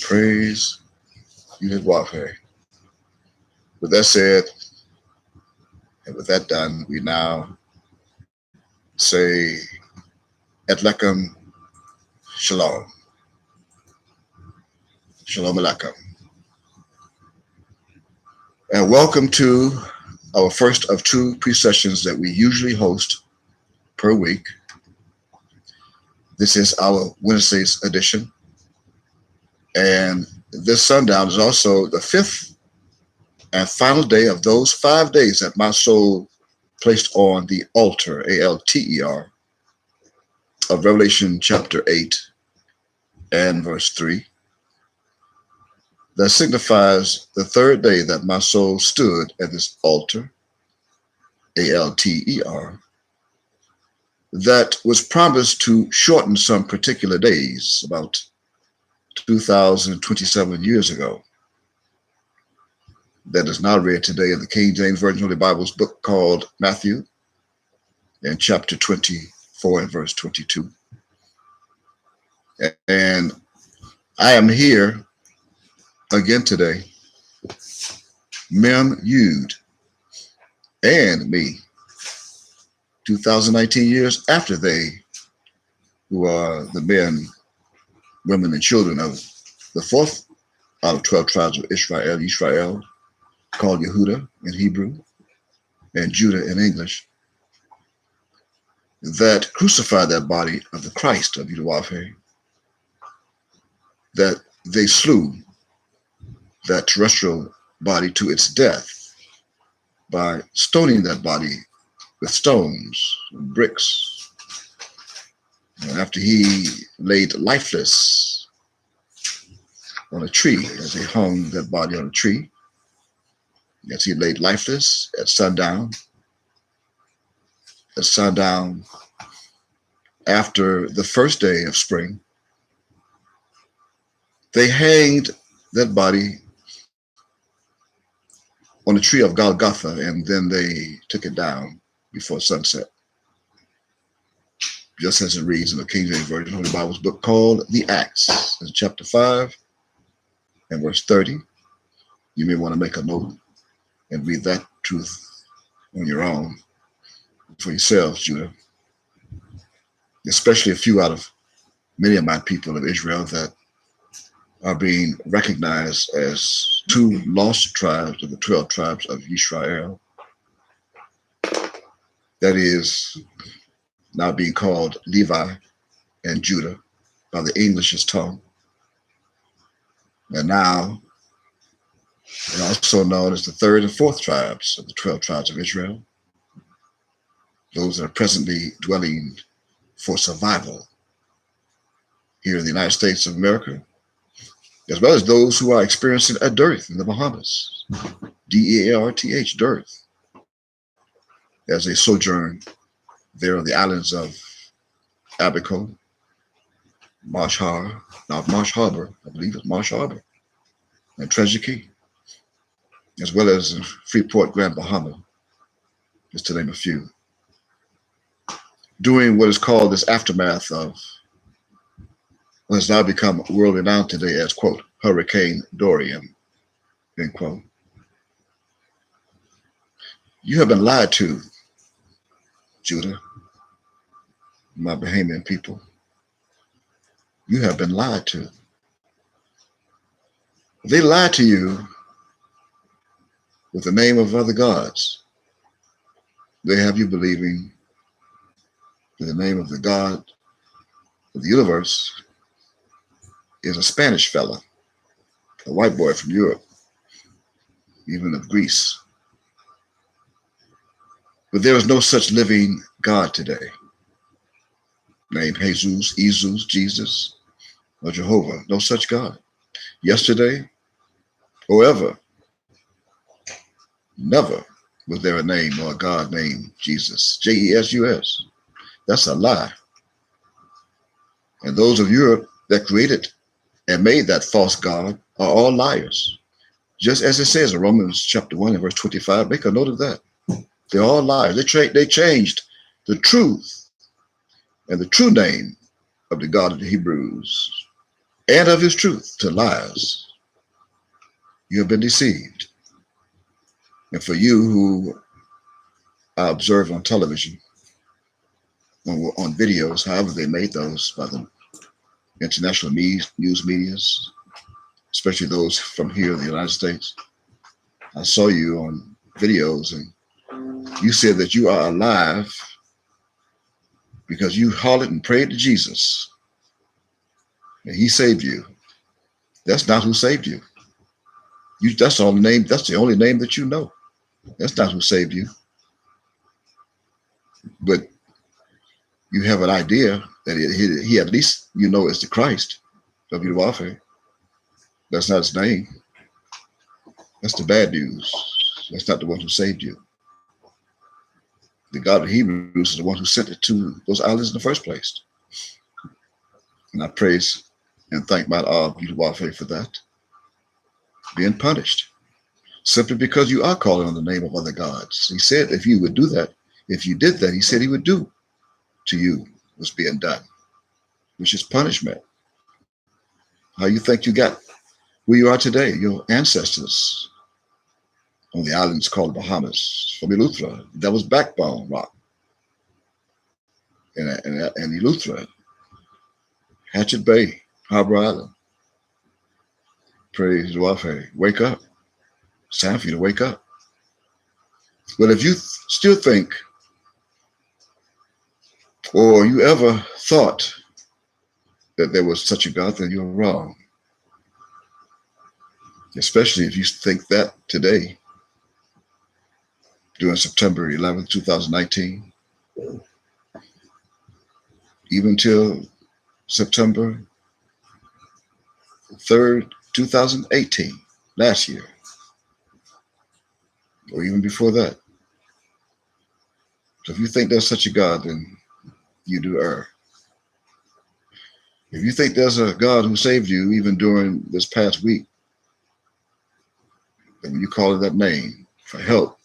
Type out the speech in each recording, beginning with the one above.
Praise Yahweh. With that said, and with that done, we now say Etlechem Shalom. Shalom Alechem. And welcome to our first of two pre-sessions that we usually host per week. This is our Wednesday's edition. And this sundown is also the fifth and final day of those 5 days that my soul placed on the altar, A-L-T-E-R, of Revelation chapter 8 and verse 3. That signifies the third day that my soul stood at this altar, A-L-T-E-R, that was promised to shorten some particular days about 2,027 years ago. That is now read today in the King James Version Holy Bible's book called Matthew, in chapter 24 and verse 22. And I am here again today, Mem Yud and me, 2019 years after they, who are the men, women, and children of the fourth out of 12 tribes of Israel, called Yehuda in Hebrew and Judah in English, that crucified that body of the Christ of Yahweh, that they slew that terrestrial body to its death by stoning that body with stones and bricks. And after he laid lifeless on a tree, as they hung that body on a tree, as he laid lifeless at sundown after the first day of spring, they hanged that body on the tree of Golgotha, and then they took it down before sunset. Just as it reads in the King James Version Holy Bible's book called the Acts, in chapter 5 and verse 30. You may want to make a note and read that truth on your own for yourselves, Judah. Especially a few out of many of my people of Israel that are being recognized as two lost tribes of the 12 tribes of Israel. That is now being called Levi and Judah by the English's tongue. And now, and also known as the third and fourth tribes of the 12 tribes of Israel, those that are presently dwelling for survival here in the United States of America, as well as those who are experiencing a dearth in the Bahamas, D-E-A-R-T-H, dearth, as they sojourn there on the islands of Abaco, Marsh Harbor, I believe it's Marsh Harbor, and Treasure Key, as well as in Freeport, Grand Bahama, just to name a few. Doing what is called this aftermath of what has now become world renowned today as, quote, Hurricane Dorian, end quote. You have been lied to, Judah, my Bahamian people. You have been lied to. They lied to you with the name of other gods. They have you believing in the name of the God of the universe is a Spanish fella, a white boy from Europe, even of Greece. But there is no such living God today, named Jesus, Jesus, or Jehovah. No such God. Yesterday, or ever, never was there a name or a God named Jesus, J-E-S-U-S. That's a lie. And those of Europe that created and made that false God are all liars. Just as it says in Romans chapter 1 and verse 25, make a note of that. They're all liars. They changed the truth and the true name of the God of the Hebrews and of his truth to lies. You have been deceived. And for you who I observe on television, on videos, however they made those by the international news medias, especially those from here in the United States, I saw you on videos and you said that you are alive because you hollered and prayed to Jesus and he saved you. That's not who saved you. That's the only name, that's the only name that you know. That's not who saved you. But you have an idea that he at least you know is the Christ of your warfare. That's not his name. That's the bad news. That's not the one who saved you. The God of Hebrews is the one who sent it to those islands in the first place. And I praise and thank my beautiful warfare for that. Being punished simply because you are calling on the name of other gods. He said if you would do that, if you did that, he said he would do to you what's being done, which is punishment. How you think you got where you are today? Your ancestors on the islands called Bahamas, from Eleuthera, that was Backbone Rock. And Eleuthera, Hatchet Bay, Harbor Island. Praise the warfare. Wake up. It's time for you to wake up. But if you still think, or you ever thought that there was such a God, then you're wrong. Especially if you think that today, during September 11th, 2019, even till September 3rd, 2018, last year, or even before that. So if you think there's such a God, then you do err. If you think there's a God who saved you even during this past week, then you call it that name for help,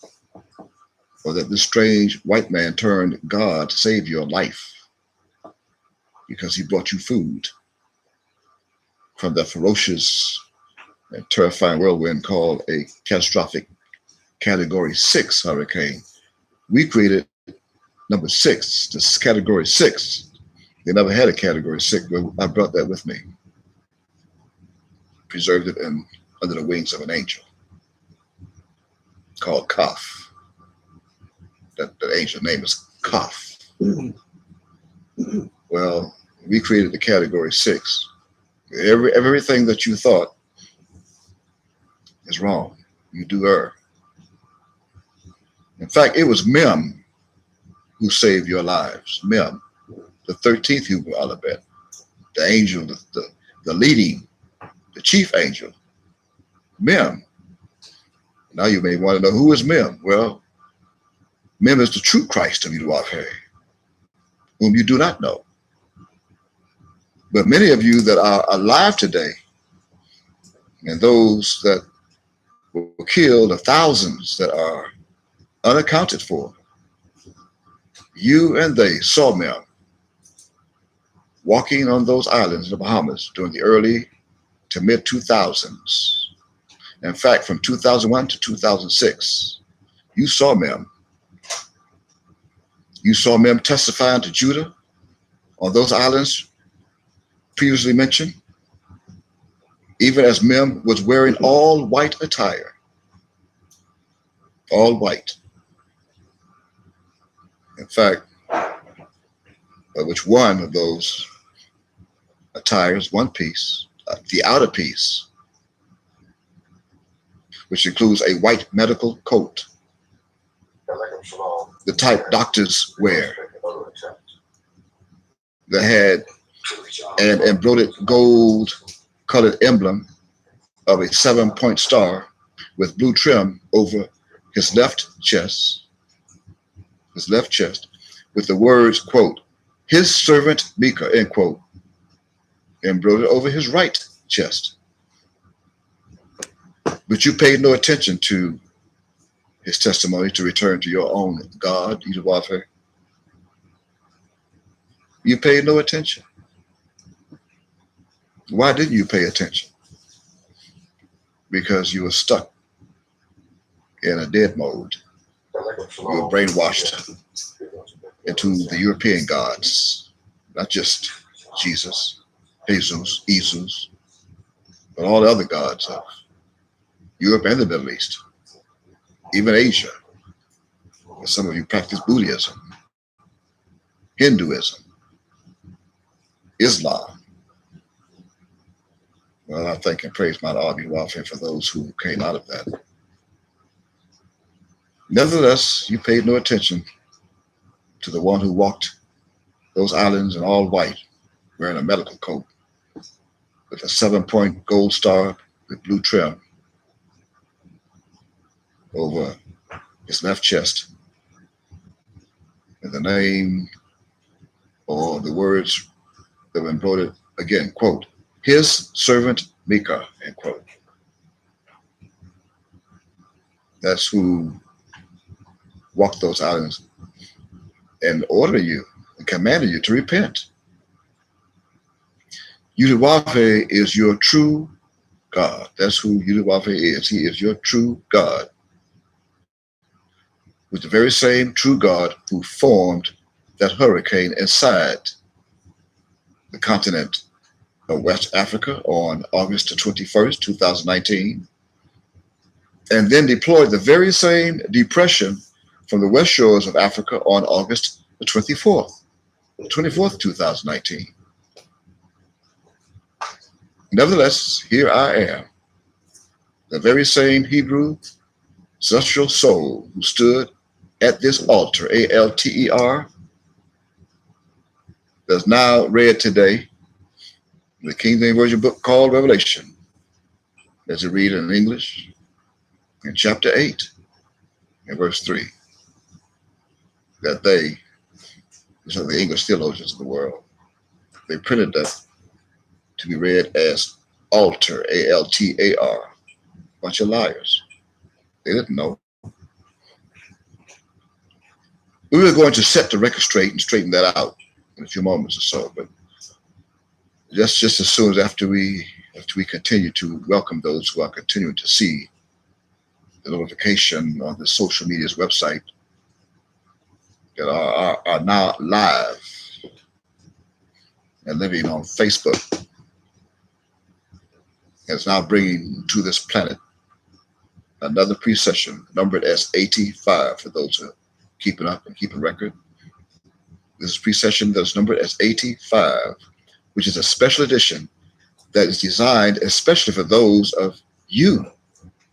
or that this strange white man turned God to save your life because he brought you food from that ferocious and terrifying whirlwind called a catastrophic Category 6 hurricane. We created number 6. This is Category 6. They never had a Category 6, but I brought that with me. Preserved it under the wings of an angel called Kaf. That angel name is Kaf. Well, we created the Category 6. Everything that you thought is wrong. You do err. In fact, it was Mem who saved your lives. Mem, the 13th Hebrew alphabet, the angel, the leading, the chief angel, Mem. Now you may want to know, who is Mem? Well, Mem is the true Christ of Yahuwah, whom you do not know. But many of you that are alive today, and those that were killed, the thousands that are unaccounted for, you and they saw Mem walking on those islands in the Bahamas during the early to mid 2000s. In fact, from 2001 to 2006, you saw Mem. You saw Mem testifying to Judah on those islands previously mentioned, even as Mem was wearing all white attire. All white. In fact, which one of those attires, one piece, the outer piece, which includes a white medical coat, the type doctors wear, that had an embroidered gold colored emblem of a 7-point star with blue trim over his left chest, with the words, quote, his servant Micah, end quote, embroidered over his right chest. But you paid no attention to his testimony to return to your own God, Yahuwah. You paid no attention. Why didn't you pay attention? Because you were stuck in a dead mode. You were brainwashed into the European gods, not just Jesus, Jesus, but all the other gods of Europe and the Middle East, even Asia. Some of you practice Buddhism, Hinduism, Islam. Well, I thank and praise my Lord, be welfare for those who came out of that. Nevertheless, you paid no attention to the one who walked those islands in all white, wearing a medical coat with a 7-point gold star with blue trim over his left chest, and the name or the words that were embroidered, again, quote, his servant Micah, end quote. That's who walked those islands and ordered you and commanded you to repent. Yudhwafe is your true God. That's who Yudhwafe is. He is your true God. With the very same true God who formed that hurricane inside the continent of West Africa on August the 21st, 2019, and then deployed the very same depression from the west shores of Africa on August the 24th, 2019. Nevertheless, here I am, the very same Hebrew celestial soul who stood at this altar, A-L-T-E-R, that's now read today in the King James Version book called Revelation, as it read in English in chapter 8 and verse 3, that these are the English theologians of the world, they printed that to be read as altar, A-L-T-A-R. Bunch of liars. They didn't know. We were going to set the record straight and straighten that out in a few moments or so, but just as soon as after we continue to welcome those who are continuing to see the notification on the social media's website that are now live and living on Facebook, is now bringing to this planet another precession numbered as 85 for those who are keeping up and keeping record. This precession that's numbered as 85, which is a special edition that is designed especially for those of you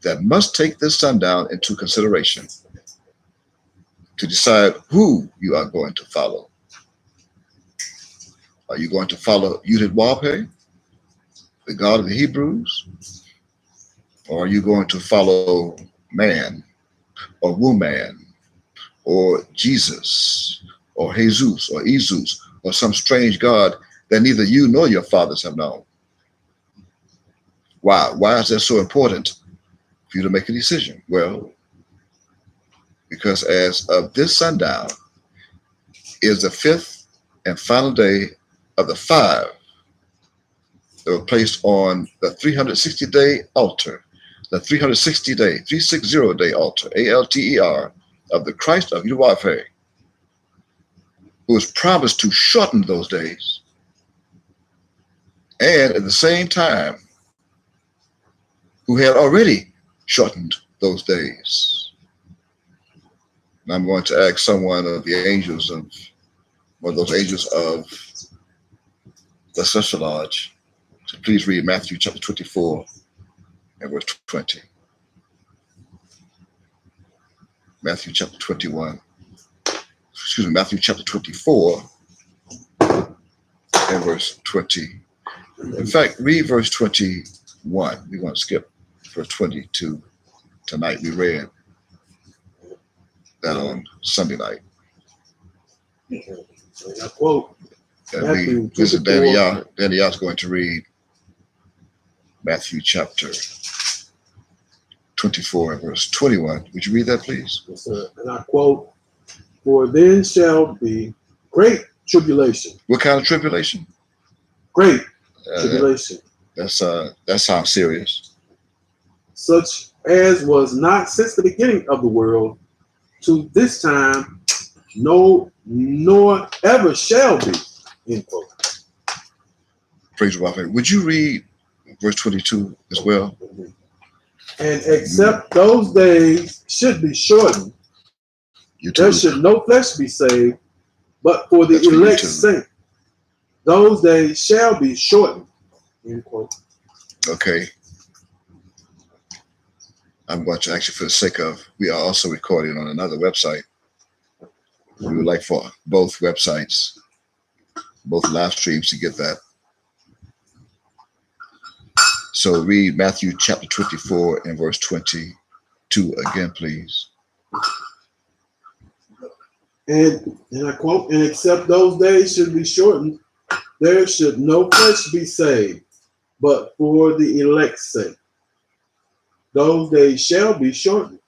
that must take this sundown into consideration to decide who you are going to follow. Are you going to follow Yudhwafe, the God of the Hebrews? Or are you going to follow man or woman or Jesus or Jesus or Isus or some strange God that neither you nor your fathers have known? Why? Why is that so important for you to make a decision? Well, because as of this sundown is the 5th and final day of the 5 that were placed on the 360-day altar, the 360-day altar, A-L-T-E-R, of the Christ of Yudhwafe, who was promised to shorten those days, and at the same time, who had already shortened those days. And I'm going to ask someone of the angels of, one of those angels of the Celestial Lodge, to please read Matthew chapter 24 and verse 20. Matthew chapter 21. Excuse me, Matthew chapter 24 and verse 20. In fact, read verse 21. We're going to skip verse 22 tonight. We read that on Sunday night. I quote, And this is Daniel's going to read Matthew chapter 24 and verse 21. Would you read that, please? Yes, sir. And I quote, for then shall be great tribulation. What kind of tribulation? Great. tribulation, that sounds serious. such as was not since the beginning of the world to this time, no, nor ever shall be. End quote. Praise the Lord. Would you read verse 22 as well? And except those days should be shortened, You there too. should no flesh be saved, but for the That's for you elect's too. sake, those days shall be shortened. End quote. Okay. I'm going to actually, for the sake of, we are also recording on another website. We would like for both websites, both live streams to get that. So read Matthew chapter 24 and verse 22 again, please. And I quote, and except those days should be shortened, there should no flesh be saved, but for the elect's sake, those days shall be shortened.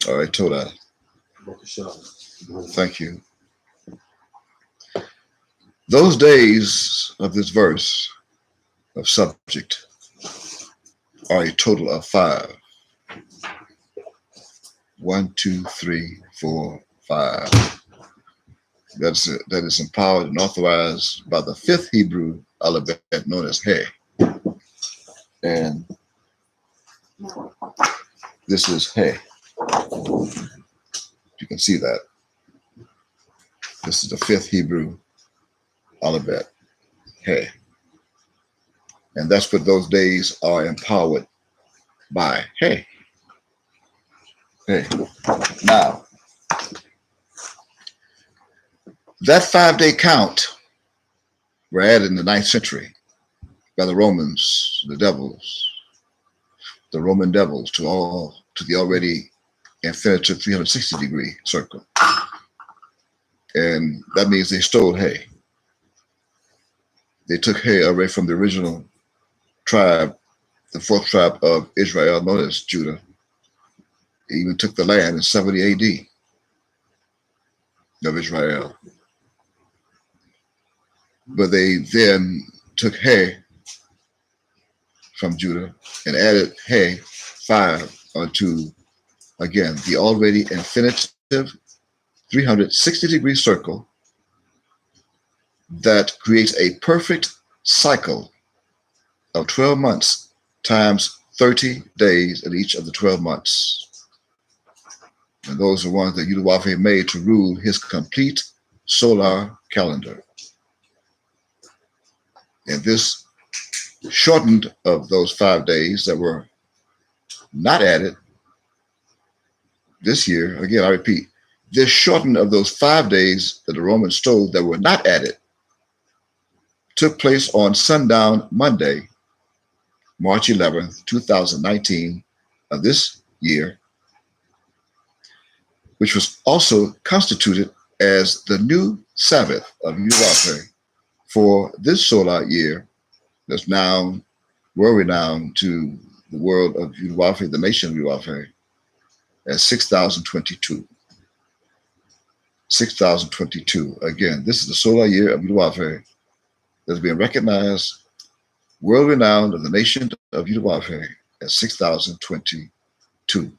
All right, Toda. Thank Thank you. Those days of this verse of subject are a total of 5. 1, 2, 3, 4, 5. That is empowered and authorized by the 5th Hebrew alphabet known as He. And this is He. You can see that. This is the 5th Hebrew alphabet, He. And that's what those days are empowered by. He. He. Now, that 5-day count were added in the 9th century by the Romans, the Roman devils, to the already infinitive 360-degree circle. And that means they stole He. They took He away from the original tribe, the 4th tribe of Israel, known as Judah. They even took the land in 70 AD of Israel. But they then took He from Judah and added He 5 onto, again, the already infinitive 360-degree circle that creates a perfect cycle of 12 months times 30 days in each of the 12 months. And those are ones that Yudawafe made to rule his complete solar calendar. And this shortened of those 5 days that were not added this year. Again, I repeat, this shortened of those 5 days that the Romans stole that were not added took place on sundown Monday, March 11th, 2019 of this year, which was also constituted as the new Sabbath of Yudawafe for this solar year that's now world-renowned to the world of Yudawafe, the nation of Yudawafe, as 6022. 6022. Again, this is the solar year of Yudawafe that's being recognized world-renowned of the nation of Yudawafe as 6022.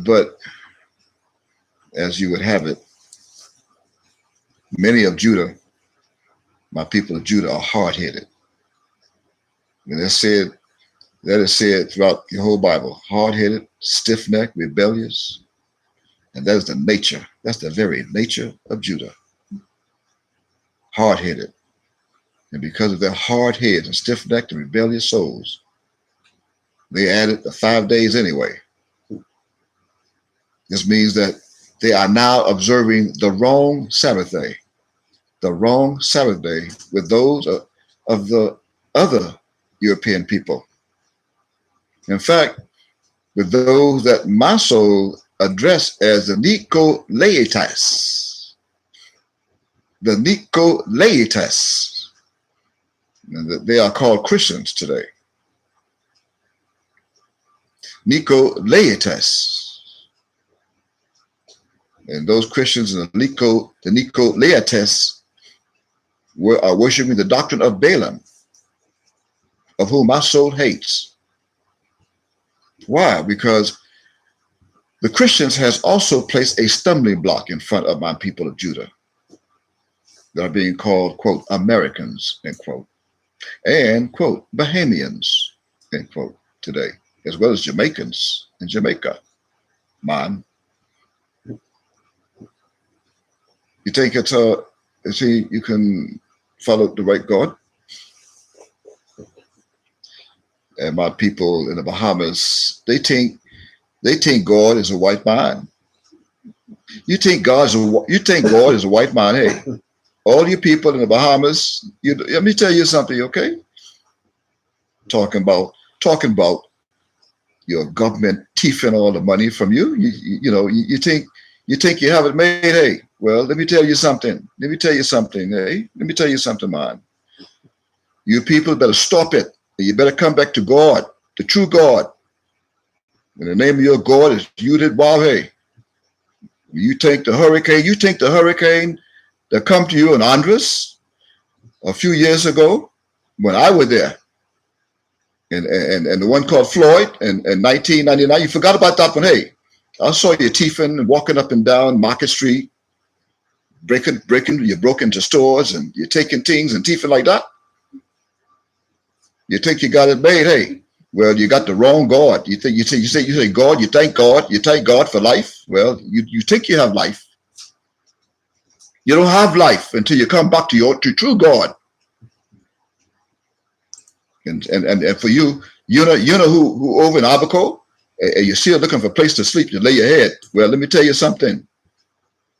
But as you would have it, many of Judah, my people of Judah, are hard-headed. And that is said throughout the whole Bible, hard-headed, stiff-necked, rebellious. And that is the nature, that's the very nature of Judah. Hard-headed. And because of their hard heads and stiff-necked and rebellious souls, they added the 5 days anyway. This means that they are now observing the wrong Sabbath day. The wrong Sabbath day with those of the other European people. In fact, with those that my soul addressed as the Nicolaites. The Nicolaites. They are called Christians today. Nicolaites. And those Christians in the Nicolaites, are worshiping the doctrine of Balaam, of whom my soul hates. Why? Because the Christians has also placed a stumbling block in front of my people of Judah that are being called, quote, Americans, end quote, and, quote, Bahamians, end quote, today, as well as Jamaicans in Jamaica. Man, you think it's you can follow the right God? And my people in the Bahamas, they think God is a white man. You think God is a white man? Hey, all you people in the Bahamas, let me tell you something, okay? Talking about your government thieving all the money from you. You think you have it made. Hey, well, let me tell you something. Hey, let me tell you something, man. You people better stop it. You better come back to God, the true God. And the name of your God is Yudit Wahweh. You think the hurricane that come to you in Andres a few years ago when I was there, and the one called Floyd in 1999, you forgot about that one. Hey, I saw you thieving and walking up and down Market Street, breaking, you broke into stores and you're taking things and thieving like that. You think you got it made. Hey, well, you got the wrong God. You say God, you thank God for life. Well, you think you have life. You don't have life until you come back to true God. And for you know who over in Abaco, and you're still looking for a place to sleep, to lay your head. Well, let me tell you something.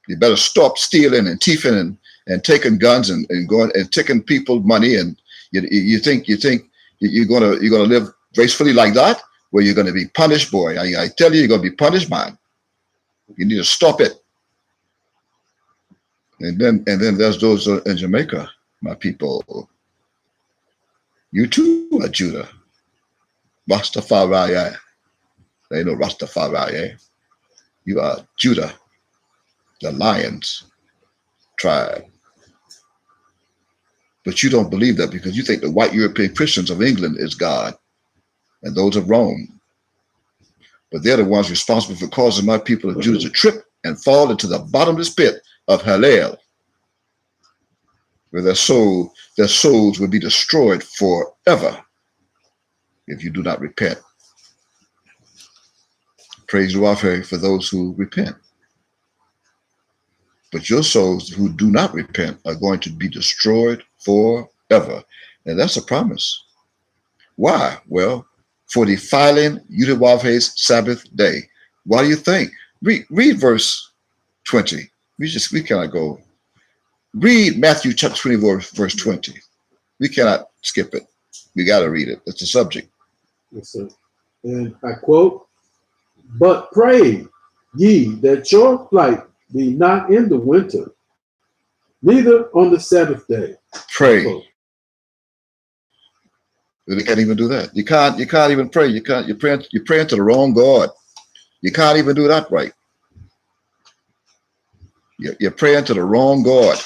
You better stop stealing and thieving and taking guns and going and taking people's money. And you think you're gonna live gracefully like that? Well, you're gonna be punished, boy. I tell you, you're gonna be punished, man. You need to stop it. And then there's those in Jamaica, my people. You too are Judah. Rastafari. They know Rastafari. You are Judah, the Lions tribe. But you don't believe that because you think the white European Christians of England is God and those of Rome. But they're the ones responsible for causing my people of Judah to trip and fall into the bottomless pit of Hellel, where their souls will be destroyed forever if you do not repent. Praise Yahweh for those who repent. But your souls who do not repent are going to be destroyed forever. And that's a promise. Why? Well, for defiling Yahweh's Sabbath day. Why do you think? Read verse 20. We cannot go. Read Matthew chapter 24, verse 20. We cannot skip it. We got to read it. It's the subject. Yes, sir. And I quote, "But pray ye that your flight be not in the winter, neither on the Sabbath day." Pray. You can't even do that. You can't even pray. You're praying to the wrong God. You can't even do that right. You're praying to the wrong God.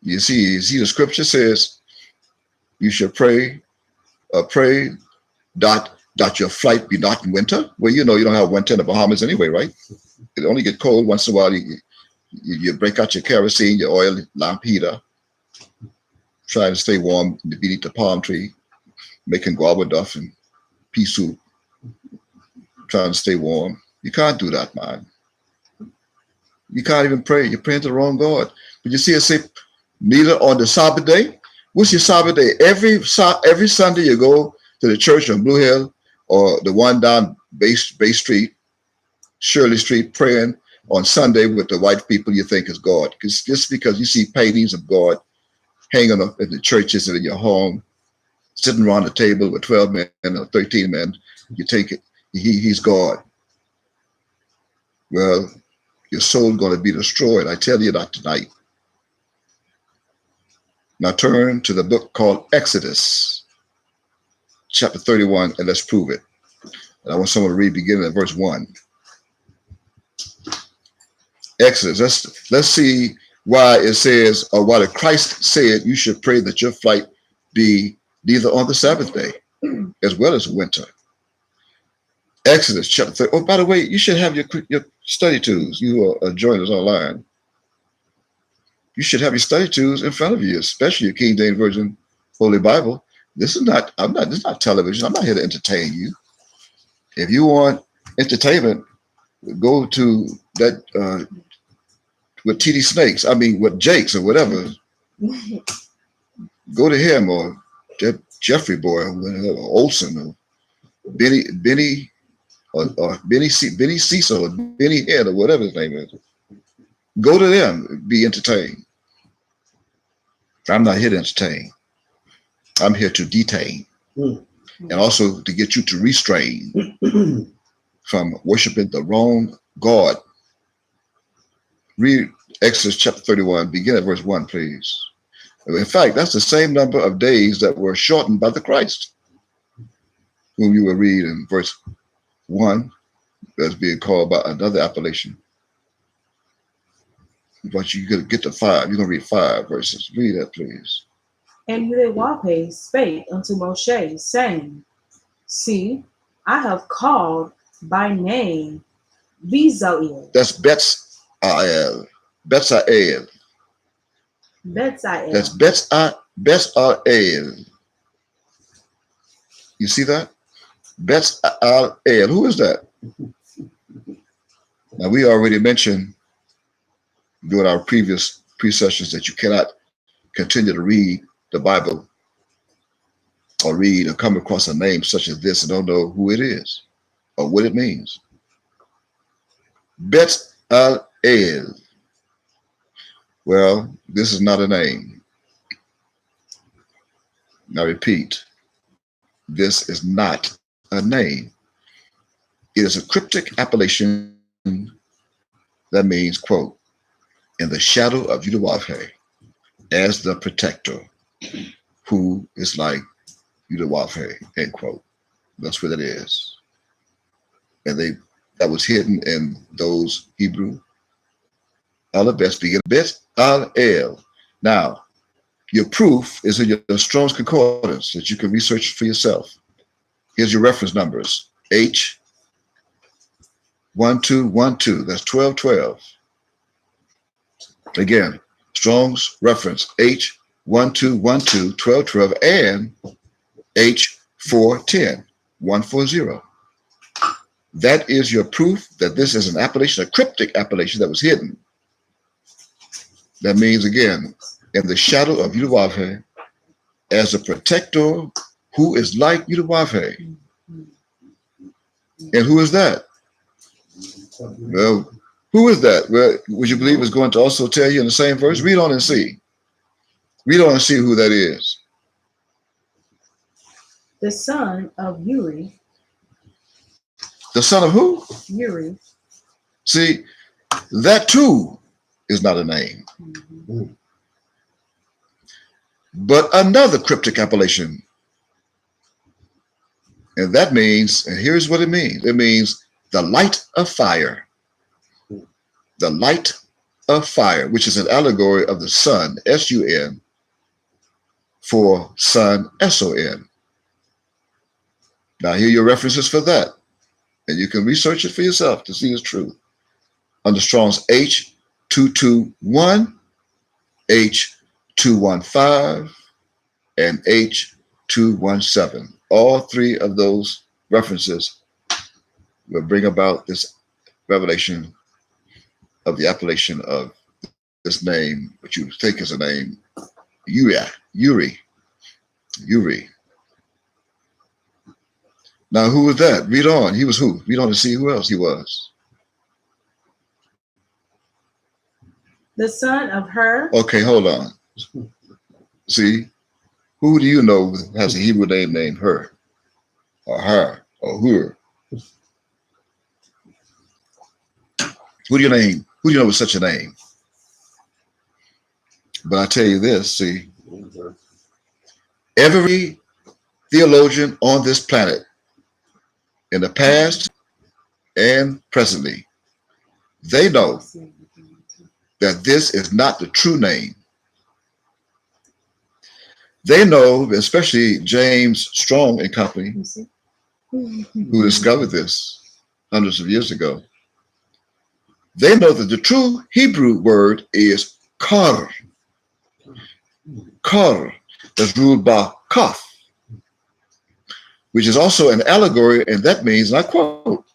You see the scripture says you should pray that your flight be not in winter. Well, you don't have winter in the Bahamas anyway, right? It only get cold once in a while. You break out your kerosene, your oil lamp heater, trying to stay warm beneath the palm tree, making guava duff and pea soup, trying to stay warm. You can't do that, man. You can't even pray. You're praying to the wrong God. But you see it say, neither on the Sabbath day. What's your Sabbath day? Every Sunday you go to the church on Blue Hill or the one down Bay Street, Shirley Street, praying on Sunday with the white people you think is God. Because just because you see paintings of God hanging up in the churches and in your home, sitting around the table with 12 men or 13 men, you take it, he's God. Well, your soul's going to be destroyed. I tell you that tonight. Now turn to the book called Exodus, chapter 31, and let's prove it. And I want someone to read beginning at verse 1. Exodus, let's see why it says, or why the Christ said you should pray that your flight be neither on the Sabbath day as well as winter. Exodus chapter 3. Oh, by the way, you should have your study tools. You are joining us online. You should have your study tools in front of you, especially your King James Version Holy Bible. This is not television. I'm not here to entertain you. If you want entertainment, go to that with TD Snakes. I mean, with Jakes or whatever. Go to him or Jeffrey Boy or whatever, Olson or Benny or Benny Cecil or Benny Head or whatever his name is. Go to them, be entertained. I'm not here to entertain. I'm here to detain and also to get you to restrain from worshiping the wrong God. Read Exodus chapter 31, begin at verse 1, please. In fact, that's the same number of days that were shortened by the Christ, whom you will read in verse 1 as being called by another appellation. But you're going to get to 5. You're going to read 5 verses. Read that, please. And Yahweh spake unto Moshe, saying, See, I have called by name Bezalel. That's Betzalel. Betzalel. Bezalel. That's Betzalel. You see that? Betzalel. Who is that? Now, we already mentioned during our previous pre-sessions that you cannot continue to read the Bible or read or come across a name such as this and don't know who it is or what it means. Betzalel. Well, this is not a name. Now repeat, this is not a name. It is a cryptic appellation that means, quote, in the shadow of Yudawafhe as the protector, who is like Yudawafhe, end quote. That's what it is. And that was hidden in those Hebrew alphabets, begin Bet-Al-El. Now, your proof is in your Strong's Concordance that you can research for yourself. Here's your reference numbers. H1212, that's 1212. Again, Strong's reference H1212, 1212, and H410, 140. That is your proof that this is an appellation, a cryptic appellation that was hidden. That means, again, in the shadow of Yudawafhe as a protector who is like Yudawafhe. And who is that? Well, who is that? Well, would you believe is going to also tell you in the same verse? Read on and see. Read on and see who that is. The son of Uri. The son of who? Uri. See, that too is not a name. But another cryptic appellation. And that means, and here's what it means. It means the light of fire. The light of fire, which is an allegory of the sun, S-U-N, for sun, S-O-N. Now, here are your references for that. And you can research it for yourself to see it's true. Under Strong's H221, H215, and H217. All 3 of those references will bring about this revelation of the appellation of this name, which you think is a name, Uri. Now, who was that? Read on. He was who? Read on to see who else he was. The son of Hur. Okay, hold on. See, who do you know has a Hebrew name named Hur, or Hur, or Hur? Who do you know with such a name? But I tell you this, see, every theologian on this planet, in the past and presently, they know that this is not the true name. They know, especially James Strong and company, You see? who discovered this hundreds of years ago. They know that the true Hebrew word is kar. Kar, that's ruled by kaf, which is also an allegory, and that means, and I quote,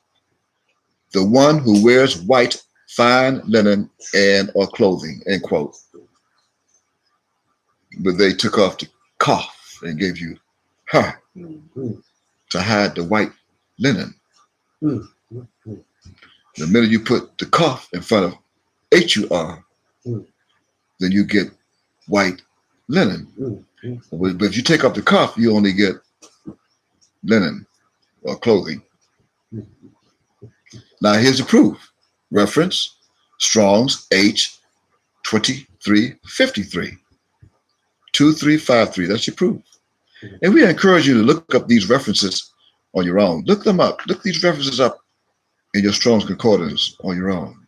the one who wears white, fine linen and or clothing, end quote. But they took off the kaf and gave you her to hide the white linen. The minute you put the kaf in front of HUR, then you get white linen. But if you take off the kaf, you only get linen or clothing. Now here's the proof. Reference Strong's H 2353. 2353. That's your proof. And we encourage you to look up these references on your own. Look them up. Look these references up in your Strong's Concordance on your own.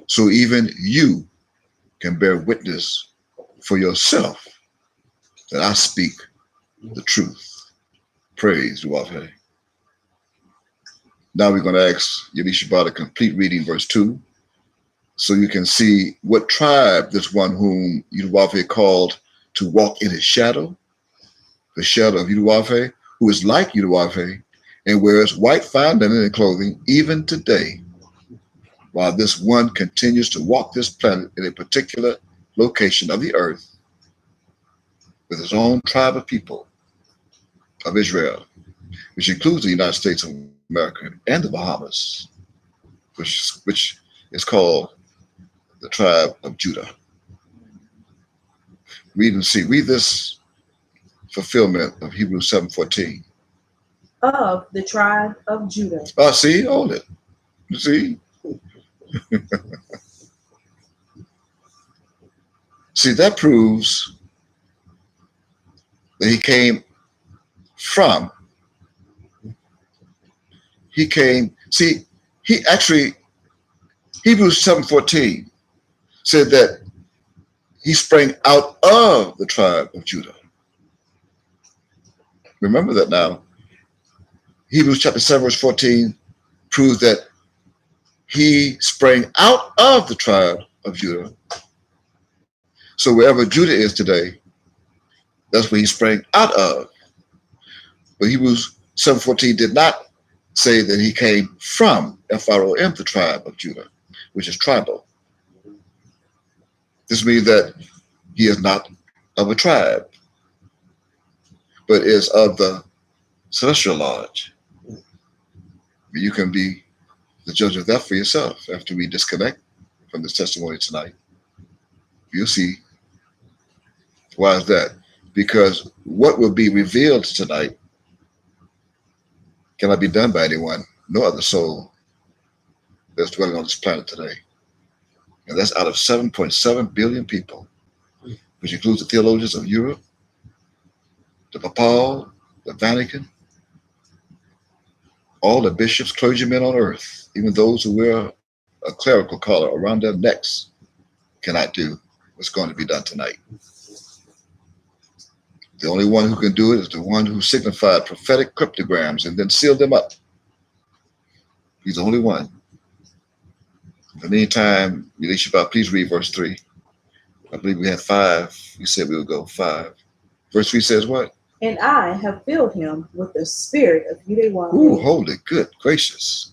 So even you can bear witness for yourself that I speak the truth. Praise Duafe. Now we're going to ask Yelishua to complete reading verse 2 so you can see what tribe this one whom Duafe called to walk in his shadow, the shadow of Duafe, who is like Duafe and wears white fine linen and clothing even today, while this one continues to walk this planet in a particular location of the earth with his own tribe of people of Israel, which includes the United States of America and the Bahamas, which is called the tribe of Judah. Read and see. Read this fulfillment of Hebrews 7:14. Of the tribe of Judah. See, hold it. See? See, that proves that he came from. He came, see, he actually, Hebrews 7:14 said that he sprang out of the tribe of Judah. Remember that now. Hebrews chapter 7, verse 14 proves that he sprang out of the tribe of Judah. So wherever Judah is today, that's where he sprang out of. But Hebrews 7:14 did not say that he came from F-R-O-M, the tribe of Judah, which is tribal. This means that he is not of a tribe, but is of the celestial lodge. You can be the judge of that for yourself after we disconnect from this testimony tonight. You'll see. Why is that? Because what will be revealed tonight cannot be done by anyone, no other soul that's dwelling on this planet today. And that's out of 7.7 billion people, which includes the theologians of Europe, the Papal, the Vatican, all the bishops, clergymen on earth, even those who wear a clerical collar around their necks, cannot do what's going to be done tonight. The only one who can do it is the one who signified prophetic cryptograms and then sealed them up. He's the only one. In the meantime, Yelishua, please read verse 3. I believe we had 5. You said we would go 5. Verse 3 says what? And I have filled him with the spirit of Yudewah. Ooh, holy good gracious.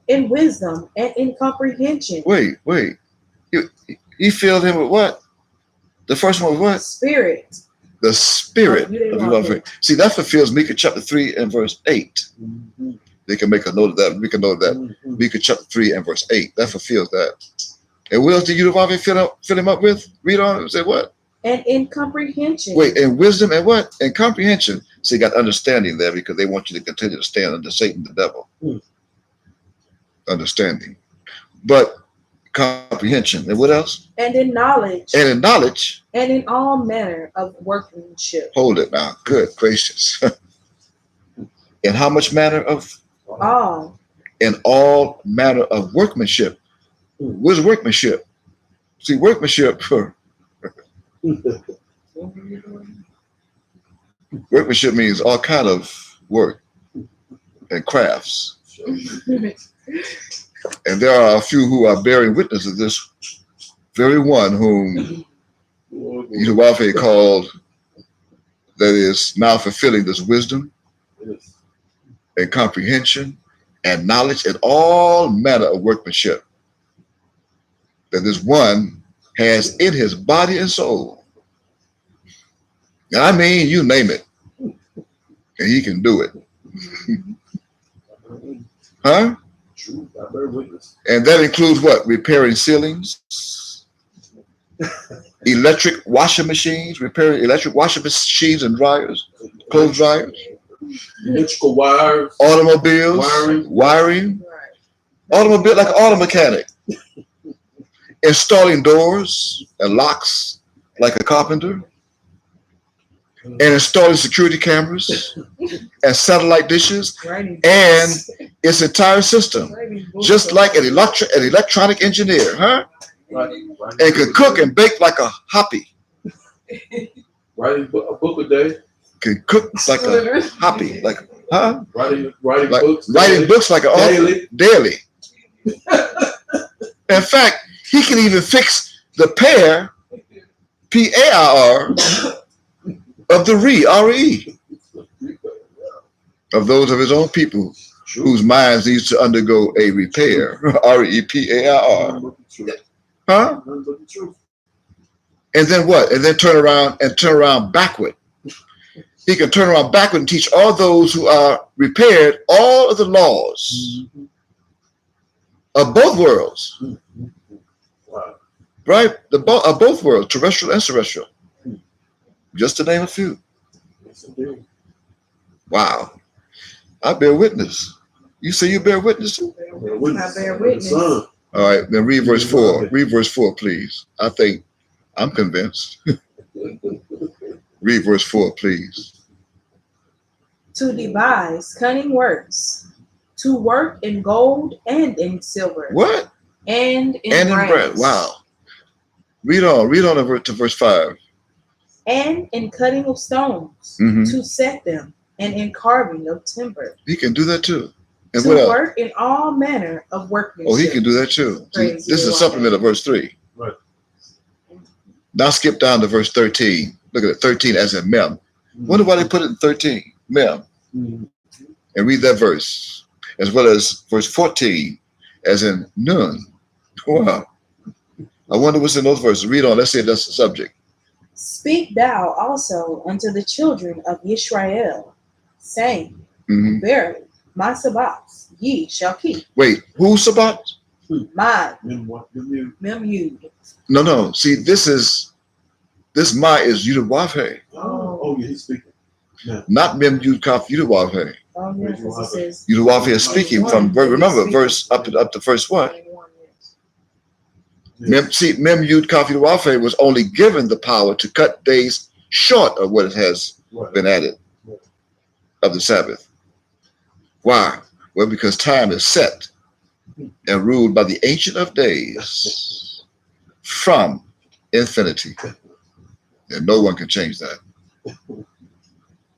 In wisdom and in comprehension. Wait. He filled him with what? The first one was what? Spirit. The spirit of Yudewah. Yudewah. See, that fulfills Micah chapter 3 and verse 8. They can make a note of that. We can note that. Micah chapter 3 and verse 8. That fulfills that. And what else did Yudewah fill him up with? Read on and say what? And in comprehension. Wait, and wisdom and what? And comprehension. So you got understanding there because they want you to continue to stand under Satan, the devil. Understanding. But comprehension. And what else? And in knowledge. And in knowledge. And in all manner of workmanship. Hold it now. Good gracious. In how much manner of? All. In all manner of workmanship. What's workmanship? See, workmanship means all kind of work and crafts. And there are a few who are bearing witness of this very one whom Yahuwah called, that is now fulfilling this wisdom and comprehension and knowledge and all manner of workmanship that this one has in his body and soul. And I mean, you name it, and he can do it. Huh? True, I bear witness. And that includes what? Repairing ceilings, electric washing machines, repairing electric washing machines and dryers, clothes dryers, Electrical wires, automobiles, wiring, automobile like an auto mechanic, installing doors and locks like a carpenter, and installing security cameras and satellite dishes and its entire system, just like an electronic engineer, huh? And can cook and bake like a hoppy. Writing a book a day. Can cook like a hoppy, like, huh? Writing Like, books. writing books like an author daily. In fact, he can even fix the pair, P-A-I-R, of the R-E, of those of his own people whose minds needs to undergo a repair, R-E-P-A-I-R. Huh? And then what? And then turn around backward. He can turn around backward and teach all those who are repaired all of the laws of both worlds. Right? Of both worlds, terrestrial and celestial. Just to name a few. Wow. I bear witness. You say you bear witness too? I bear witness. All right, then read verse 4. Read verse 4, please. I think I'm convinced. Read verse 4, please. To devise cunning works, to work in gold and in silver. What? And in And in brass. brass. Wow. Read on to verse 5. And in cutting of stones, to set them, and in carving of timber. He can do that too. And to what else? work in all manner of workmanship. Oh, he can do that too. See, Praise this is a the supplement of verse 3. Right. Now skip down to verse 13. Look at it, 13 as in mem. Wonder why they put it in 13, mem. And read that verse, as well as verse 14 as in nun. Wow. I wonder what's in those verses. Read on. Let's see if that's the subject. Speak thou also unto the children of Israel, saying, Verily, my Sabbats ye shall keep. Wait, who's Sabbath? My Mem. Yud. No. See, this my is Yudawafhe, Oh, yeah, he's speaking. Yeah. not Mem Yud Kaf Yudawafhe. Oh, yeah, because it says, Yudawafhe is speaking from, remember, verse up to verse what? Mem Yud Kaf Yudawafhe was only given the power to cut days short of what it has been added of the Sabbath. Why? Well, because time is set and ruled by the Ancient of Days from infinity. And no one can change that.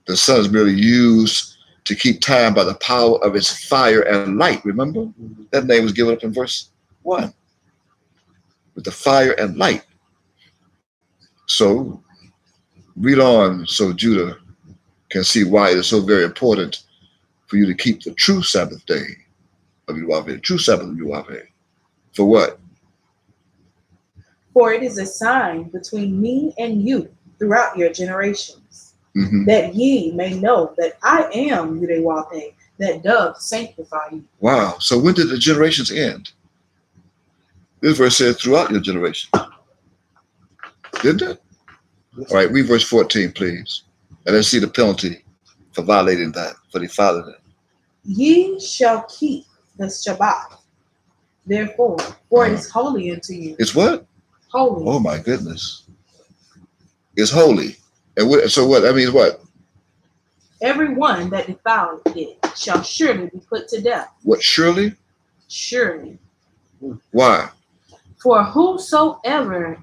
The sun is merely used to keep time by the power of its fire and light. Remember? That name was given up in verse 1. With the fire and light. So read on so Judah can see why it is so very important for you to keep the true Sabbath day of Yudawafhe, true Sabbath of Yudawafhe. For what? For it is a sign between me and you throughout your generations, that ye may know that I am Yudawafhe, that doth sanctify you. Wow. So when did the generations end? This verse says throughout your generation. Didn't it? All right, read verse 14, please. And let's see the penalty for violating that, for defiling it. Ye shall keep the Shabbat, therefore, for it is holy unto you. It's what? Holy. Oh my goodness. It's holy. And so what? That means what? Every one that defileth it shall surely be put to death. What, surely? Surely. Why? For whosoever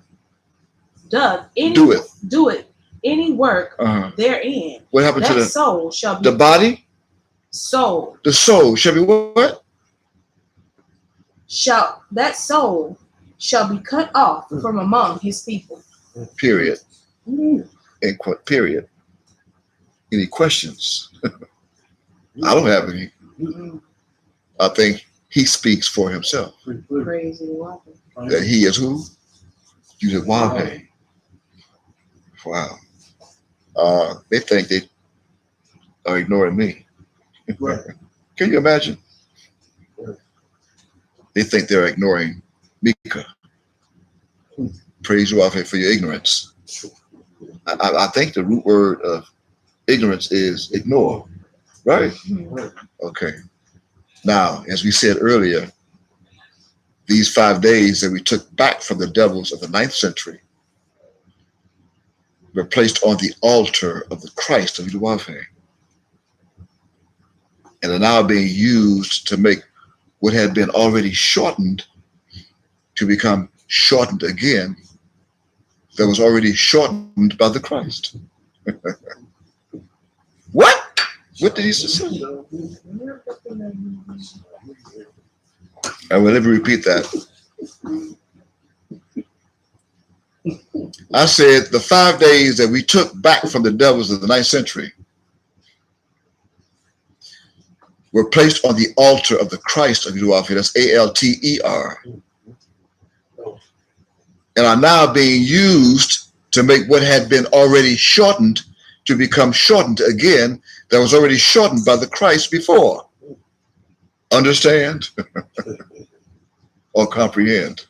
doth Do it. any work Uh-huh. therein, What happened to that the soul shall be body? soul. The soul shall be what? That soul shall be cut off from among his people. Period. Mm. Period. Any questions? I don't have any. I think he speaks for himself. Crazy water. That he is who? Udawape. Wow. They think they are ignoring me. Right. Can you imagine? They think they're ignoring Mika. Praise you for your ignorance. I think the root word of ignorance is ignore, right? Okay. Now, as we said earlier, these 5 days that we took back from the devils of the 9th century were placed on the altar of the Christ of Udawafe, and are now being used to make what had been already shortened to become shortened again, that was already shortened by the Christ. What? What did he say? I will never repeat that. I said the 5 days that we took back from the devils of the 9th century were placed on the altar of the Christ of Udawafe, that's A-L-T-E-R, and are now being used to make what had been already shortened to become shortened again, that was already shortened by the Christ before. Understand? Or comprehend?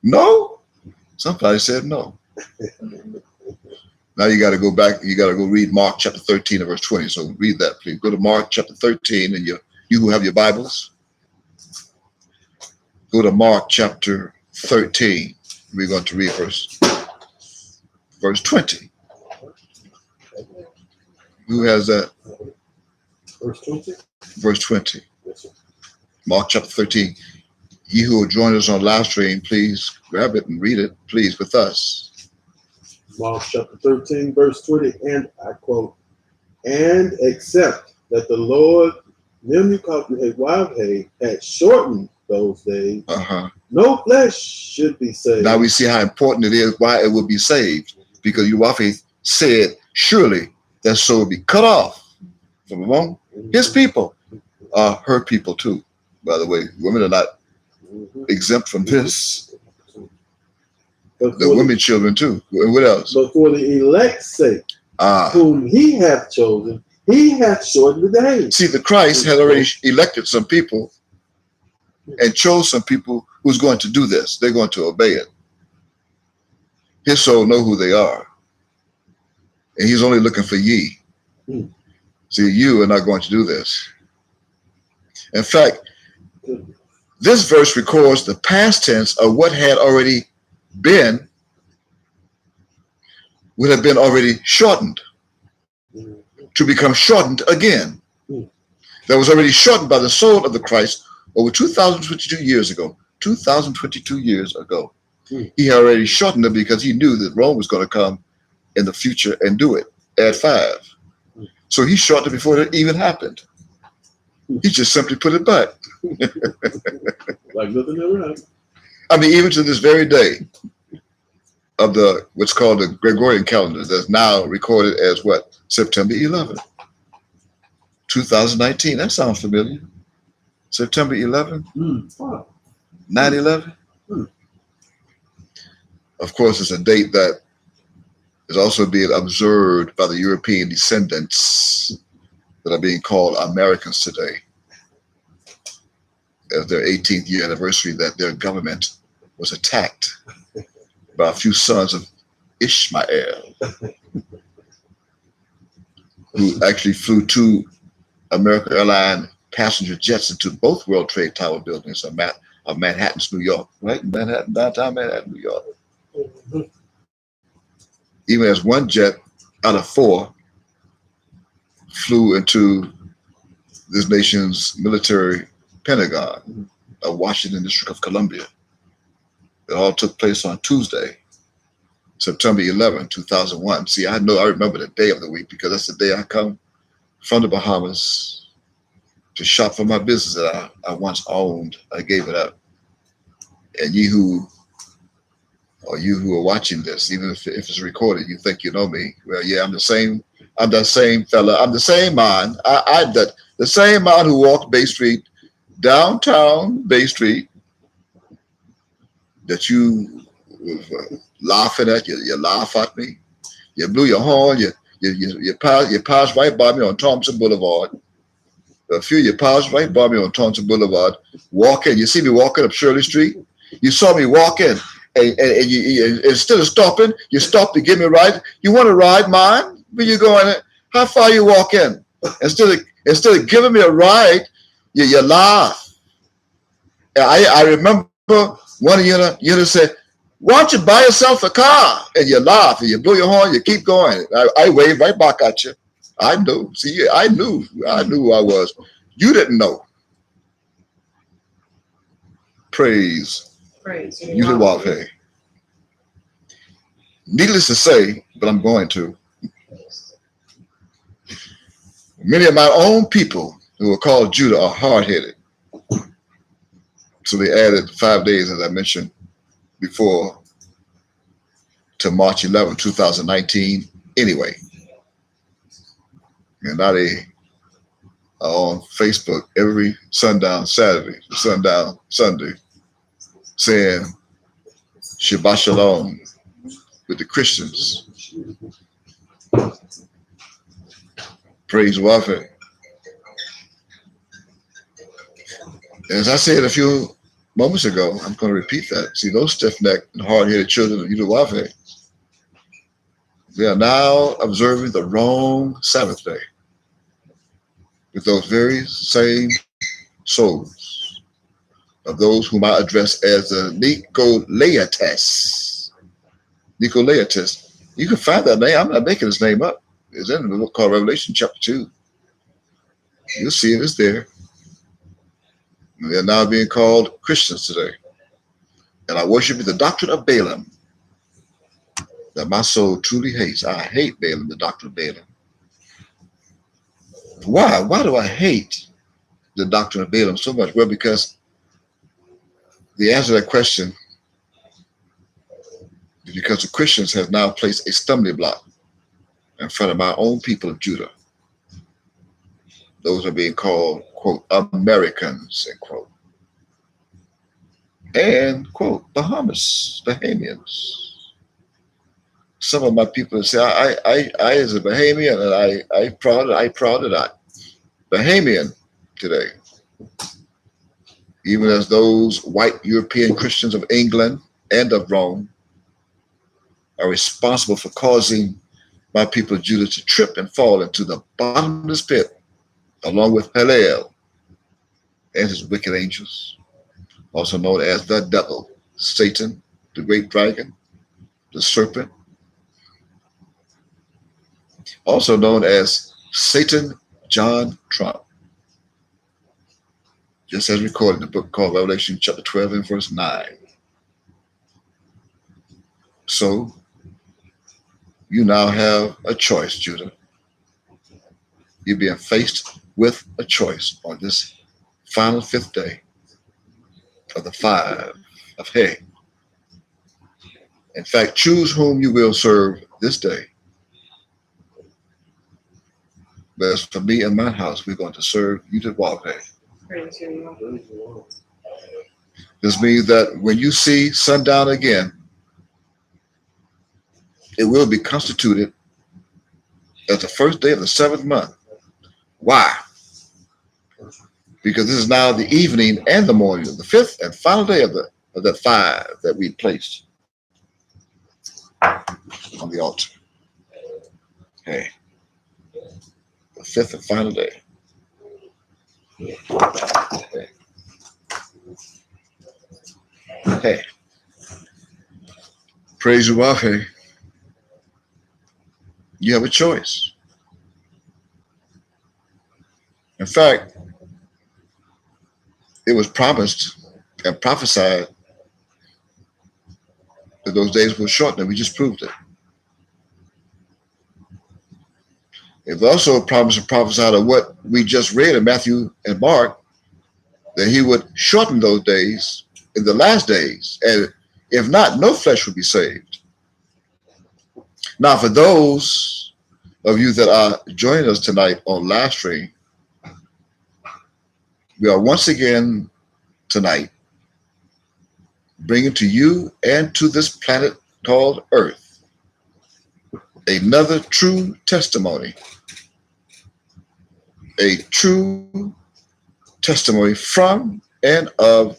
No? Somebody said no. Now you got to go back, you got to go read Mark chapter 13 and verse 20. So read that, please. Go to Mark chapter 13, and you who have your Bibles, go to Mark chapter 13. We're going to read verse 20. Who has that? Verse 20. Verse 20. Yes, sir. Mark chapter 13. You who will join us on live stream, please grab it and read it, please, with us. Mark chapter 13, verse 20, and I quote, and except that the Lord Nimukapihewavhe had shortened those days, no flesh should be saved. Now we see how important it is, why it will be saved, because Uwafe said, surely that soul will be cut off from among his people, her people too. By the way, women are not exempt from this. The women children too. What else? But for the elect's sake, whom he hath chosen, he hath shortened the days. See, the Christ had already elected some people and chose some people who's going to do this. They're going to obey it. His soul know who they are. And he's only looking for ye. See, you are not going to do this. In fact, this verse records the past tense of what had already been, would have been already shortened to become shortened again. That was already shortened by the soul of the Christ over 2022 years ago. 2022 years ago. He had already shortened it because he knew that Rome was going to come in the future and do it, add 5. So he shortened it before it even happened. He just simply put it back. Like nothing ever happened. I mean, even to this very day of what's called the Gregorian calendar, that's now recorded as what? September 11, 2019. That sounds familiar. September 11, 9/11. Of course, it's a date that is also being observed by the European descendants that are being called Americans today, as their 18th year anniversary that their government was attacked by a few sons of Ishmael, who actually flew 2 American airline passenger jets into both World Trade Tower buildings of Manhattan's, New York, right? Manhattan, downtown Manhattan, New York. Even as 1 jet out of 4 flew into this nation's military Pentagon, of Washington, District of Columbia. It all took place on Tuesday, September 11, 2001. See, I remember the day of the week because that's the day I come from the Bahamas to shop for my business that I once owned. I gave it up. And you who are watching this, even if it's recorded, you think you know me. Well, yeah, I'm the same fella. I'm the same man. The same man who walked Bay Street, downtown Bay Street, that you were laughing at. You laugh at me. You blew your horn. You passed right by me on Thompson Boulevard. A few you passed right by me on Thompson Boulevard, walking. You see me walking up Shirley Street. You saw me walking, and you instead of stopping, you stopped to give me a ride. You want to ride, man? Where you going? How far you walking? Instead of giving me a ride, you laugh. I remember one of you said, "Why don't you buy yourself a car?" And you laugh and you blow your horn. You keep going. I wave right back at you. I knew. See, I knew who I was. You didn't know. Praise Yudawave. Needless to say, but I'm going to. Many of my own people who are called Judah are hard-headed. So they added 5 days, as I mentioned before, to March 11, 2019 anyway. And now they are on Facebook every sundown Saturday, sundown Sunday, saying Shabbat Shalom with the Christians. Praise Wafe. As I said a few moments ago, I'm going to repeat that. See, those stiff-necked and hard-headed children of Yudawafe, they are now observing the wrong Sabbath day with those very same souls of those whom I address as the Nicolaitans. Nicolaitans. You can find that name. I'm not making his name up. It's in the book called Revelation chapter 2. You'll see it. It's there. They're now being called Christians today. And I worship the doctrine of Balaam that my soul truly hates. I hate Balaam, the doctrine of Balaam. Why? Why do I hate the doctrine of Balaam so much? Well, because the answer to that question is because the Christians have now placed a stumbling block in front of my own people of Judah. Those are being called, quote, Americans, end quote. And, quote, Bahamians. Some of my people say, I as a Bahamian, and I proud of that. Bahamian today. Even as those white European Christians of England and of Rome are responsible for causing my people of Judah to trip and fall into the bottomless pit, along with Hillel and his wicked angels, also known as the devil, Satan, the great dragon, the serpent, also known as Satan John Trump, just as recorded in the book called Revelation chapter 12 and verse 9. So, you now have a choice, Judah. You're being faced with a choice on this final 5th day of the 5 of Hay. In fact, choose whom you will serve this day. But as for me and my house, we're going to serve Yudawafe. This means that when you see sundown again, it will be constituted as the 1st day of the 7th month. Why? Because this is now the evening and the morning of the 5th and final day of the 5 that we placed on the altar. Hey, the 5th and final day. Hey, praise Yahweh. You have a choice. In fact, it was promised and prophesied that those days will shorten, and we just proved it. It also promised and prophesied of what we just read in Matthew and Mark, that he would shorten those days in the last days, and if not, no flesh would be saved. Now, for those of you that are joining us tonight on live stream, we are once again tonight bringing to you and to this planet called Earth another true testimony, a true testimony from and of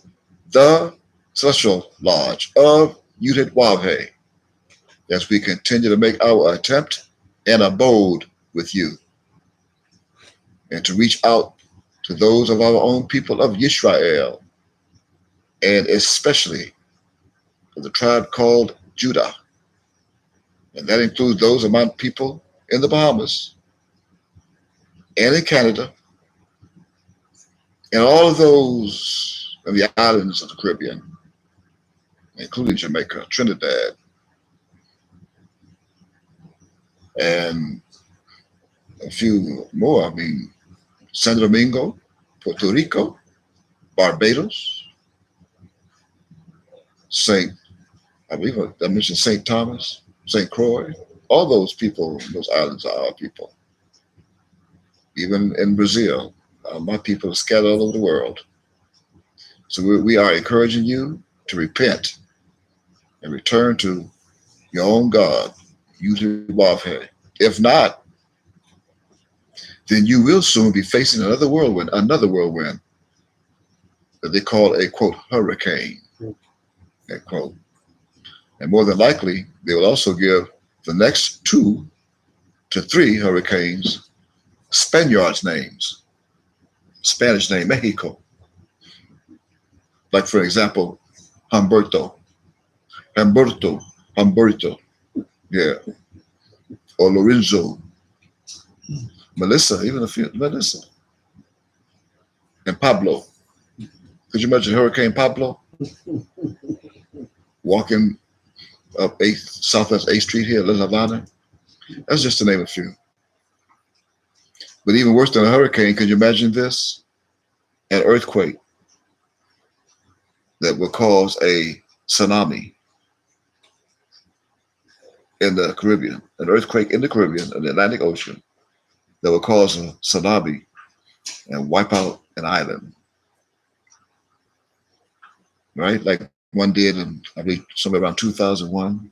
the Celestial Lodge of Yudit-Wahbe, as we continue to make our attempt and abode with you, and to reach out to those of our own people of Yisrael, and especially of the tribe called Judah. And that includes those of my people in the Bahamas and in Canada, and all of those in the islands of the Caribbean, including Jamaica, Trinidad, and a few more. I mean, San Domingo, Puerto Rico, Barbados, I believe I mentioned St. Thomas, St. Croix. All those people, those islands are our people. Even in Brazil, my people are scattered all over the world. So we are encouraging you to repent and return to your own God, Yudit-Wahbe. If not, then you will soon be facing another whirlwind that they call a, quote, hurricane, end quote. And more than likely, they will also give the next 2 to 3 hurricanes Spaniards' names, Spanish name, Mexico. Like, for example, Humberto, yeah, or Lorenzo, Melissa, even a few, Melissa, and Pablo. Could you imagine Hurricane Pablo walking up Southwest 8th Street here, La Havana? That's just to name a few. But even worse than a hurricane, could you imagine this? An earthquake that will cause a tsunami in the Caribbean, an earthquake in the Caribbean, in the Atlantic Ocean, that will cause a tsunami and wipe out an island. Right? Like one did in, I believe, somewhere around 2001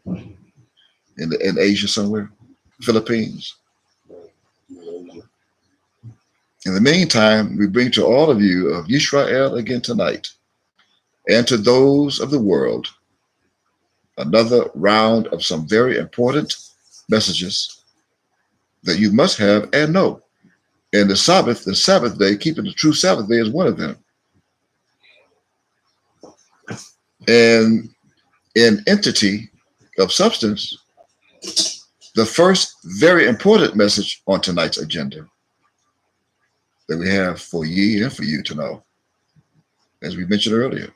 in Asia somewhere, Philippines. In the meantime, we bring to all of you of Yisrael again tonight, and to those of the world, another round of some very important messages that you must have and know. And the Sabbath day, keeping the true Sabbath day is one of them. And in entity of substance, the first very important message on tonight's agenda that we have for ye and for you to know, as we mentioned earlier,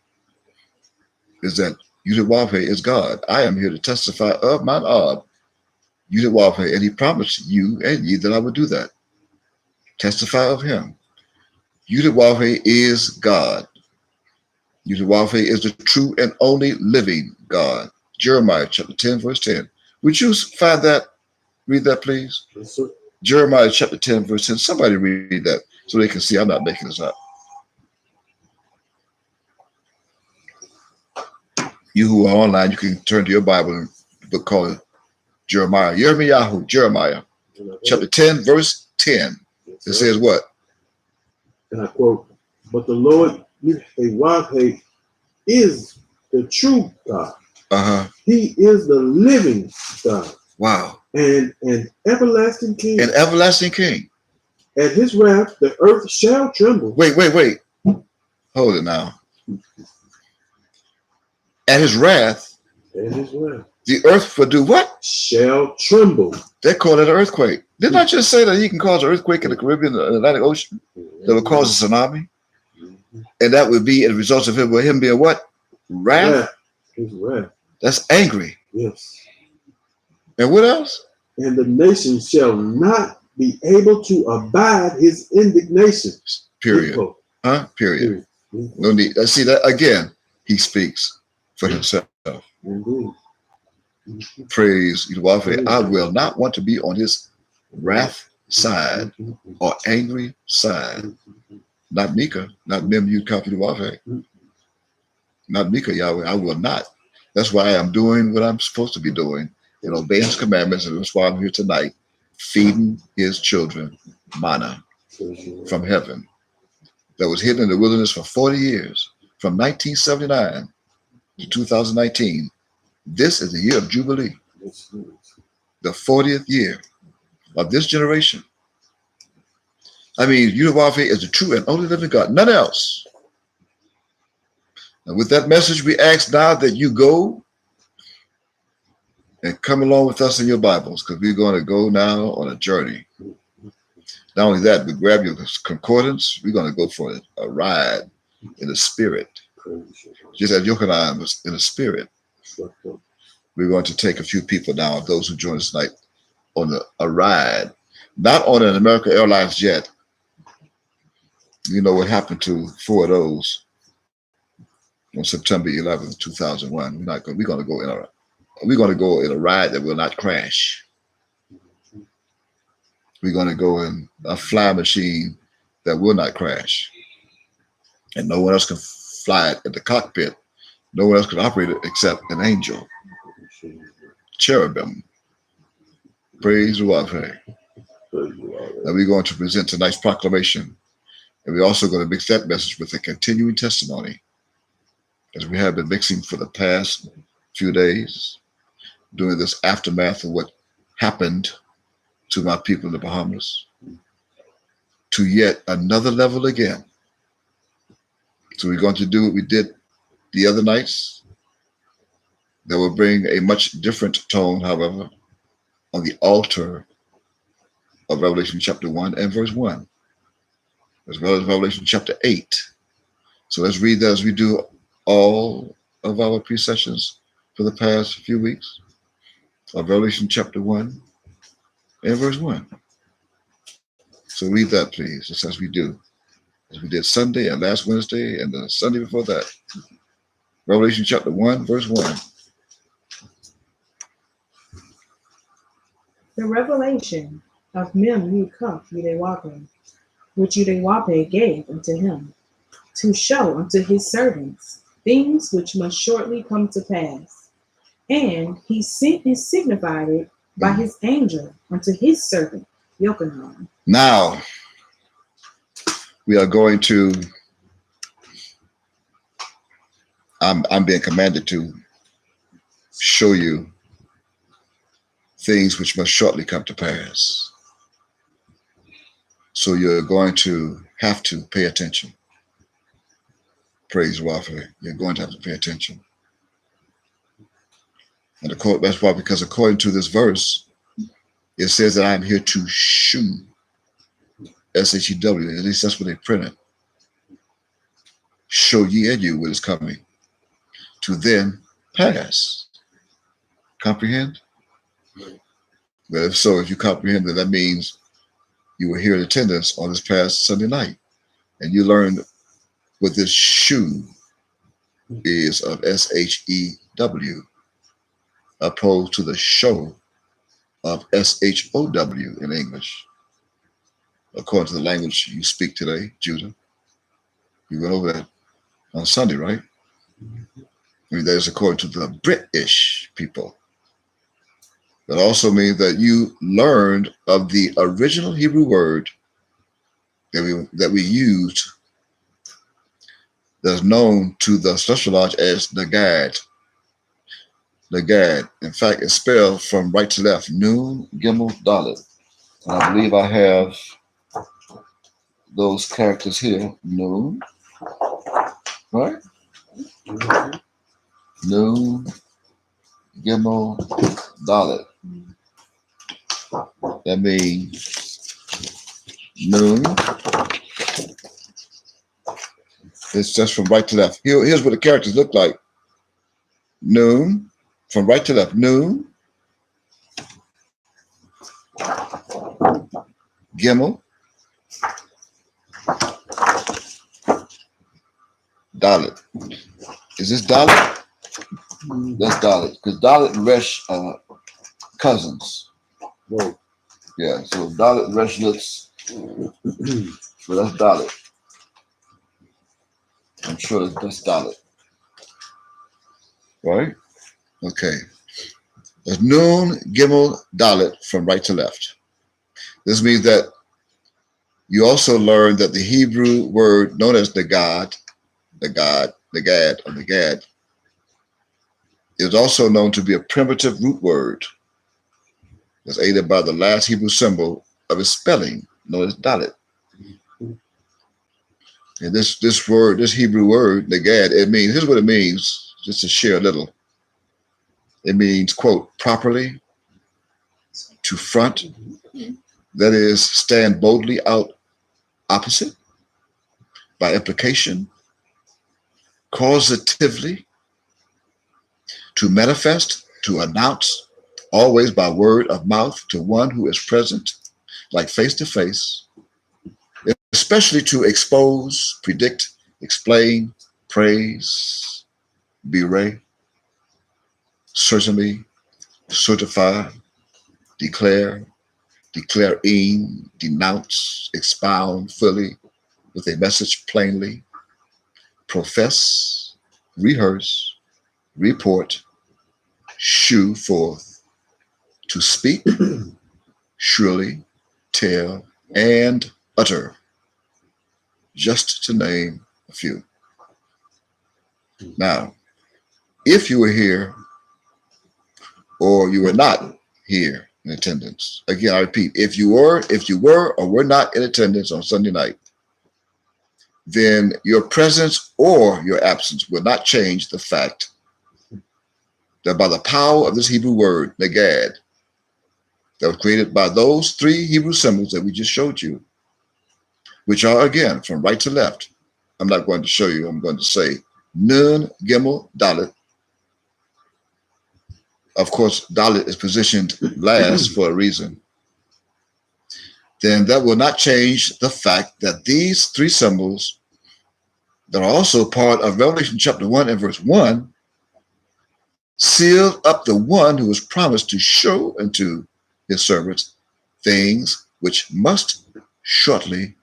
is that Yudit-Wahbe is God. I am here to testify of mine Ab, Yudit-Wahbe, and he promised you and ye that I would do that. Testify of him. Yudit-Wahbe is God. Yudit-Wahbe is the true and only living God. Jeremiah chapter 10, verse 10. Would you find that? Read that, please. Yes, sir. Jeremiah chapter 10, verse 10. Somebody read that so they can see I'm not making this up. You who are online, you can turn to your Bible and book called Jeremiah. Jeremiah chapter 10, verse 10. It says what? And I quote, but the Lord Yudit-Wahbe is the true God. He is the living God. Wow. And an everlasting King. An everlasting King. At his wrath, the earth shall tremble. Wait. Hold it now. At his wrath, the earth will do what? Shall tremble. They call it an earthquake. Didn't I just say that he can cause an earthquake in the Caribbean and the Atlantic Ocean that will cause a tsunami? And that would be a result of him being what? Wrath. Wrath. His wrath. That's angry. Yes. And what else? And the nation shall not be able to abide his indignation. Period. Equal. Huh? Period. Equal. No need. See that again. He speaks for himself. Indeed. Praise Yahweh. I will not want to be on his wrath side or angry side. Not Mika. Not Mem Yud Kaf Yahweh. Not Mika Yahweh. I will not. That's why I'm doing what I'm supposed to be doing and obeying his commandments. And that's why I'm here tonight, feeding his children manna from heaven that was hidden in the wilderness for 40 years, from 1979 to 2019. This is the year of Jubilee, the 40th year of this generation. I mean, Yahweh is the true and only living God, none else. And with that message, we ask now that you go and come along with us in your Bibles, because we're going to go now on a journey. Not only that, but grab your concordance. We're going to go for a ride in the spirit. Just as Yochanan was in the spirit. We're going to take a few people now, those who join us tonight, on a ride, not on an American Airlines jet. You know what happened to 4 of those on September 11th, 2001. We're going to go in a ride that will not crash. We're going to go in a fly machine that will not crash. And no one else can fly it at the cockpit. No one else can operate it except an angel. Cherubim. Praise the Lord. And we're going to present tonight's proclamation. And we're also going to mix that message with a continuing testimony, as we have been mixing for the past few days, doing this aftermath of what happened to my people in the Bahamas, to yet another level again. So we're going to do what we did the other nights. That will bring a much different tone, however, on the altar of Revelation chapter 1 and verse 1, as well as Revelation chapter 8. So let's read that as we do all of our pre-sessions for the past few weeks of Revelation chapter 1 and verse 1. So read that, please, just as we do, as we did Sunday and last Wednesday and the Sunday before that. Revelation chapter 1, verse 1. The revelation of Mem Yud Kaf Yudewapeh, which Yudewapeh gave unto him, to show unto his servants things which must shortly come to pass. And he sent and signified it by his angel unto his servant Yochanan. Now, we are going to, I'm being commanded to show you things which must shortly come to pass. So you're going to have to pay attention. Praise Yahweh. You're going to have to pay attention. And that's why, because according to this verse, it says that I'm here to shew, S-H-E-W, at least that's what they printed. Show ye and you what is coming, to then pass. Comprehend? But if so, if you comprehend that means you were here in attendance on this past Sunday night, and you learned what this shoe is of S-H-E-W, opposed to the show of S-H-O-W in English. According to the language you speak today, Judah. You went over that on Sunday, right? I mean, that is according to the British people. That also means that you learned of the original Hebrew word that we used, that's known to the Celestial Lodge as Nagad. Nagad. In fact, it's spelled from right to left, Nun Gimel Dalet. And I believe I have those characters here. Nun, right? Nun Gimel Dalet. That means Nun It's just from right to left. Here's what the characters look like. Noon, from right to left. Noon, Gimel, Dalet. Is this Dalet? That's Dalet, because Dalet and Resh are cousins. Whoa. Yeah, so Dalet and Resh looks, well, that's Dalet. I'm sure that's Dalet. Right? Okay. There's Noon, Gimel, Dalet from right to left. This means that you also learn that the Hebrew word known as the Gad, is also known to be a primitive root word that's aided by the last Hebrew symbol of its spelling, known as Dalet. And this Hebrew word, Nagad, here's what it means, just to share a little. It means, quote, properly, to front, that is, stand boldly out opposite, by implication, causatively, to manifest, to announce, always by word of mouth to one who is present, like face to face, especially to expose, predict, explain, praise, bewray, certainly, certify, declare, declaring, denounce, expound fully with a message plainly, profess, rehearse, report, shew forth, to speak, surely, tell, and utter, just to name a few. Now, if you were here or you were not here in attendance, again, I repeat, if you were or were not in attendance on Sunday night, then your presence or your absence will not change the fact that by the power of this Hebrew word, Nagad, that was created by those three Hebrew symbols that we just showed you, which are, again, from right to left. I'm not going to show you. I'm going to say Nun, Gimel, Dalet. Of course, Dalet is positioned last for a reason. Then that will not change the fact that these three symbols that are also part of Revelation chapter 1 and verse 1 seal up the one who was promised to show unto his servants things which must shortly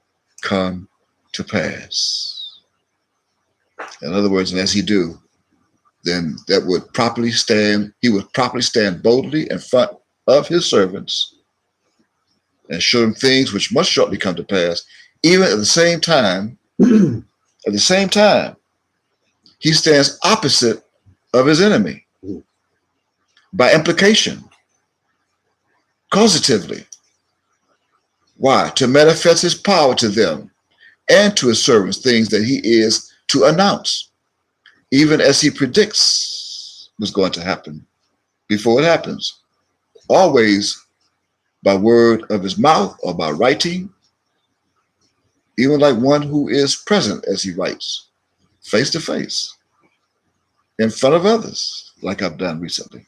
come to pass. In other words, and as he do, then he would properly stand boldly in front of his servants and show them things which must shortly come to pass. Even at the same time, he stands opposite of his enemy by implication, causatively. Why? To manifest his power to them and to his servants, things that he is to announce, even as he predicts what's going to happen before it happens, always by word of his mouth or by writing, even like one who is present as he writes, face to face, in front of others, like I've done recently.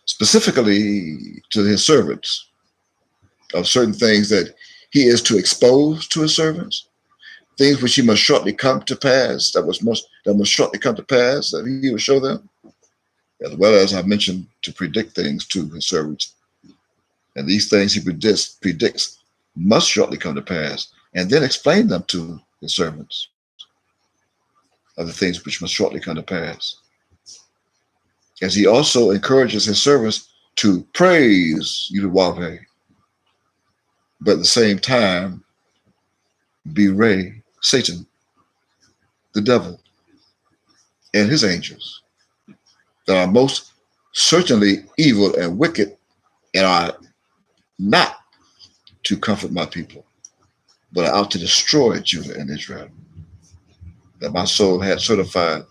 Specifically to his servants, of certain things that he is to expose to his servants, things which he must shortly come to pass, that must shortly come to pass, that he will show them, as well as I mentioned, to predict things to his servants. And these things he predicts must shortly come to pass, and then explain them to his servants, of the things which must shortly come to pass. As he also encourages his servants to praise Yahweh, but at the same time, bewray Satan, the devil, and his angels that are most certainly evil and wicked and are not to comfort my people, but are out to destroy Judah and Israel. That my soul had certified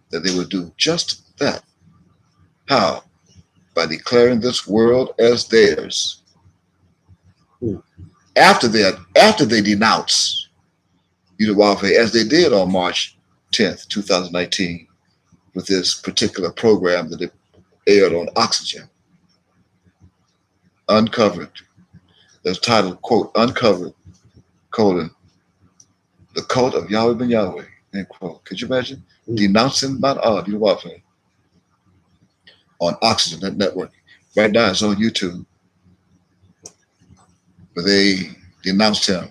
that they would do just that. How? By declaring this world as theirs. After they denounce Udawafe, as they did on March 10th, 2019, with this particular program that they aired on Oxygen. Uncovered. That's titled, quote, Uncovered, colon, the cult of Yahweh ben Yahweh, end quote. Could you imagine? Denouncing Mount Udawafe on Oxygen, that network. Right now it's on YouTube. But they denounced him.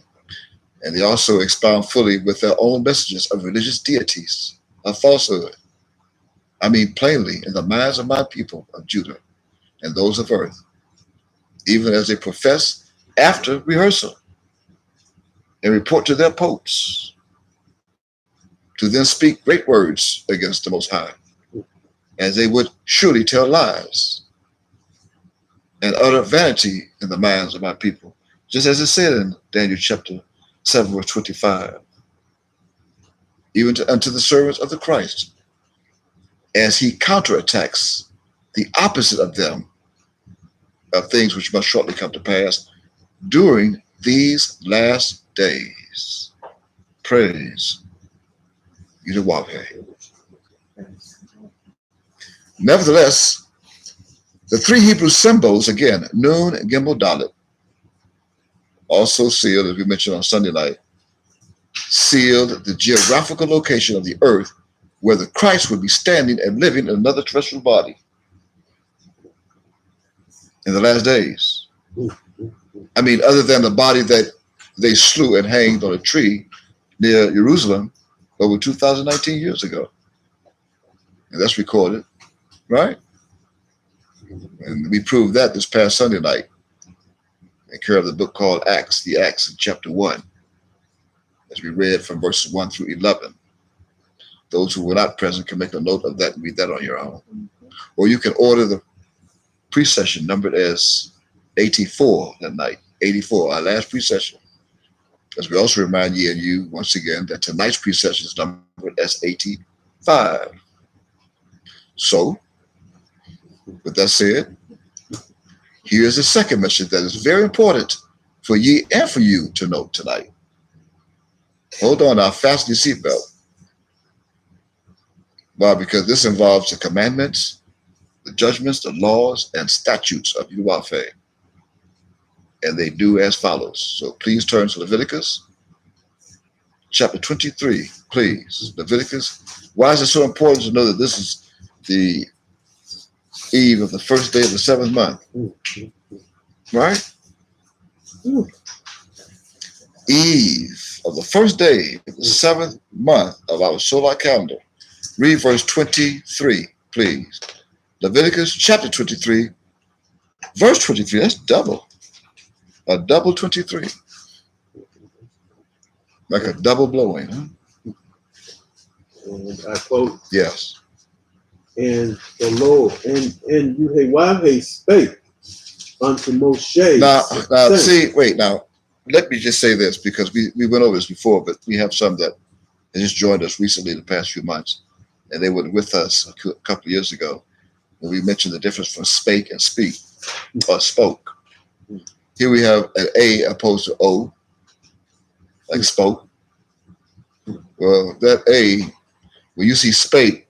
And they also expound fully with their own messages of religious deities, of falsehood. I mean, plainly, in the minds of my people of Judah and those of earth, even as they profess after rehearsal and report to their popes, to then speak great words against the Most High, as they would surely tell lies and utter vanity in the minds of my people, just as it said in Daniel chapter 7, verse 25, even unto the servants of the Christ, as he counterattacks the opposite of them, of things which must shortly come to pass during these last days. Praise Udawafe. Nevertheless, the three Hebrew symbols, again, Nun, Gimel, Dalet, also sealed, as we mentioned on Sunday night, sealed the geographical location of the earth where the Christ would be standing and living in another terrestrial body in the last days. I mean, other than the body that they slew and hanged on a tree near Jerusalem over 2019 years ago. And that's recorded, right? And we proved that this past Sunday night in care of the book called Acts, the Acts in chapter 1, as we read from verses 1 through 11. Those who were not present can make a note of that and read that on your own. Or you can order the pre-session numbered as 84 that night, 84, our last pre-session. As we also remind you and you once again that tonight's pre-session is numbered as 85. So, with that said, here's the second message that is very important for ye and for you to note tonight. Hold on, now fasten your seatbelt. Why? Because this involves the commandments, the judgments, the laws, and statutes of Udawafe. And they do as follows. So please turn to Leviticus chapter 23, please. Leviticus. Why is it so important to know that this is the eve of the first day of the seventh month? Right? Eve of the first day of the seventh month of our solar calendar. Read verse 23, please. Leviticus chapter 23, verse 23. That's double. A double 23. Like a double blowing, huh? And I quote, yes. And the Lord, and Udawafe spake unto Moshe. Now, see, wait, now, let me just say this, because we went over this before, but we have some that just joined us recently the past few months, and they were with us a couple of years ago when we mentioned the difference from spake and speak, or spoke. Here we have an A opposed to O, like spoke. Well, that A, when you see spake,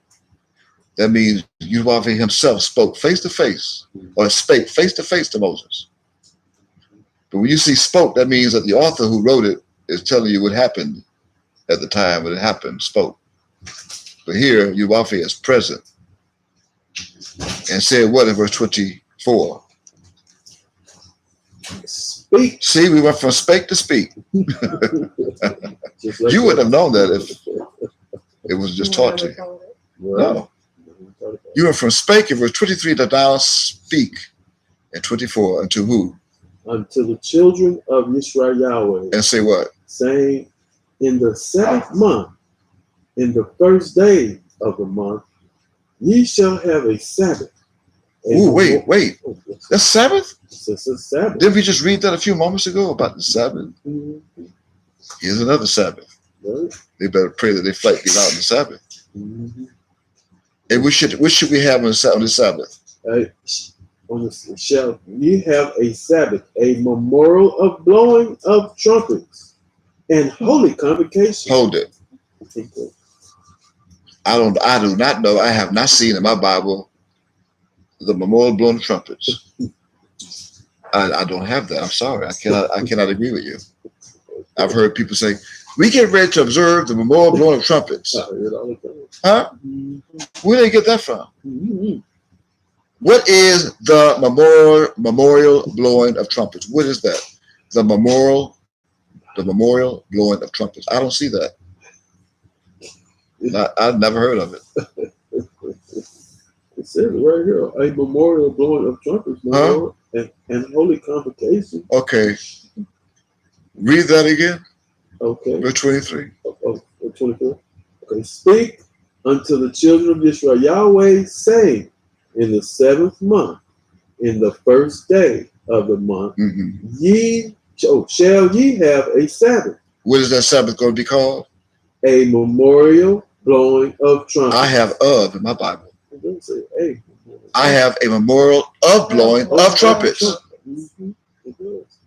that means Udawafe himself spoke face to face, or spake face to face to Moses. But when you see spoke, that means that the author who wrote it is telling you what happened at the time when it happened, spoke. But here, Udawafe is present and said what in verse 24? Speak. See, we went from spake to speak. You wouldn't have known that if it was just taught to you. No. You went from spake in verse 23 to now speak in 24 unto who? Unto the children of Yisrael Yahweh. And say what? Saying, in the seventh month, in the first day of the month, ye shall have a Sabbath. Ooh, wait. That's Sabbath? It's a Sabbath. Didn't we just read that a few moments ago about the Sabbath? Mm-hmm. Here's another Sabbath. Right. They better pray that their flight be out on the Sabbath. Mm-hmm. And what should we have on the Sabbath? Shall ye have a Sabbath, a memorial of blowing of trumpets, and holy convocation. Hold it. I do not know. I have not seen in my Bible the memorial blowing of trumpets. I don't have that. I'm sorry. I cannot agree with you. I've heard people say, we get ready to observe the memorial blowing of trumpets. Huh? Where did they get that from? What is the memorial blowing of trumpets? What is that? The memorial blowing of trumpets. I don't see that. I've never heard of it. It says right here, a memorial blowing of trumpets, Lord, and holy convocation. Okay. Read that again. Okay. Verse 23. 24. Okay. Speak unto the children of Israel, Yahweh saying, in the 7th month, in the first day of the month, shall ye have a Sabbath. What is that Sabbath going to be called? A memorial blowing of trumpets. I have of in my Bible. It doesn't say a. I have a memorial of blowing of trumpets. It does.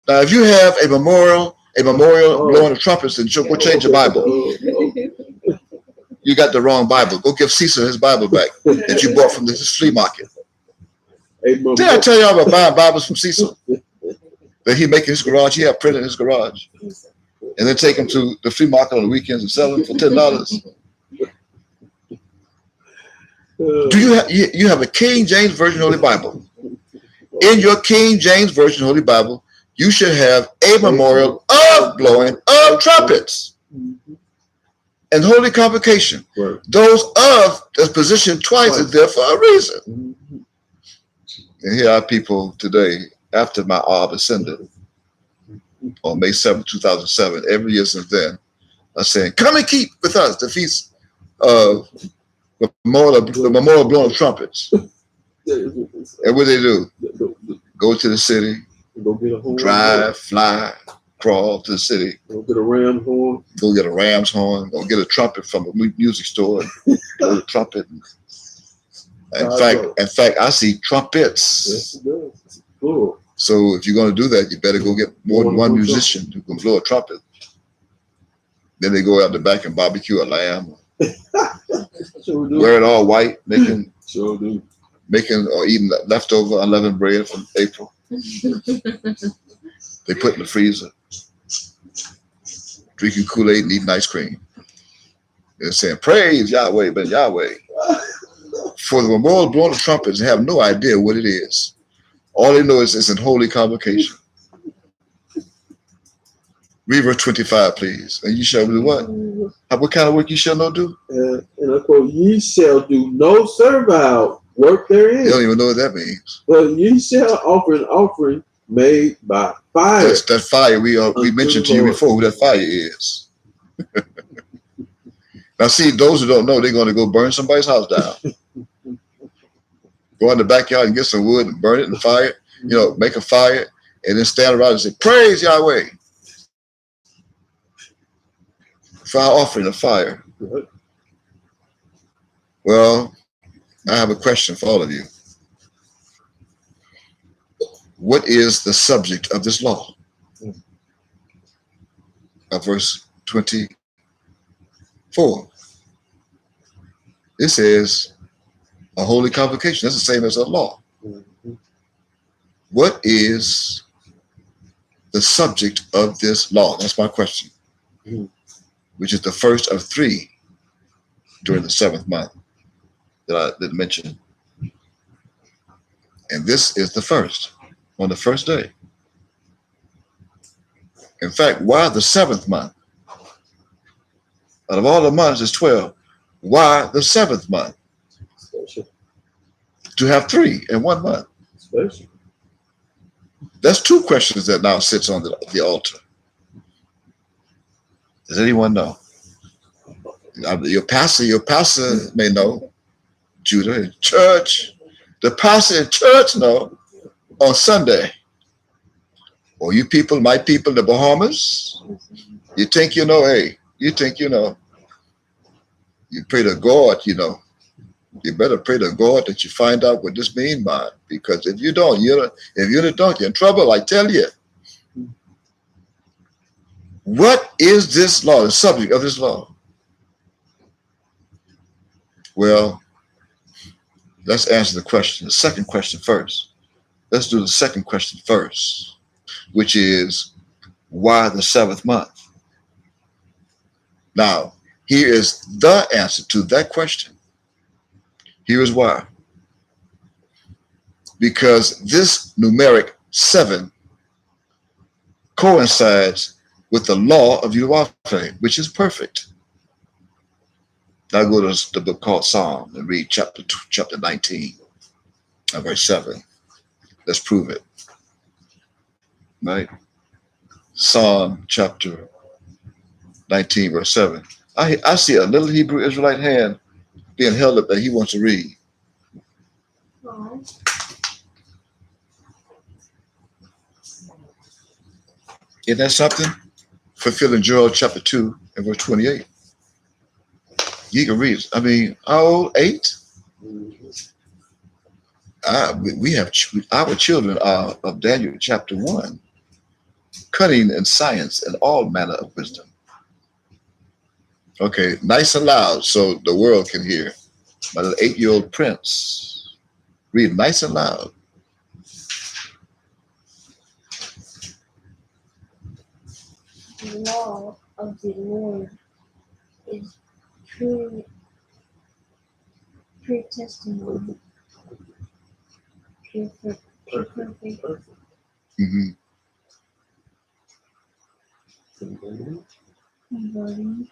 Now, if you have a memorial blowing of trumpets, then go change your Bible. You got the wrong Bible. Go give Cecil his Bible back that you bought from the flea market. Did I tell y'all about buying Bibles from Cecil? That he make in his garage. He have printed in his garage. And then take them to the flea market on the weekends and sell them for $10. Do you have a King James Version Holy Bible? In your King James Version Holy Bible, you should have a memorial of blowing of trumpets and holy convocation. Right. Those of that's positioned twice is there for a reason. And here are people today, after my Arb ascended on May 7, 2007, every year since then, are saying, come and keep with us the feast of the memorial blowing of trumpets. And what do? Go to the city, drive, fly, crawl to the city. Go get a ram horn. Go get a ram's horn. Go get a trumpet from a music store. Go to trumpet. In fact, I see trumpets. Yes, it does. It's cool. So if you're going to do that, you better go get more than one musician who can blow a trumpet. Then they go out the back and barbecue a lamb. Sure do. Wear it all white, making or eating leftover unleavened bread from April. They put in the freezer. Drinking Kool-Aid and eating ice cream. They're saying, praise Yahweh, but Yahweh. For the memorial blowing of trumpets, they have no idea what it is. All they know is it's in holy convocation. Read verse 25, please. And you shall do what? What kind of work you shall not do? And I quote, ye shall do no servile work therein. They don't even know what that means. But ye shall offer an offering made by fire. That's that fire we mentioned to you before who that fire is. Now see, those who don't know, they're going to go burn somebody's house down. Go in the backyard and get some wood and burn it in fire, make a fire, and then stand around and say, praise Yahweh for our offering of fire. Right. Well, I have a question for all of you. What is the subject of this law? Verse 24. It says a holy convocation. That's the same as a law. What is the subject of this law? That's my question. Which is the first of 3 during the 7th month that I didn't mention. And this is the first, on the first day. In fact, why the 7th month? Out of all the months, it's 12. Why the 7th month? Special. To have 3 in 1 month. Special. That's 2 questions that now sits on the altar. Does anyone know? Your pastor may know. Judah in church. The pastor in church know on Sunday. Or you people, my people in the Bahamas, you think you know, hey, you think you know. You pray to God, You better pray to God that you find out what this means, man. Because if you don't, you're in trouble, I tell you. What is this law, the subject of this law? Well, let's answer the question, the second question first. Let's do the second question first, which is, why the seventh month? Now, here is the answer to that question. Here is why. Because this numeric 7 coincides with the law of Yahweh, which is perfect. Now go to the book called Psalm and read chapter 19, verse 7. Let's prove it. Right? Psalm chapter 19, verse 7. I see a little Hebrew Israelite hand being held up that he wants to read. Oh. Isn't that something? Fulfilling Joel chapter 2 and verse 28. You can read. I mean, how old? 8? We have our children are of Daniel chapter 1, cunning in science and all manner of wisdom. Okay, nice and loud so the world can hear. My little 8-year-old prince, read nice and loud. The law of the Lord is pure testimony, pure perfect, Mm-hmm. converting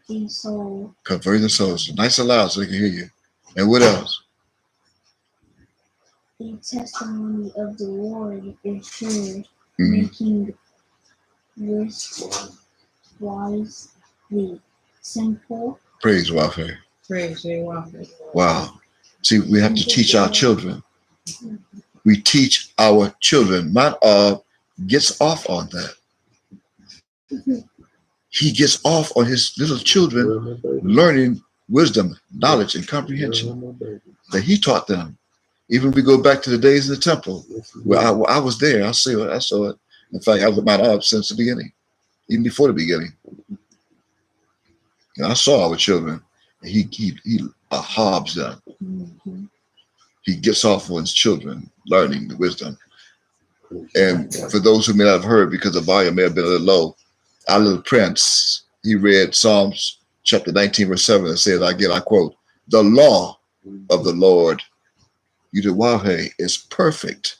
the soul. Convert the souls. Nice and loud so they can hear you. And what else? The testimony of the Lord is sure, Mm-hmm. making wise the simple. Praise Yahweh. Praise Yahweh. Wow. See, we have to teach our children. We teach our children. Not gets off on that. He gets off on his little children learning wisdom, knowledge, and comprehension that he taught them. Even we go back to the days in the temple where I was there. I saw it. In fact, I was at Mount Ob since the beginning, even before the beginning. And I saw our children. He Hobbs them. Mm-hmm. He gets off on his children learning the wisdom. And for those who may not have heard, because the volume may have been a little low, our little prince, he read Psalms chapter 19, verse 7, and said, again, I quote, the law of the Lord, Yahweh, is perfect,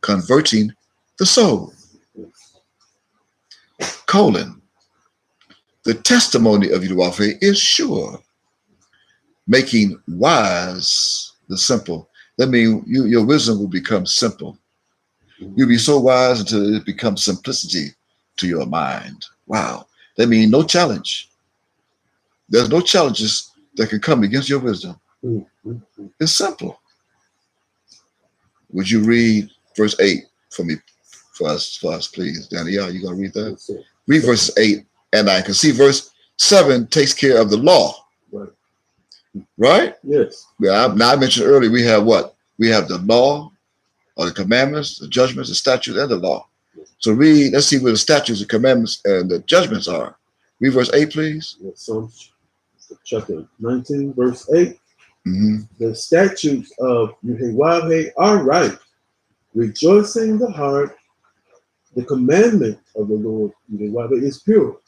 converting the soul. The testimony of Yahweh is sure, making wise the simple. That means your wisdom will become simple. You'll be so wise until it becomes simplicity to your mind. Wow. That means no challenge. There's no challenges that can come against your wisdom. It's simple. Would you read verse 8 for me, for us, please? Danny, are you going to read that? Read verses 8 and 9. Because see, verse 7 takes care of the law. Right? Yes. Now, I mentioned earlier, we have what? We have the law, or the commandments, the judgments, the statutes, and the law. So let's see where the statutes, the commandments, and the judgments are. Read verse 8, please. Psalms chapter 19, verse 8. Mm-hmm. The statutes of Yahweh are right, rejoicing the heart. The commandment of the Lord Yahweh is pure,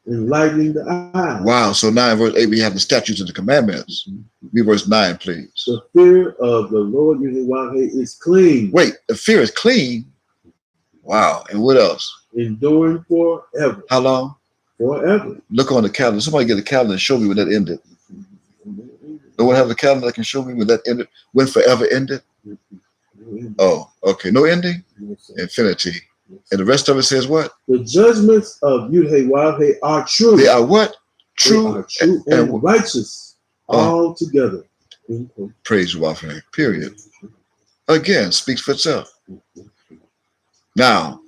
enlightening the eyes. Wow. So now in verse 8, we have the statutes and the commandments. Read verse 9, please. The fear of the Lord Yahweh is clean. Wait, the fear is clean. Wow. And what else? Enduring forever. How long? Forever. Look on the calendar. Somebody get a calendar and show me when that ended. No one have a calendar that can show me when that ended, when forever ended? Oh, okay. No ending? Infinity. And the rest of it says what? The judgments of Yahweh are true. They are what? True, they are true and righteous altogether. Praise Yahweh. Period. Again, speaks for itself. Now,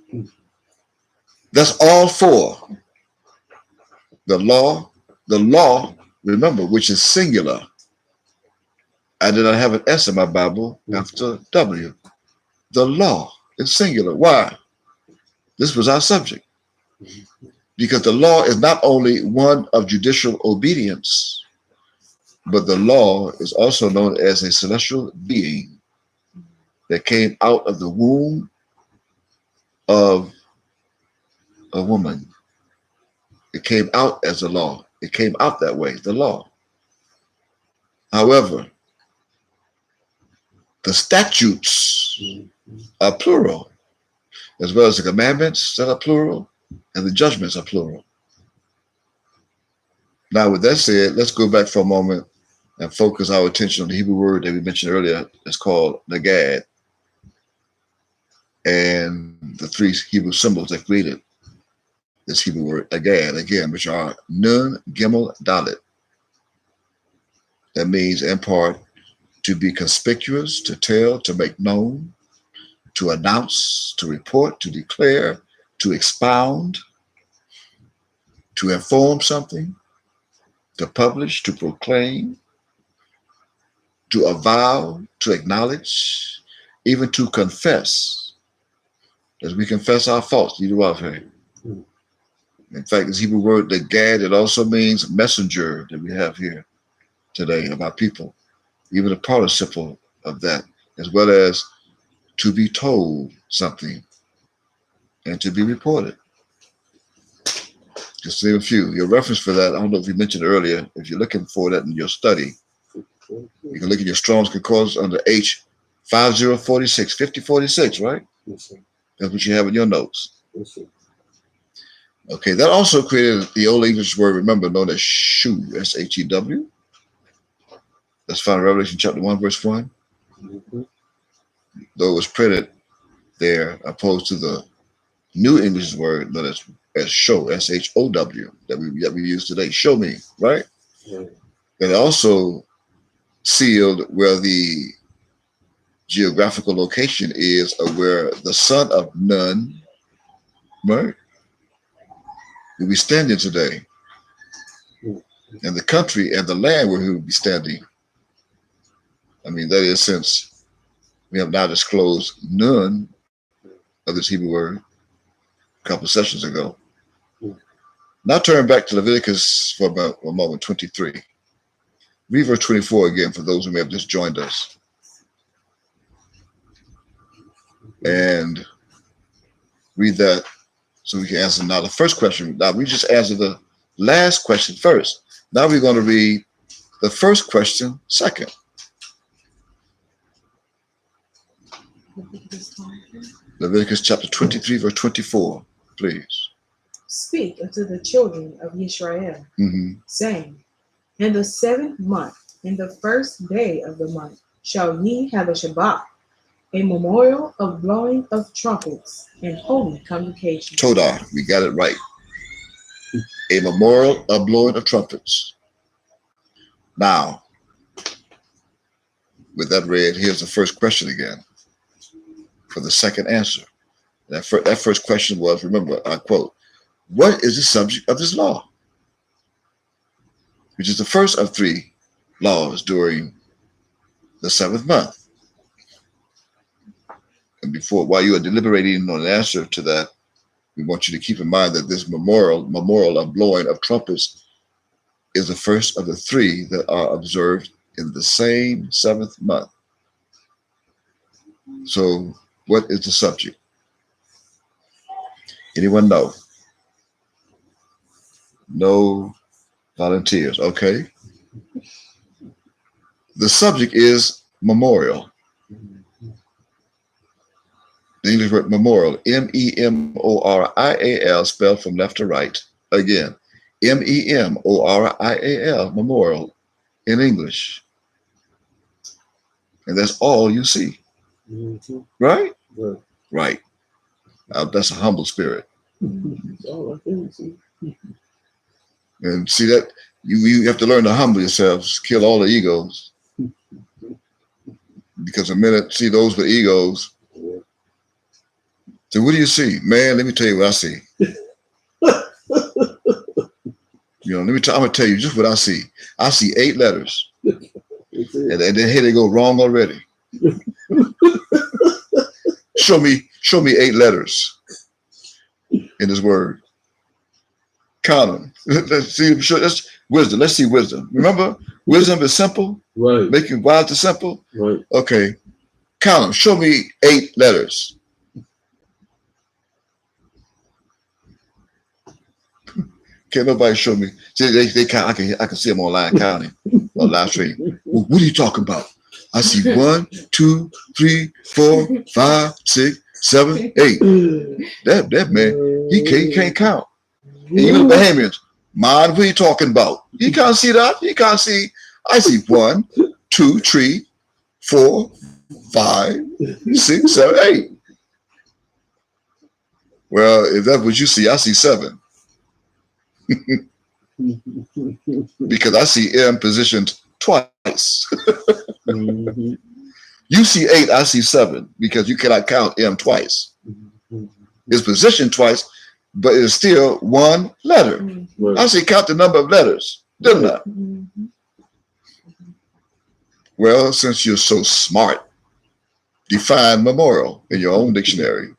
that's all four. The law, remember, which is singular. I did not have an S in my Bible after W. The law is singular. Why? This was our subject. Because the law is not only one of judicial obedience, but the law is also known as a celestial being that came out of the womb of a woman. It came out as a law. It came out that way, the law. However, the statutes are plural, as well as the commandments that are plural and the judgments are plural. Now, with that said, let's go back for a moment and focus our attention on the Hebrew word that we mentioned earlier. It's called Nagad, and the three Hebrew symbols that created this Hebrew word Nagad, again, which are Nun, Gimel, Dalet. That means, in part, to be conspicuous, to tell, to make known, to announce, to report, to declare, to expound, to inform something, to publish, to proclaim, to avow, to acknowledge, even to confess. As we confess our faults, you do our faith. In fact, this Hebrew word, the Gad, it also means messenger that we have here today of our people, even a participle of that, as well as to be told something and to be reported. Just to name a few. Your reference for that, I don't know if you mentioned earlier, if you're looking for that in your study, you can look at your Strong's Concordance under H 5046, 5046, right? Yes, sir. That's what you have in your notes. Yes, sir. Okay, that also created the Old English word, remember, known as shew, S-H-E-W. That's found in Revelation chapter 1, verse 1. Mhm. Though it was printed there, opposed to the New English word known as show, S-H-O-W, that we use today. Show me, right? Right. And it also sealed where the geographical location is of where the son of Nun, right, will be standing today. And the country and the land where he will be standing. I mean, that is, since we have now disclosed none of this Hebrew word a couple of sessions ago. Now turn back to Leviticus for about a moment, 23. Read verse 24 again for those who may have just joined us. And read that so we can answer now the first question. Now we just answered the last question first. Now we're going to read the first question second. Leviticus chapter 23, verse 24, please. Speak unto the children of Israel, Mm-hmm. saying, in the 7th month, in the 1st day of the month, shall ye have a Shabbat, a memorial of blowing of trumpets and holy convocation. Todah, we got it right. A memorial of blowing of trumpets. Now, with that read, here's the first question again for the second answer. That first question was, remember, I quote, what is the subject of this law? Which is the first of 3 laws during the 7th month. And while you are deliberating on an answer to that, we want you to keep in mind that this memorial of blowing of trumpets is the first of the 3 that are observed in the same 7th month. So what is the subject? Anyone know? No volunteers. Okay. The subject is memorial. The English word memorial, M-E-M-O-R-I-A-L, spelled from left to right. Again, M-E-M-O-R-I-A-L, memorial in English. And that's all you see. Mm-hmm. Right? Right. Right. Now, that's a humble spirit. That's all I can see. And see that you have to learn to humble yourselves, kill all the egos. Because the minute, see those with egos. Yeah. So what do you see? Man, let me tell you what I see. I'm going to tell you just what I see. I see 8 letters. And then here they go wrong already. Show me 8 letters in this word. Count them. Let's see. Sure, that's wisdom. Let's see wisdom. Remember, wisdom is simple. Right. Making wise to simple. Right. Okay. Count them. Show me 8 letters. Can't nobody show me. See, they count. I can see them online counting on live stream. Well, what are you talking about? I see 1, 2, 3, 4, 5, 6, 7, 8. That man, he can't count. And even the Bahamians, man, what are you talking about? You can't see that. You can't see. I see 1, 2, 3, 4, 5, 6, 7, 8. Well, if that's what you see, I see 7. Because I see M positioned twice. Mm-hmm. You see 8, I see 7, because you cannot count M twice. It's positioned twice, but it's still 1 letter. Right. I see count the number of letters, didn't I? Well, since you're so smart, define memorial in your own dictionary.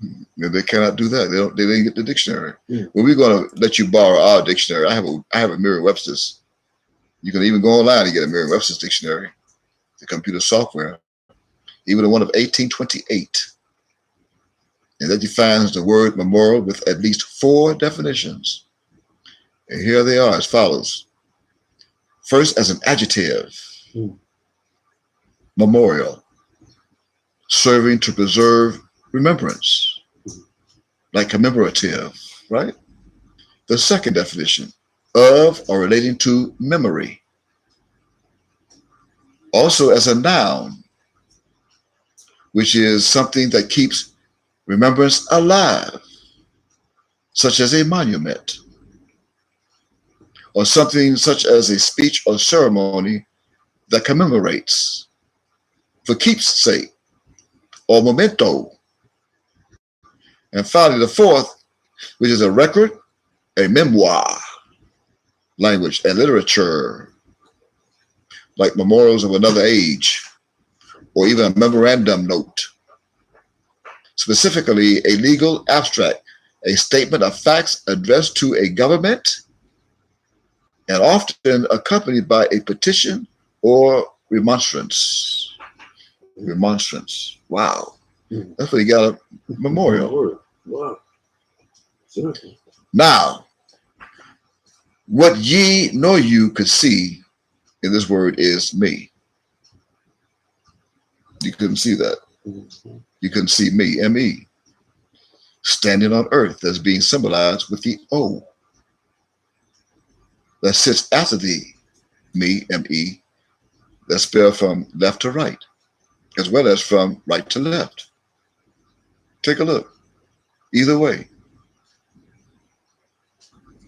And they cannot do that. They didn't get the dictionary. Mm. Well, we're going to let you borrow our dictionary. I have a Merriam-Webster's. You can even go online and get a Merriam-Webster's dictionary, the computer software, even the one of 1828. And that defines the word memorial with at least 4 definitions. And here they are as follows. First, as an adjective, memorial, serving to preserve remembrance, like commemorative, right? The second definition, of or relating to memory. Also as a noun, which is something that keeps remembrance alive, such as a monument, or something such as a speech or ceremony that commemorates, for keeps sake, or memento. And finally, the fourth, which is a record, a memoir, language and literature, like memorials of another age, or even a memorandum note. Specifically, a legal abstract, a statement of facts addressed to a government, and often accompanied by a petition or remonstrance. Remonstrance. Wow. That's what you got a memorial. Wow. Certainly. Now, what ye nor you could see in this word is me. You couldn't see that. You couldn't see me, M-E, standing on earth as being symbolized with the O that sits after the me, M-E, that's spelled from left to right, as well as from right to left. Take a look. Either way.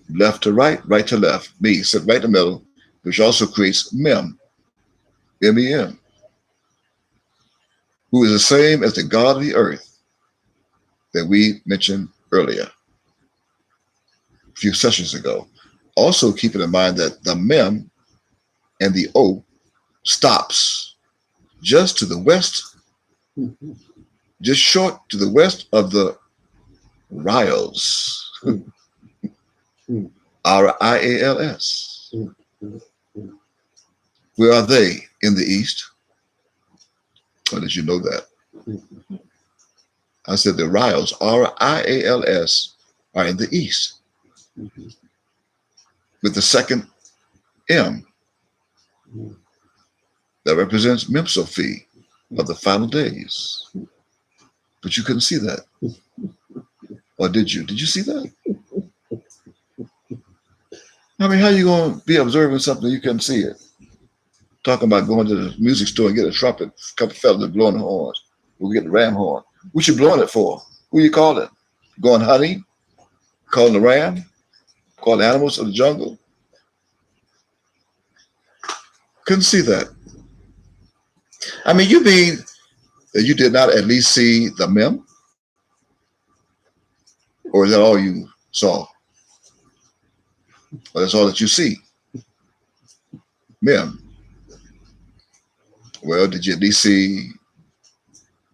Left to right, right to left. Me, sit right in the middle, which also creates Mem, M-E-M, who is the same as the God of the earth that we mentioned earlier, a few sessions ago. Also keeping in mind that the Mem and the O stops just to the west, just short to the west of the Rials. R-I-A-L-S. Where are they? In the east. Or did you know that? I said the Rials, R-I-A-L-S, are in the east. With the second M that represents Memsophi of the final days. But you couldn't see that. Or did you? Did you see that? I mean, how you going to be observing something you couldn't see it? Talking about going to the music store and get a trumpet, a couple of fellas blowing the horns. We'll get the ram horn. What you blowing it for? Who you calling? Going hunting? Calling the ram? Calling the animals of the jungle? Couldn't see that. I mean, you mean that you did not at least see the Mem? Or is that all you saw? Well, that's all that you see. Mem. Well, did you at least see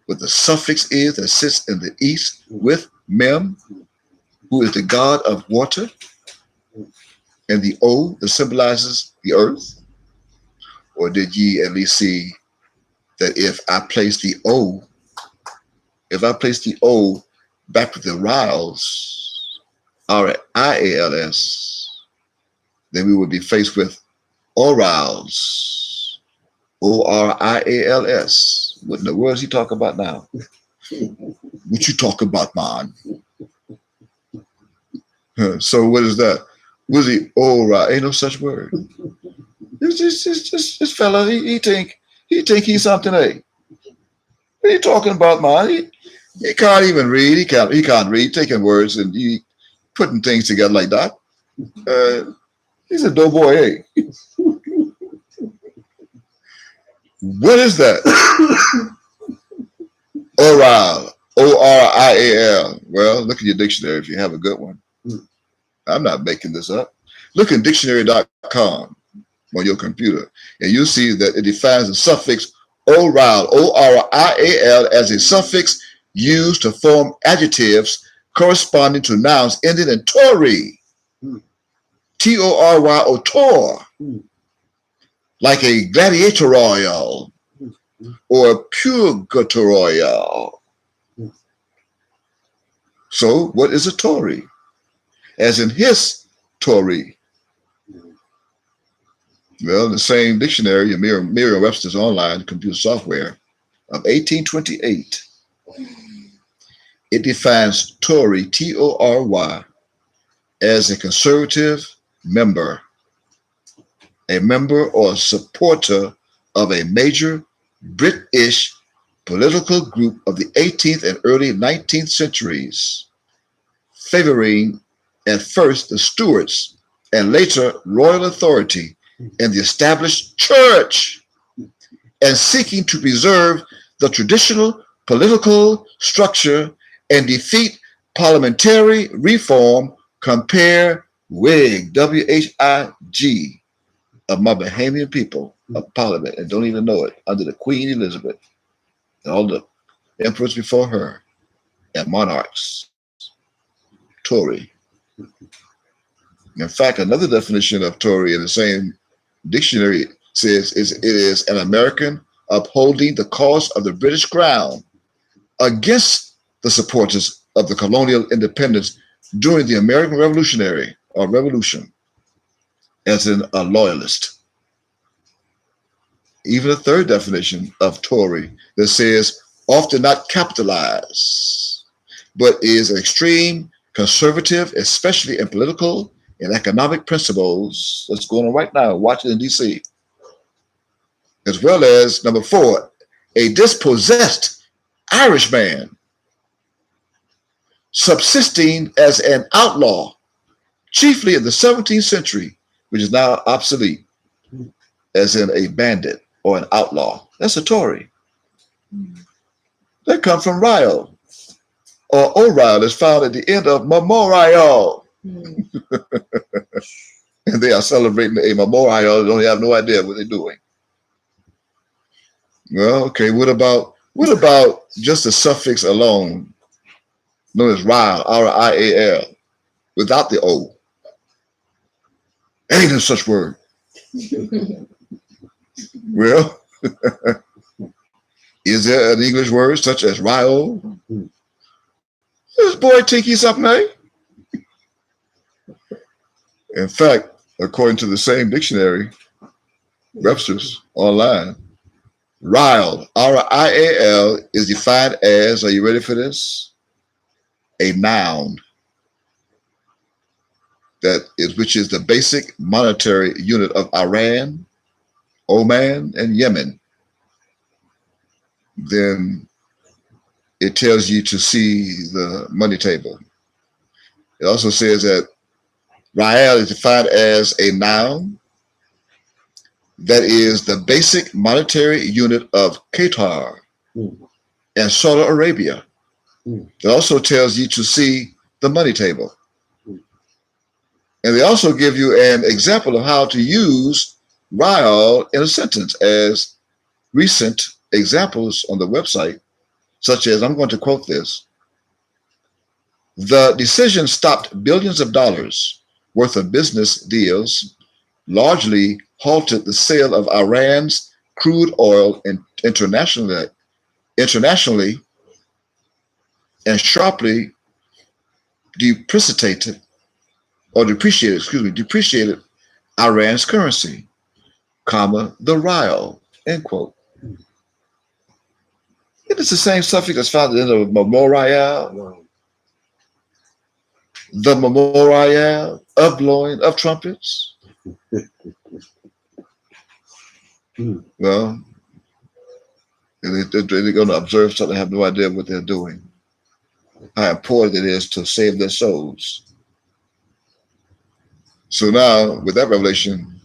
what the suffix is that sits in the east with Mem, who is the god of water, and the O that symbolizes the earth? Or did ye at least see that if I place the O back with the Rials, R-I-A-L-S, then we would be faced with Orials, O-R-I-A-L-S. What in the world is he talking about now? What you talking about, man? So what is that? What is the Ori? Ain't no such word. It's just this fella. He think he's something. What are you talking about, man? He can't even read. He can't read. Taking words and he putting things together like that. He's a doughboy, eh? What is that? Oral. O-R-I-A-L. Well, look at your dictionary if you have a good one. I'm not making this up. Look at dictionary.com on your computer, and you'll see that it defines the suffix oral, O-R-I-A-L, as a suffix used to form adjectives corresponding to nouns ending in Tory. T-O-R-Y, or Tor. Like a gladiatorial or purgatorial. So what is a Tory? As in his Tory. Well, the same dictionary, Merriam-Webster's online computer software of 1828, it defines Tory, T-O-R-Y, as a conservative member, a member or supporter of a major British political group of the 18th and early 19th centuries, favoring at first the Stuarts and later royal authority in the established church, and seeking to preserve the traditional political structure and defeat parliamentary reform. Compare Whig, W-H-I-G, of my Bahamian people of Parliament, and don't even know it, under the Queen Elizabeth and all the emperors before her and monarchs. Tory. In fact, another definition of Tory in the same dictionary says it is an American upholding the cause of the British Crown against the supporters of the colonial independence during the American Revolution, as in a loyalist. Even a third definition of Tory that says often not capitalized, but is an extreme conservative, especially in political and economic principles that's going on right now in Washington, D.C. As well as, number 4, a dispossessed Irish man subsisting as an outlaw, chiefly in the 17th century, which is now obsolete, as in a bandit or an outlaw. That's a Tory. That comes from Ryle, or Oriel is found at the end of memorial. And they are celebrating a memorial. They don't have no idea what they're doing. Well, okay, what about just the suffix alone, known as Ryle, R-I-A-L, without the O? Ain't no such word. Well, is there an English word such as Ryle? This boy think he's something, eh? In fact, according to the same dictionary, Webster's online, Ryle, R-I-A-L, is defined as, are you ready for this? A noun which is the basic monetary unit of Iran, Oman, and Yemen. Then it tells you to see the money table. It also says that Riyal is defined as a noun that is the basic monetary unit of Qatar and Saudi Arabia. It also tells you to see the money table. And they also give you an example of how to use Riyal in a sentence as recent examples on the website, such as, I'm going to quote this. The decision stopped billions of dollars worth of business deals, largely halted the sale of Iran's crude oil internationally, and sharply depreciated Iran's currency, the rial, end quote. It is the same suffix that's found in the memorial, Wow. the memorial of blowing of trumpets. Well, they're going to observe something, have no idea what they're doing, how important it is to save their souls. So now, with that revelation,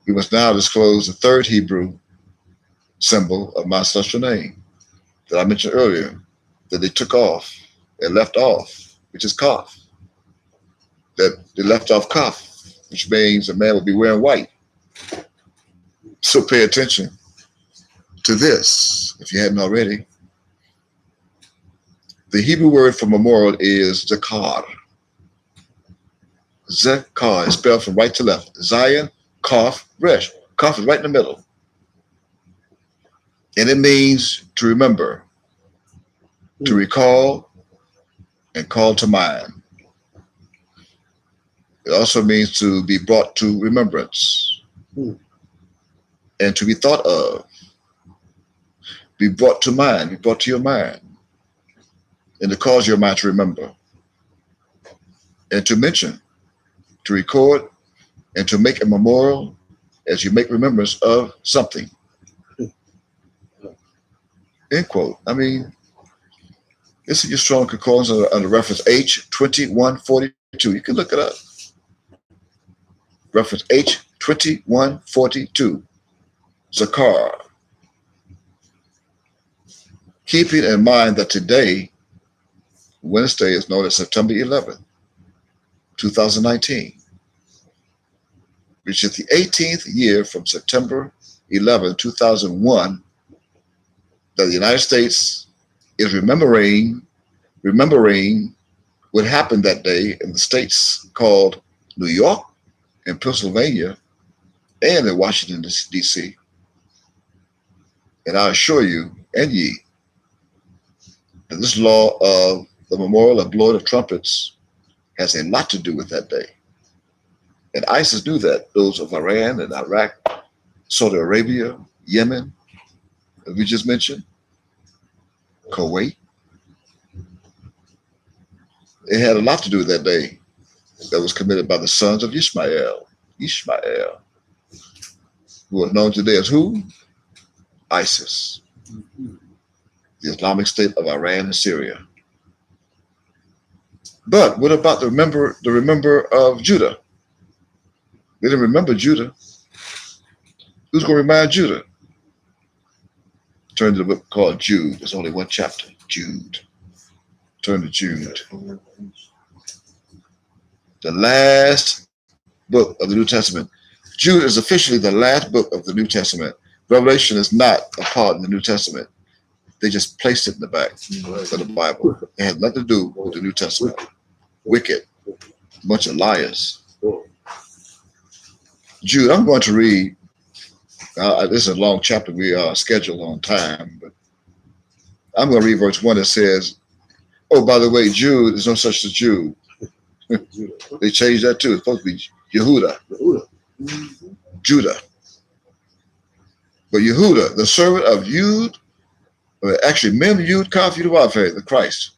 we must now disclose the third Hebrew symbol of my celestial name that I mentioned earlier, that they took off and left off, which is Kaf. That they left off Kaf, which means a man will be wearing white. So pay attention to this, if you hadn't already. The Hebrew word for memorial is zakar. Zakar is spelled from right to left. Zion, Kaf, Resh. Kaf is right in the middle. And it means to remember, to recall, and call to mind. It also means to be brought to remembrance and to be thought of. Be brought to mind, be brought to your mind, and to cause your mind to remember, and to mention, to record, and to make a memorial as you make remembrance of something. End quote. I mean, this is your strong concordance under reference H2142. You can look it up. Reference H2142. Zakar. Keeping in mind that today, Wednesday, is known as September 11th, 2019, which is the 18th year from September 11, 2001, that the United States is remembering what happened that day in the states called New York and Pennsylvania and in Washington, D.C. And I assure you and ye that this law of the memorial of blowing of trumpets has a lot to do with that day. And ISIS knew that, those of Iran and Iraq, Saudi Arabia, Yemen, as we just mentioned, Kuwait. It had a lot to do with that day that was committed by the sons of Ishmael, who are known today as who? ISIS, the Islamic State of Iran and Syria. But what about the remember of Judah? They didn't remember Judah. Who's going to remind Judah? Turn to the book called Jude. There's only one chapter, Jude. Turn to Jude. The last book of the New Testament. Jude is officially the last book of the New Testament. Revelation is not a part of the New Testament. They just placed it in the back of the Bible. It had nothing to do with the New Testament. Wicked. Bunch of liars. Jude, I'm going to read. This is a long chapter. We are scheduled on time, but I'm going to read verse 1 that says, oh, by the way, Jude is no such as Jude. They changed that too. It's supposed to be Yehuda. Judah. But Yehuda, the servant of Yud, actually Mem Yud Kaf Yud, the Christ.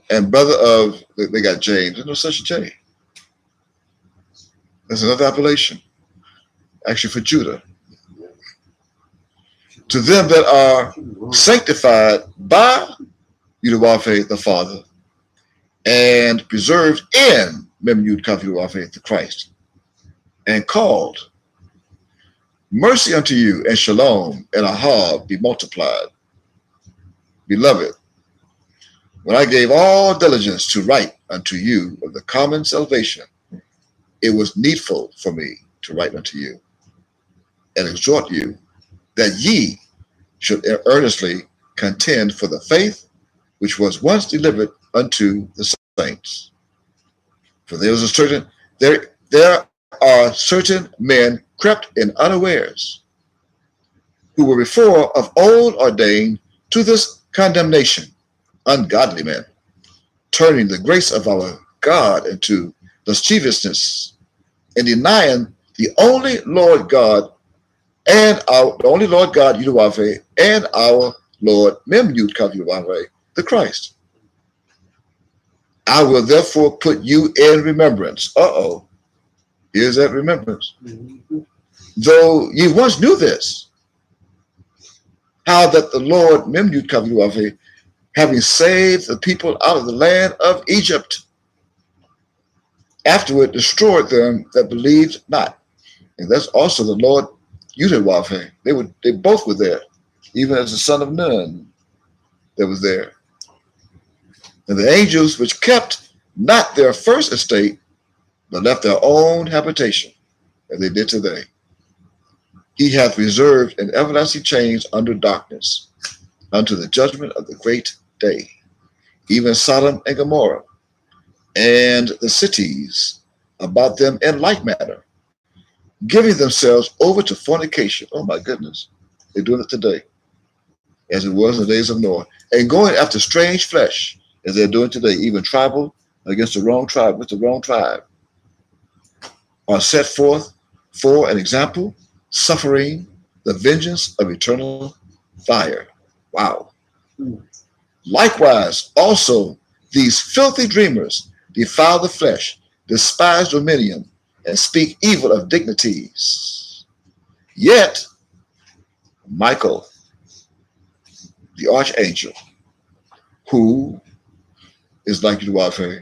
And brother of, they got James. There's no such a J. There's another appellation, actually for Judah. To them that are sanctified by Yud the Father, and preserved in Mem Yud Kaf Yud the Christ, and called, mercy unto you, and shalom, and ahab be multiplied. Beloved, when I gave all diligence to write unto you of the common salvation, it was needful for me to write unto you and exhort you that ye should earnestly contend for the faith which was once delivered unto the saints. For there are certain men crept in unawares, who were before of old ordained to this condemnation, ungodly men, turning the grace of our God into lasciviousness, and denying the only Lord God and the only Lord God Yahweh and our Lord Mem Yud Kav Yahweh, the Christ. I will therefore put you in remembrance. Here's that remembrance. Though ye once knew this, how that the Lord Mem Yud Kav Yahweh, having saved the people out of the land of Egypt, afterward destroyed them that believed not. And that's also the Lord Yudawafeh. They both were there, even as the son of Nun that was there. And the angels which kept not their first estate, but left their own habitation, as they did today, he hath reserved in everlasting chains under darkness, unto the judgment of the great day, even Sodom and Gomorrah, and the cities about them in like manner, giving themselves over to fornication. Oh my goodness, they're doing it today, as it was in the days of Noah, and going after strange flesh, as they're doing today, even tribal against the wrong tribe, with the wrong tribe, are set forth for an example, suffering the vengeance of eternal fire. Wow. Likewise, also these filthy dreamers defile the flesh, despise dominion, and speak evil of dignities. Yet Michael, the archangel, who is like you to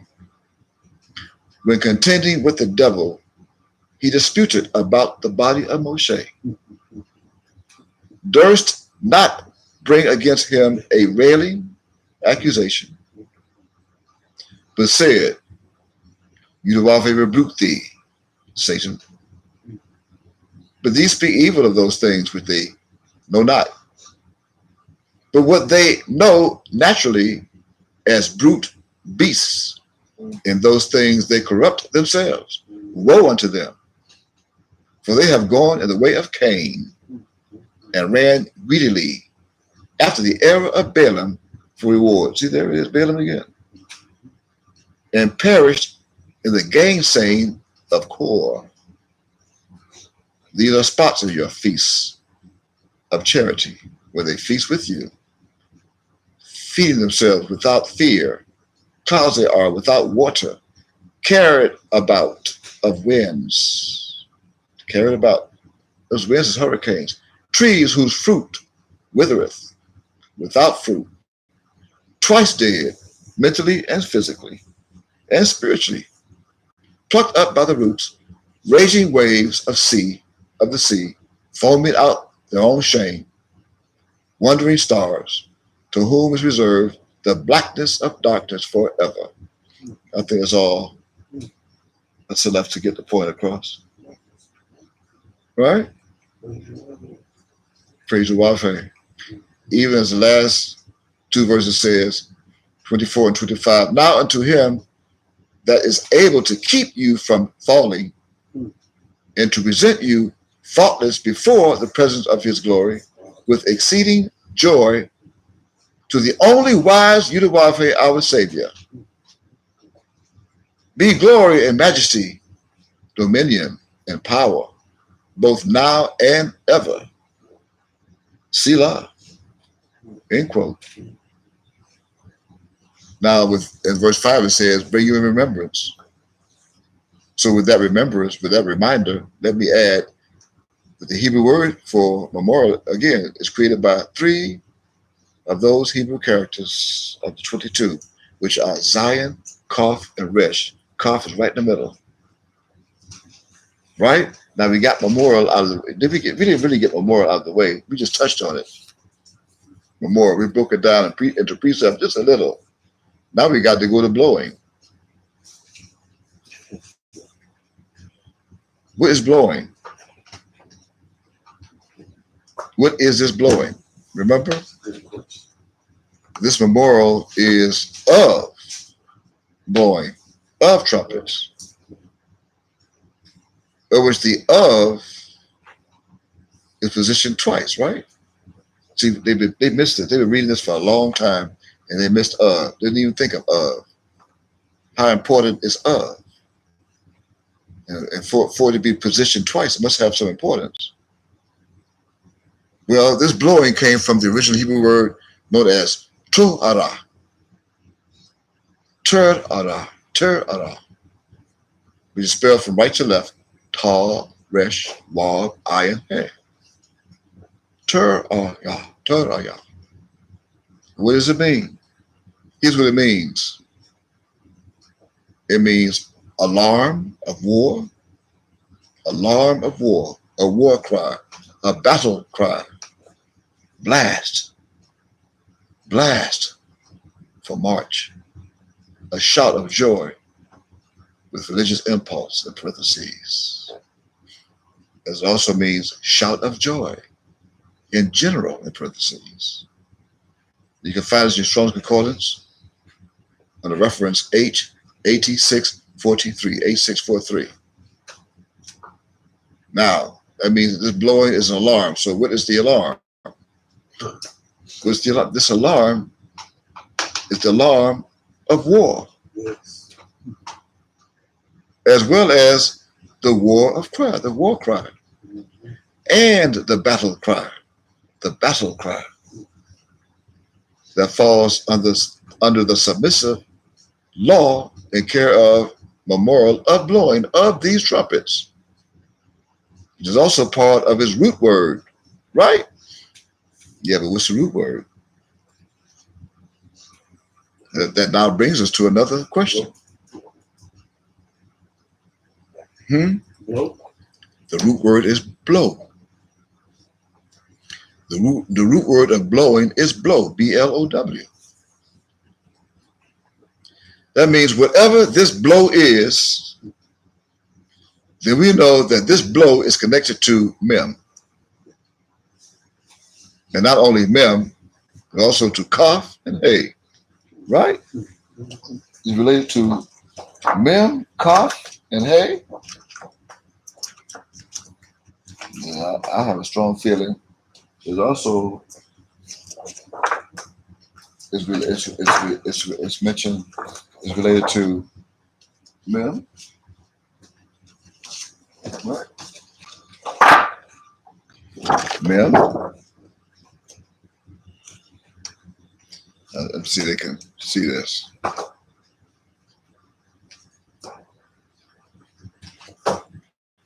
when contending with the devil, he disputed about the body of Moshe, durst not bring against him a railing accusation, but said, Yudawave rebuked thee, Satan. But these speak evil of those things which they know not. But what they know naturally as brute beasts, in those things they corrupt themselves. Woe unto them, for they have gone in the way of Cain, and ran greedily after the error of Balaam for reward. See, there it is, Balaam again. And perished in the gainsaying of Kor. These are spots of your feasts of charity, where they feast with you, feeding themselves without fear, clouds they are without water, carried about of winds. Carried about. Those winds is hurricanes. Trees whose fruit withereth, without fruit, twice dead, mentally and physically, and spiritually, plucked up by the roots, raging waves of the sea, foaming out their own shame, wandering stars, to whom is reserved the blackness of darkness forever. I think that's all that's enough to get the point across. Right? Praise the Lord. Even as the last two verses says, 24 and 25, now unto him that is able to keep you from falling and to present you faultless before the presence of his glory with exceeding joy, to the only wise Yudawave, our Savior, be glory and majesty, dominion and power, both now and ever. Selah. End quote. Now, in verse 5, it says, bring you in remembrance. So with that remembrance, with that reminder, let me add that the Hebrew word for memorial, again, is created by 3 of those Hebrew characters of the 22, which are Zion, Kaf, and Resh. Kaf is right in the middle. Right? Now we got memorial out of the way. We didn't really get memorial out of the way. We just touched on it. Memorial, we broke it down into precept just a little. Now we got to go to blowing. What is blowing? What is this blowing? Remember? this memorial is of blowing of trumpets, of which the of is positioned twice, right? See, they missed it. They've been reading this for a long time, and they missed of. Didn't even think of. How important is of? And for it to be positioned twice, it must have some importance. Well, this blowing came from the original Hebrew word known as tu'ara. Ter'ara, which is spelled from right to left, ta, resh, wab, ayin, he. Ter'aya. What does it mean? Here's what it means. It means alarm of war, a war cry, a battle cry, blast for march, a shout of joy with religious impulse in parentheses. It also means shout of joy in general in parentheses. You can find this in your Strong's Concordance on the reference H8643. Now, that means that this blowing is an alarm. So what is the alarm? This alarm is the alarm of war, Yes. as well as the war cry, and the battle cry that falls under the submissive law and care of memorial of blowing of these trumpets, which is also part of his root word, right? Yeah, but what's the root word? That now brings us to another question. Nope. The root word is blow. The root word of blowing is blow, B-L-O-W. That means whatever this blow is, then we know that this blow is connected to Mem. And not only Mem, but also to Kaf and Hey, right? It's related to Mem, Kaf, and Hey. Yeah, I have a strong feeling. It's also it's mentioned. It's related to Mem, right? Mem. Let's see if they can see this.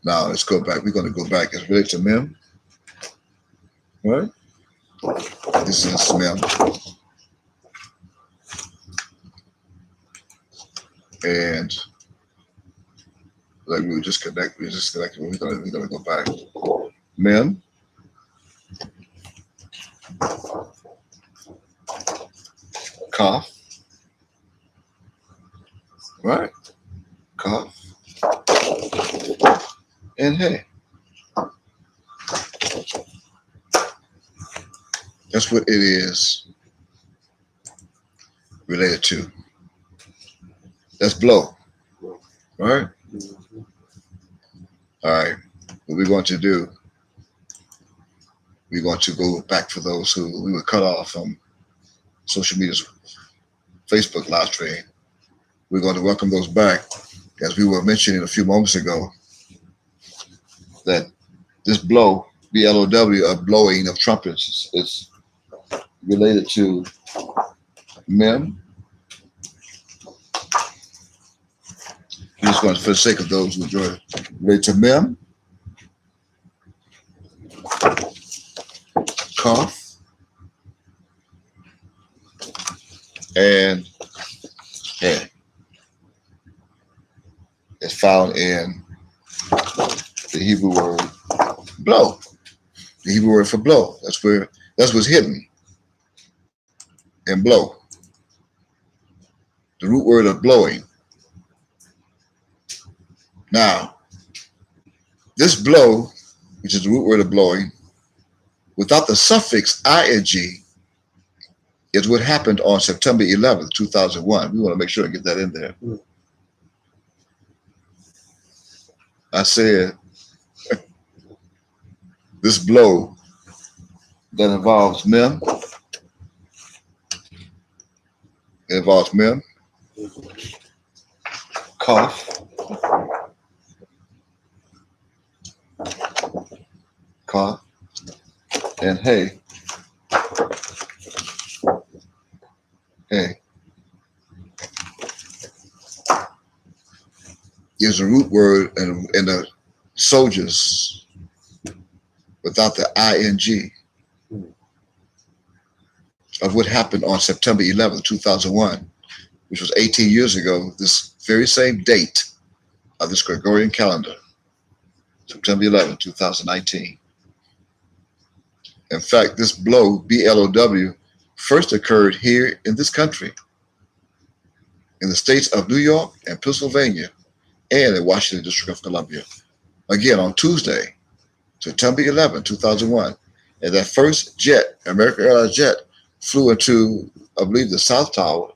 Now let's go back. We're going to go back. It's related to Mem, right? This is Mem. And like we just connected. We're gonna go back. Mem. Kaf. Right? Kaf. And Hey. That's what it is related to. That's blow. Right? All right. What we're going to do, we're going to go back for those who we were cut off from social media's Facebook live stream. We're going to welcome those back, as we were mentioning a few moments ago, that this blow, B-L-O-W, of blowing of trumpets is related to Mem. I'm just going to, for the sake of those who enjoy, related to Mem, Kaf, and Hey. It's found in the Hebrew word blow. The Hebrew word for blow. That's what's hidden in blow. The root word of blowing. Now, this blow, which is the root word of blowing, without the suffix ing, is what happened on September 11th, 2001. We want to make sure to get that in there. I said, this blow that involves men, cough, and hey, is a root word in the soldiers without the ing of what happened on September 11th, 2001, which was 18 years ago, this very same date of this Gregorian calendar, September 11th, 2019. In fact, this blow, B-L-O-W, first occurred here in this country, in the states of New York and Pennsylvania, and in Washington District of Columbia. Again, on Tuesday, September 11, 2001, and that first jet, American Airlines jet, flew into, I believe, the South Tower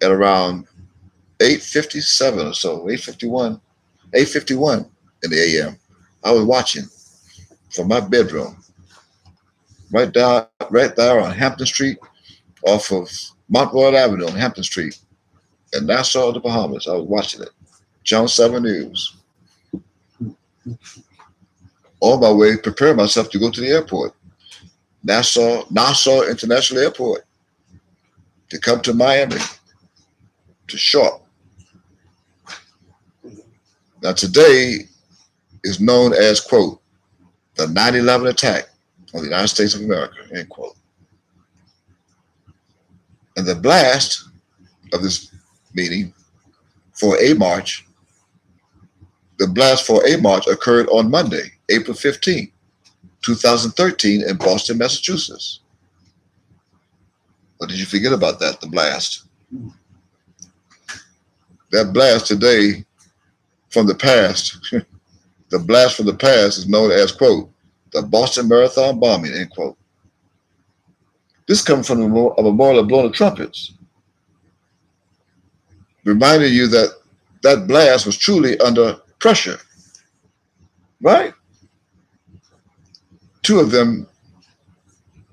at around 8:57 or so, 8:51 in the a.m. I was watching from my bedroom, right there on Hampton Street, off of Mount Royal Avenue on Hampton Street, in Nassau, the Bahamas. I was watching it. Channel 7 News. On my way, preparing myself to go to the airport, Nassau International Airport, to come to Miami, to shop. Now today is known as, quote, the 9/11 attack on the United States of America, end quote. And the blast of this meeting for a march, occurred on Monday, April 15, 2013 in Boston, Massachusetts. But did you forget about that, the blast? That blast today from the past, the blast from the past is known as, quote, the Boston Marathon bombing, end quote. This comes from a memorial of blowing of trumpets, reminding you that that blast was truly under pressure, right? Two of them,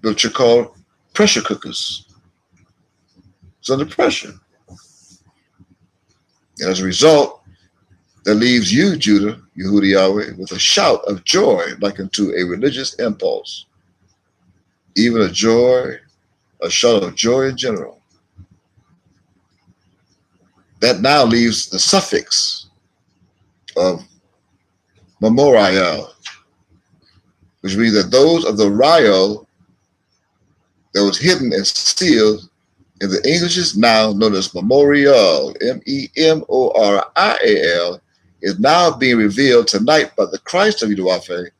which are called pressure cookers. It's under pressure. And as a result, that leaves you, Judah, Yehudi Yahweh, with a shout of joy like unto a religious impulse. Even a shout of joy in general. That now leaves the suffix of memorial, which means that those of the rial that was hidden and sealed in the English is now known as memorial, memorial, is now being revealed tonight by the Christ of Yahuwah,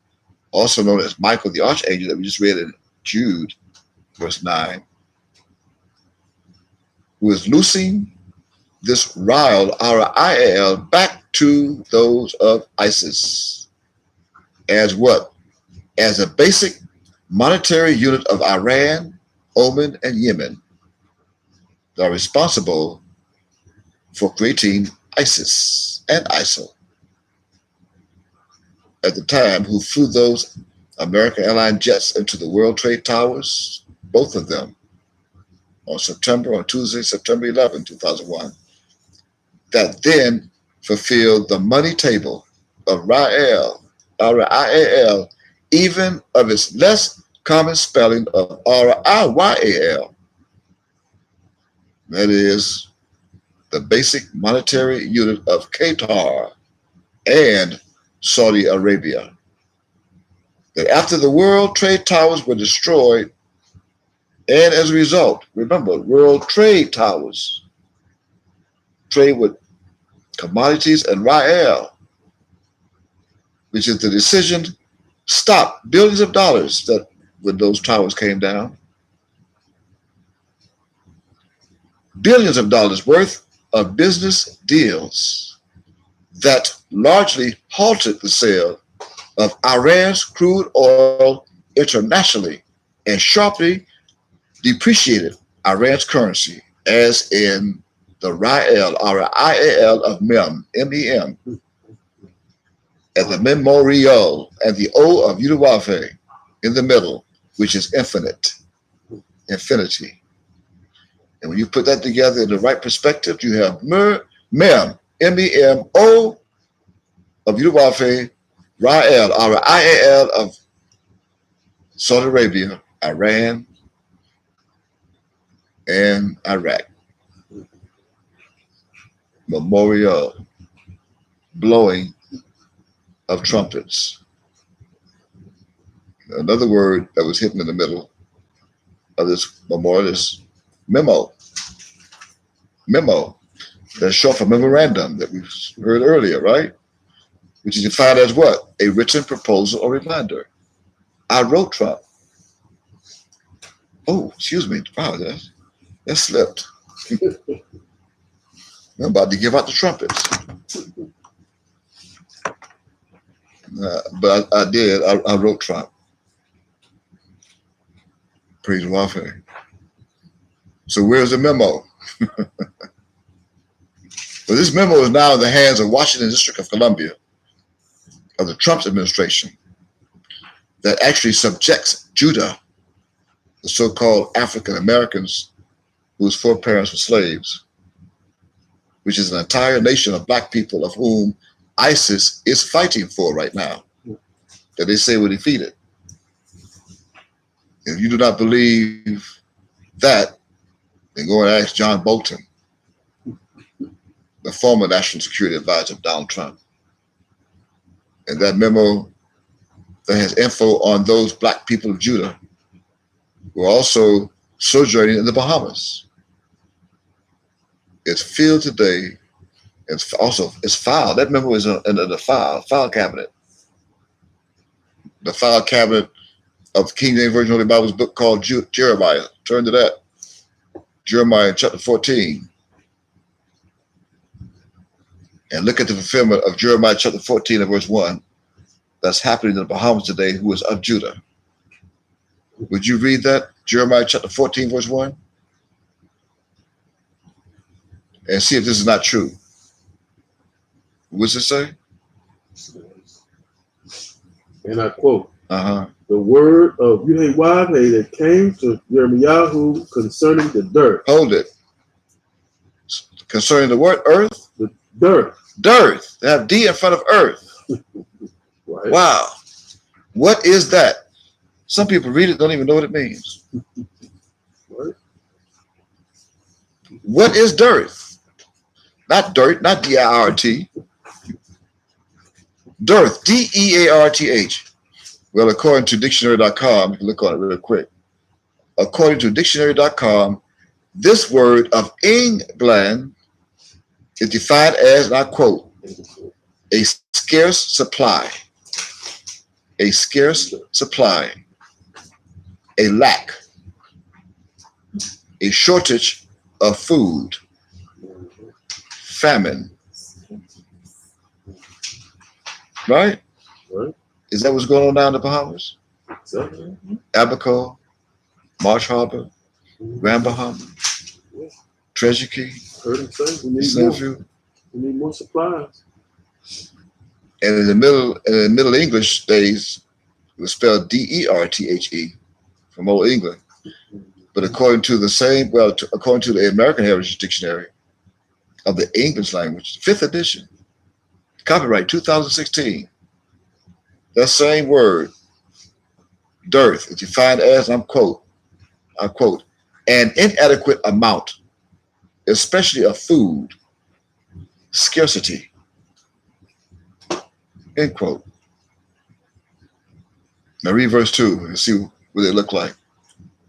also known as Michael the Archangel that we just read in Jude, verse 9, who is loosing this rial, R-I-A-L, back to those of ISIS as what? As a basic monetary unit of Iran, Oman, and Yemen that are responsible for creating ISIS and ISIL at the time, who flew those American Airlines jets into the World Trade Towers, both of them, on Tuesday, September 11, 2001, that then fulfilled the money table of Rial, R-I-A-L, even of its less common spelling of R-I-Y-A-L. That is the basic monetary unit of Qatar and Saudi Arabia. That after the World Trade Towers were destroyed, and as a result, remember, World Trade Towers trade with commodities and Rial, which is the decision stopped billions of dollars that when those towers came down. Billions of dollars worth of business deals that largely halted the sale of Iran's crude oil internationally and sharply depreciated Iran's currency, as in the Ra'el, or IAL of Mem, M-E-M, at the memorial, and the O of Udawafe in the middle, which is infinite, infinity. And when you put that together in the right perspective, you have Mem, M-E-M, O of Udawafe, Ra'el, or IAL of Saudi Arabia, Iran, and Iraq. Memorial, blowing of trumpets. Another word that was hidden in the middle of this memorial is memo. Memo. That's short for memorandum that we heard earlier, right? Which is defined as what? A written proposal or reminder. I wrote Trump. Oh, excuse me. Wow, that slipped. I'm about to give out the trumpets. But I did. I wrote Trump. Praise the Lord. So where's the memo? Well, this memo is now in the hands of Washington District of Columbia, of the Trump administration, that actually subjects Judah, the so-called African Americans whose foreparents were slaves, which is an entire nation of black people of whom ISIS is fighting for right now, that they say were defeated. If you do not believe that, then go and ask John Bolton, the former National Security Advisor of Donald Trump. And that memo that has info on those black people of Judah who are also sojourning in the Bahamas. It's filled today. It's filed. That memo is in the file cabinet. The file cabinet of the King James Version Holy Bible's book called Jeremiah. Turn to that. Jeremiah chapter 14. And look at the fulfillment of Jeremiah chapter 14 and verse 1. That's happening in the Bahamas today, who is of Judah. Would you read that? Jeremiah chapter 14 verse 1? And see if this is not true. What does it say? And I quote, Uh-huh. the word of Yahweh that came to Jeremiah concerning the dirt. Hold it. Concerning the word earth? The dirt. Dearth. They have D in front of earth. Right. Wow. What is that? Some people read it, don't even know what it means. Right. What is dearth? Not dirt, not D-I-R-T. Dearth, D-E-A-R-T-H. Well, according to dictionary.com, you can look on it real quick. According to dictionary.com, this word of England is defined as, and I quote, a scarce supply. A scarce supply. A lack. A shortage of food. Famine. Right? Right. Is that what's going on down in the Bahamas? Exactly. Abaco, Marsh Harbor, Grand Bahama, Treasure Key, Heard him say we need more. Centerview. We need more supplies. And in the Middle English days, it was spelled D-E-R-T-H-E from Old England. But according to according to the American Heritage Dictionary of the English language, 5th edition, copyright 2016, that same word, dearth, is defined as, I quote, an inadequate amount, especially of food, scarcity, end quote. Now read verse 2 and see what they look like.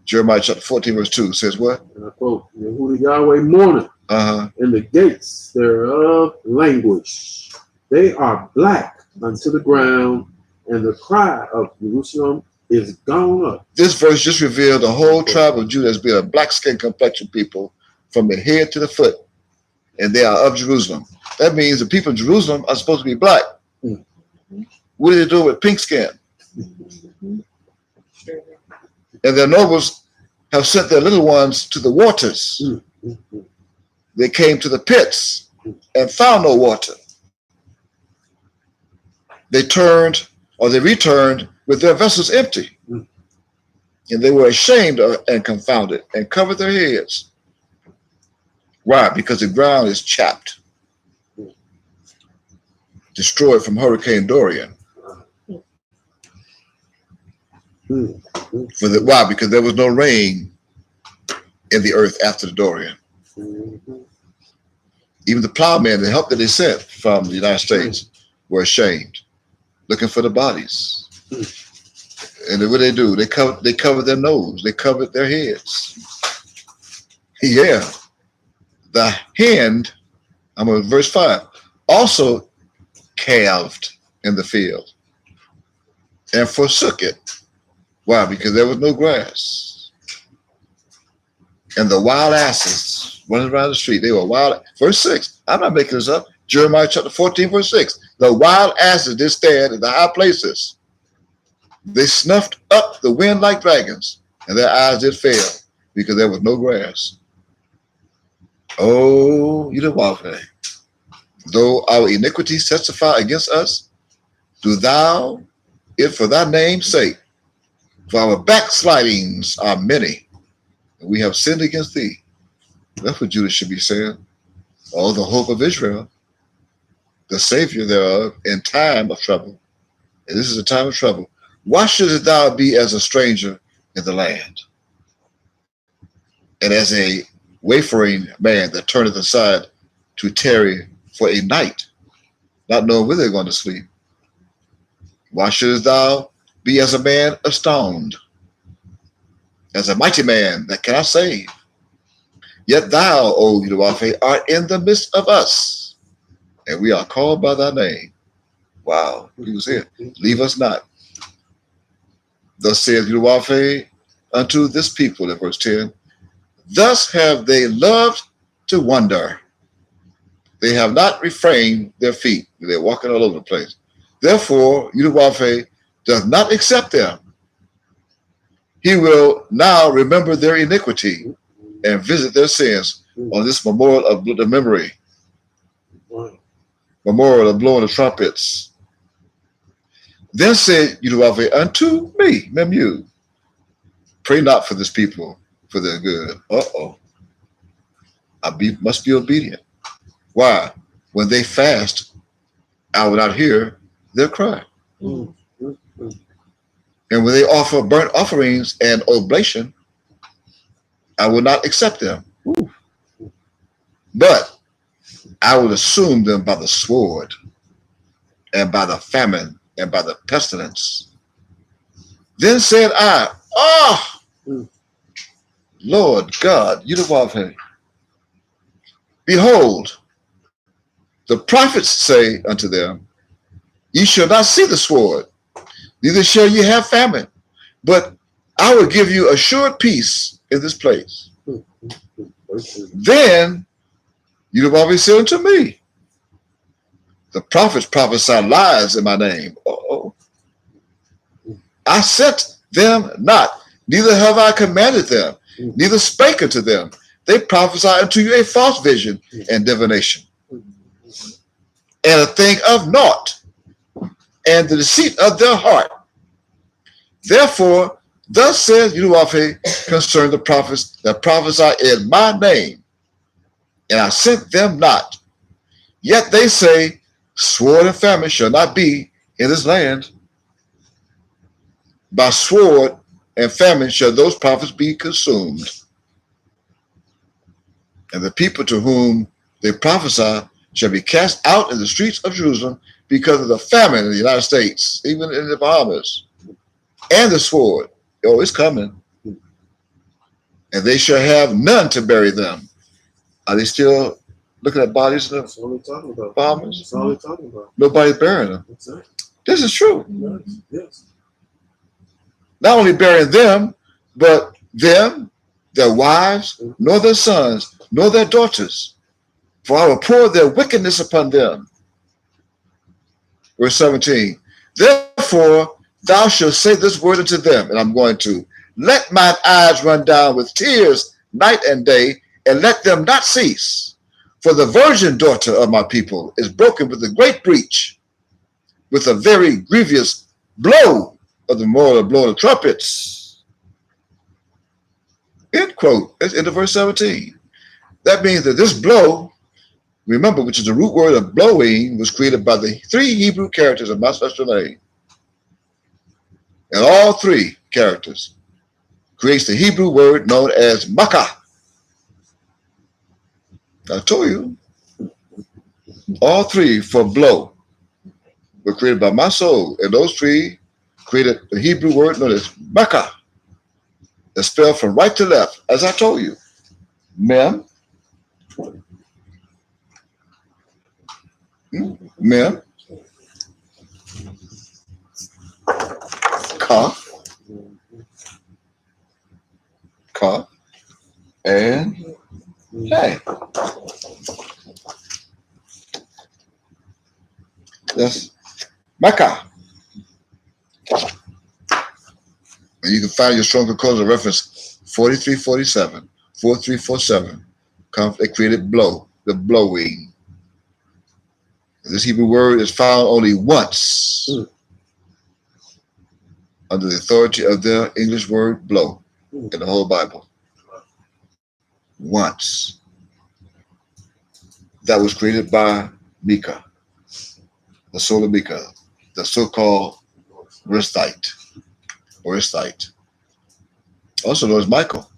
Jeremiah chapter 14 verse 2 says what? And I quote, Yehuda Yahweh mourneth, Uh-huh. and the gates thereof languish. They are black unto the ground, and the cry of Jerusalem is gone up. This verse just revealed the whole tribe of Judah as being a black skin complexion people from the head to the foot, and they are of Jerusalem. That means the people of Jerusalem are supposed to be black. What do they do with pink skin? And their nobles have sent their little ones to the waters. They came to the pits and found no water. They returned with their vessels empty. And they were ashamed and confounded and covered their heads. Why? Because the ground is chapped, destroyed from Hurricane Dorian. Why? Because there was no rain in the earth after the Dorian. Even the plowmen, the help that they sent from the United States, were ashamed, looking for the bodies. And what they do, they covered their nose, they covered their heads. Yeah. The hand, I'm on verse 5, also calved in the field and forsook it. Why? Because there was no grass. And the wild asses running around the street, they were wild. Verse 6, I'm not making this up. Jeremiah chapter 14, verse 6. The wild asses did stand in the high places. They snuffed up the wind like dragons, and their eyes did fail because there was no grass. Oh, you Yudawave, though our iniquities testify against us, do thou it for thy name's sake. For our backslidings are many, and we have sinned against thee. That's what Judah should be saying. Oh, the hope of Israel, the Savior thereof, in time of trouble. And this is a time of trouble. Why shouldst thou be as a stranger in the land, and as a wayfaring man that turneth aside to tarry for a night, not knowing where they're going to sleep? Why shouldst thou be as a man astounded, as a mighty man that cannot save? Yet thou, O Yudawave, art in the midst of us, and we are called by thy name. Wow, he was here. Leave us not. Thus saith Yudawave unto this people in verse 10, thus have they loved to wander. They have not refrained their feet. They're walking all over the place. Therefore, Yudawave does not accept them. He will now remember their iniquity and visit their sins on this memorial of the memory. Memorial of blowing the trumpets. Then said Yudawave unto me, Memu, pray not for this people, for their good. I must be obedient. Why? When they fast, I will not hear their cry. And when they offer burnt offerings and oblation, I will not accept them. But I will assume them by the sword and by the famine and by the pestilence. Then said I, Lord God, Yudawave, behold, the prophets say unto them, ye shall not see the sword, neither shall ye have famine, but I will give you assured peace in this place. Then Yudawave said unto me, the prophets prophesy lies in my name. I sent them not, neither have I commanded them, neither spake unto them. They prophesy unto you a false vision and divination, and a thing of naught, and the deceit of their heart. Therefore, thus says Yudawave concerning the prophets that prophesy in my name, and I sent them not. Yet they say, sword and famine shall not be in this land. By sword and famine shall those prophets be consumed. And the people to whom they prophesy shall be cast out in the streets of Jerusalem because of the famine in the United States, even in the Bahamas, and the sword. Oh, it's coming. And they shall have none to bury them. Are they still looking at bodies in That's all we're talking about. Bahamas? That's all we're talking about. Nobody's burying them. That's it. This is true. Yes. Not only burying them, but them, their wives, nor their sons, nor their daughters. For I will pour their wickedness upon them. Verse 17. Therefore, thou shalt say this word unto them, and I'm going to, let mine eyes run down with tears night and day, and let them not cease. For the virgin daughter of my people is broken with a great breach, with a very grievous blow of the moral of blowing of trumpets. End quote. That's into verse 17. That means that this blow, remember, which is the root word of blowing, was created by the three Hebrew characters of my special name. And all three characters creates the Hebrew word known as makkah. I told you, all three for blow were created by my soul, and those three created the Hebrew word known as makkah. That's spelled from right to left, as I told you. Mem, mem, ka, ka, and hey. That's makkah. And you can find your stronger cause of reference 4347, 4347. They created blow, the blowing. This Hebrew word is found only once under the authority of the English word blow in the whole Bible. Once. That was created by Micah, the soul of Micah, the so-called Ristite, or Ristite. Also known as Michael,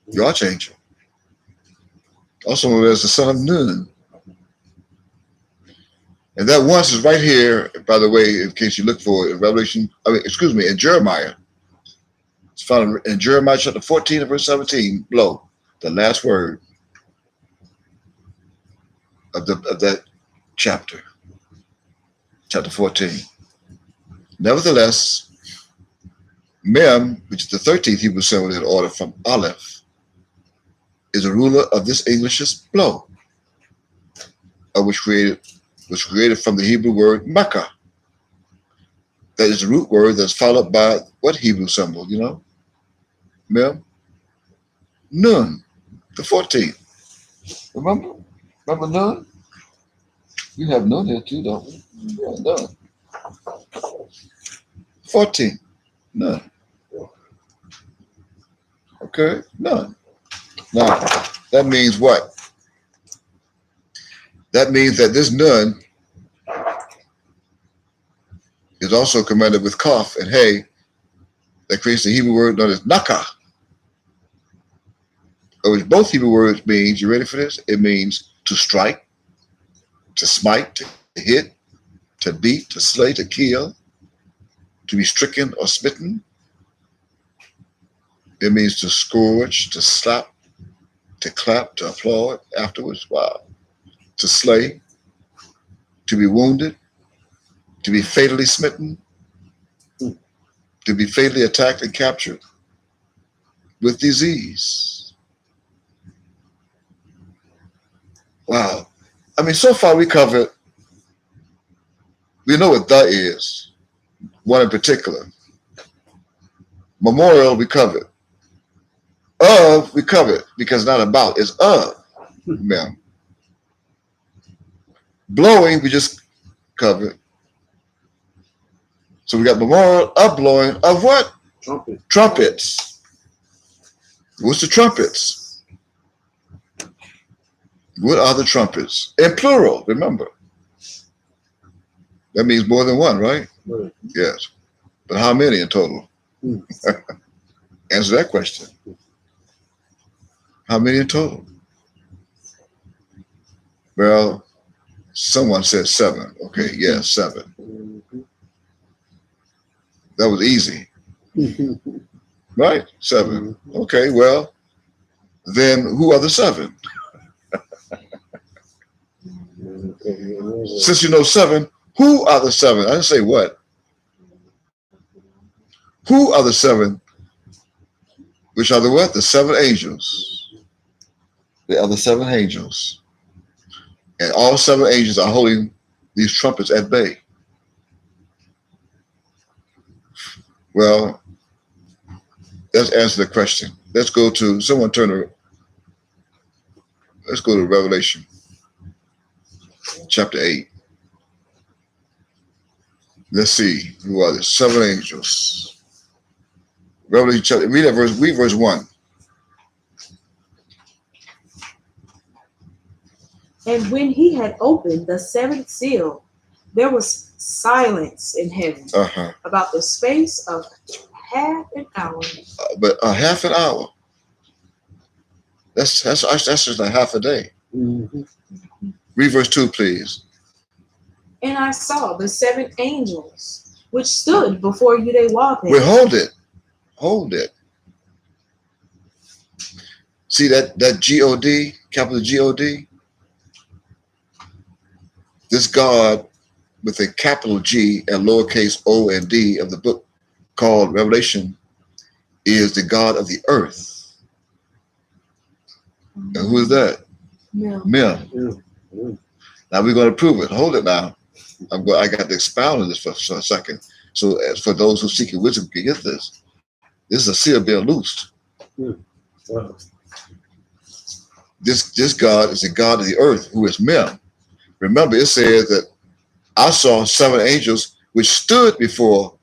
the archangel. Also known as the son of Nun. And that once is right here, by the way, in case you look for it, in Jeremiah. It's found in Jeremiah chapter 14 and verse 17, blow, the last word of that chapter, chapter 14. Nevertheless, Mem, which is the 13th Hebrew symbol in order from Aleph, is a ruler of this English's blow, which was created from the Hebrew word makkah. That is the root word that's followed by what Hebrew symbol, you know? Mem? Nun, the 14th. Remember? Remember Nun? We have Nun here too, don't we? Yeah, Nun. 14. None. Okay, none. Now, that means what? That means that this none is also commanded with kaf and hey, that creates the Hebrew word known as nakah, which both Hebrew words means, you ready for this? It means to strike, to smite, to hit, to beat, to slay, to kill, to be stricken or smitten. It means to scourge, to slap, to clap, to applaud afterwards. Wow. To slay, to be wounded, to be fatally smitten, to be fatally attacked and captured with disease. Wow. I mean, so far we know what the is, one in particular. Memorial, we covered. Of, we covered, because not about, it's of. Ma'am. Blowing, we just covered. So we got memorial of blowing of what? Trumpets. What's the trumpets? What are the trumpets? In plural, remember. That means more than one, right? Right. Yes. But how many in total? Answer that question. How many in total? Well, someone said 7. Okay, yeah, 7. That was easy. Right? 7. Okay, well, then who are the 7? Since you know 7, who are the 7? I didn't say what. Who are the 7? Which are the what? The 7 angels. The other 7 angels. And all 7 angels are holding these trumpets at bay. Well, let's answer the question. Let's go to someone turn to. Let's go to Revelation, chapter 8. Let's see who are the 7 angels. Revelation chapter. Read that verse. Read verse 1. And when he had opened the 7th seal, there was silence in heaven about the space of half an hour. But a half an hour. That's just a half a day. Mhm. Read verse 2, please. And I saw the 7 angels which stood before Yudewapeh. Wait, hold it. See that G-O-D, capital G-O-D? This God with a capital G and lowercase o and d of the book called Revelation is the God of the earth. And who is that? No. Mem. Yeah. Now we're going to prove it. Hold it now. I got to expound on this for a second. So as for those who seek wisdom can get this. This is a seal being loosed. Wow. This God is the God of the earth, who is Mem. Remember, it says that I saw 7 angels which stood before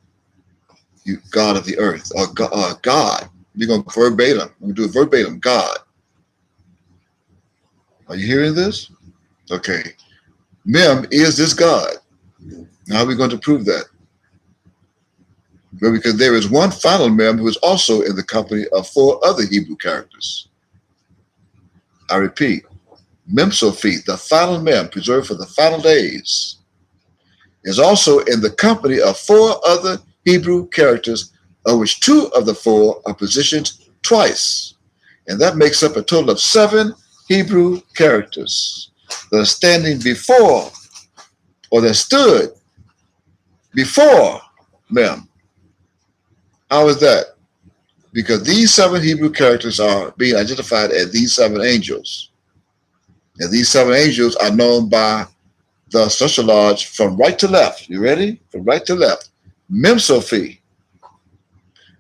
you, God of the earth, or God. We're going to verbatim. We're going to do it verbatim, God. Are you hearing this? Okay. Mem is this God. How are we going to prove that? Well, because there is one final Mem who is also in the company of 4 other Hebrew characters. I repeat, Mem Sophi, the final Mem preserved for the final days, is also in the company of 4 other Hebrew characters, of which 2 of the 4 are positioned twice. And that makes up a total of 7 Hebrew characters that are standing before, or that stood before Mem. How is that? Because these 7 Hebrew characters are being identified as these 7 angels. And these 7 angels are known by the sociology from right to left. You ready? From right to left. Mem Sophi,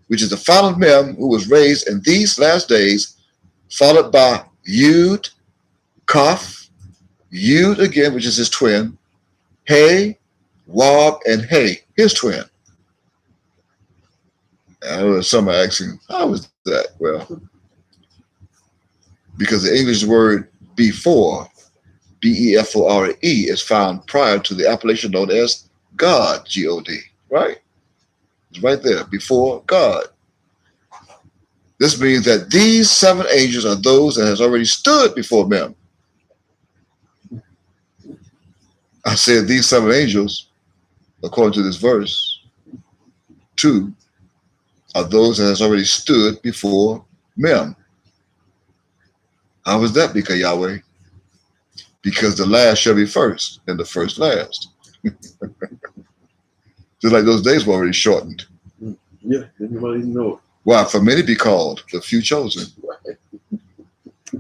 which is the final Mem who was raised in these last days, followed by Yud, Kaf, Yud again, which is his twin, Hey, Wab, and Hey, his twin. I know some are asking, how is that? Well, because the English word before, B-E-F-O-R-E, is found prior to the appellation known as God, G-O-D, right? It's right there, before God. This means that these 7 angels are those that has already stood before Mem. I said these 7 angels, according to this verse, 2 are those that has already stood before Mem. How is that, because Yahweh? Because the last shall be first, and the first last. Just like those days were already shortened. Yeah, anybody know it? Why? For many be called, the few chosen.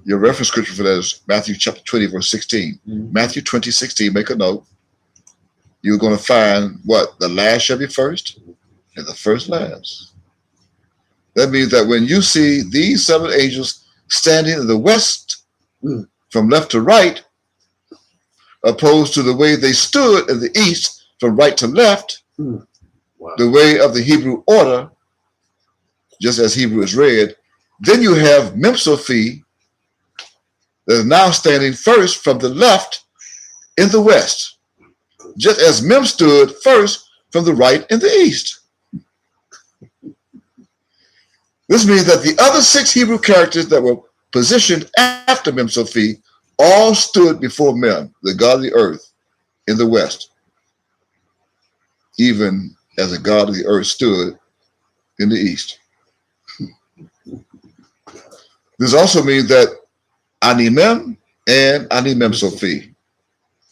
Your reference scripture for that is Matthew chapter 20, verse 16. Mhm. Matthew 20, 16, make a note. You're going to find what? The last shall be first, and the first last. That means that when you see these 7 angels standing in the west, from left to right, opposed to the way they stood in the east, from right to left, Wow. the way of the Hebrew order, just as Hebrew is read, then you have Mem Sophi that is now standing first from the left in the west, just as Mem stood first from the right in the east. This means that the other 6 Hebrew characters that were positioned after Mem Sophi all stood before Mem, the God of the earth, in the west, even as the God of the earth stood in the east. This also means that Ani Mem and Ani Mem Sophi,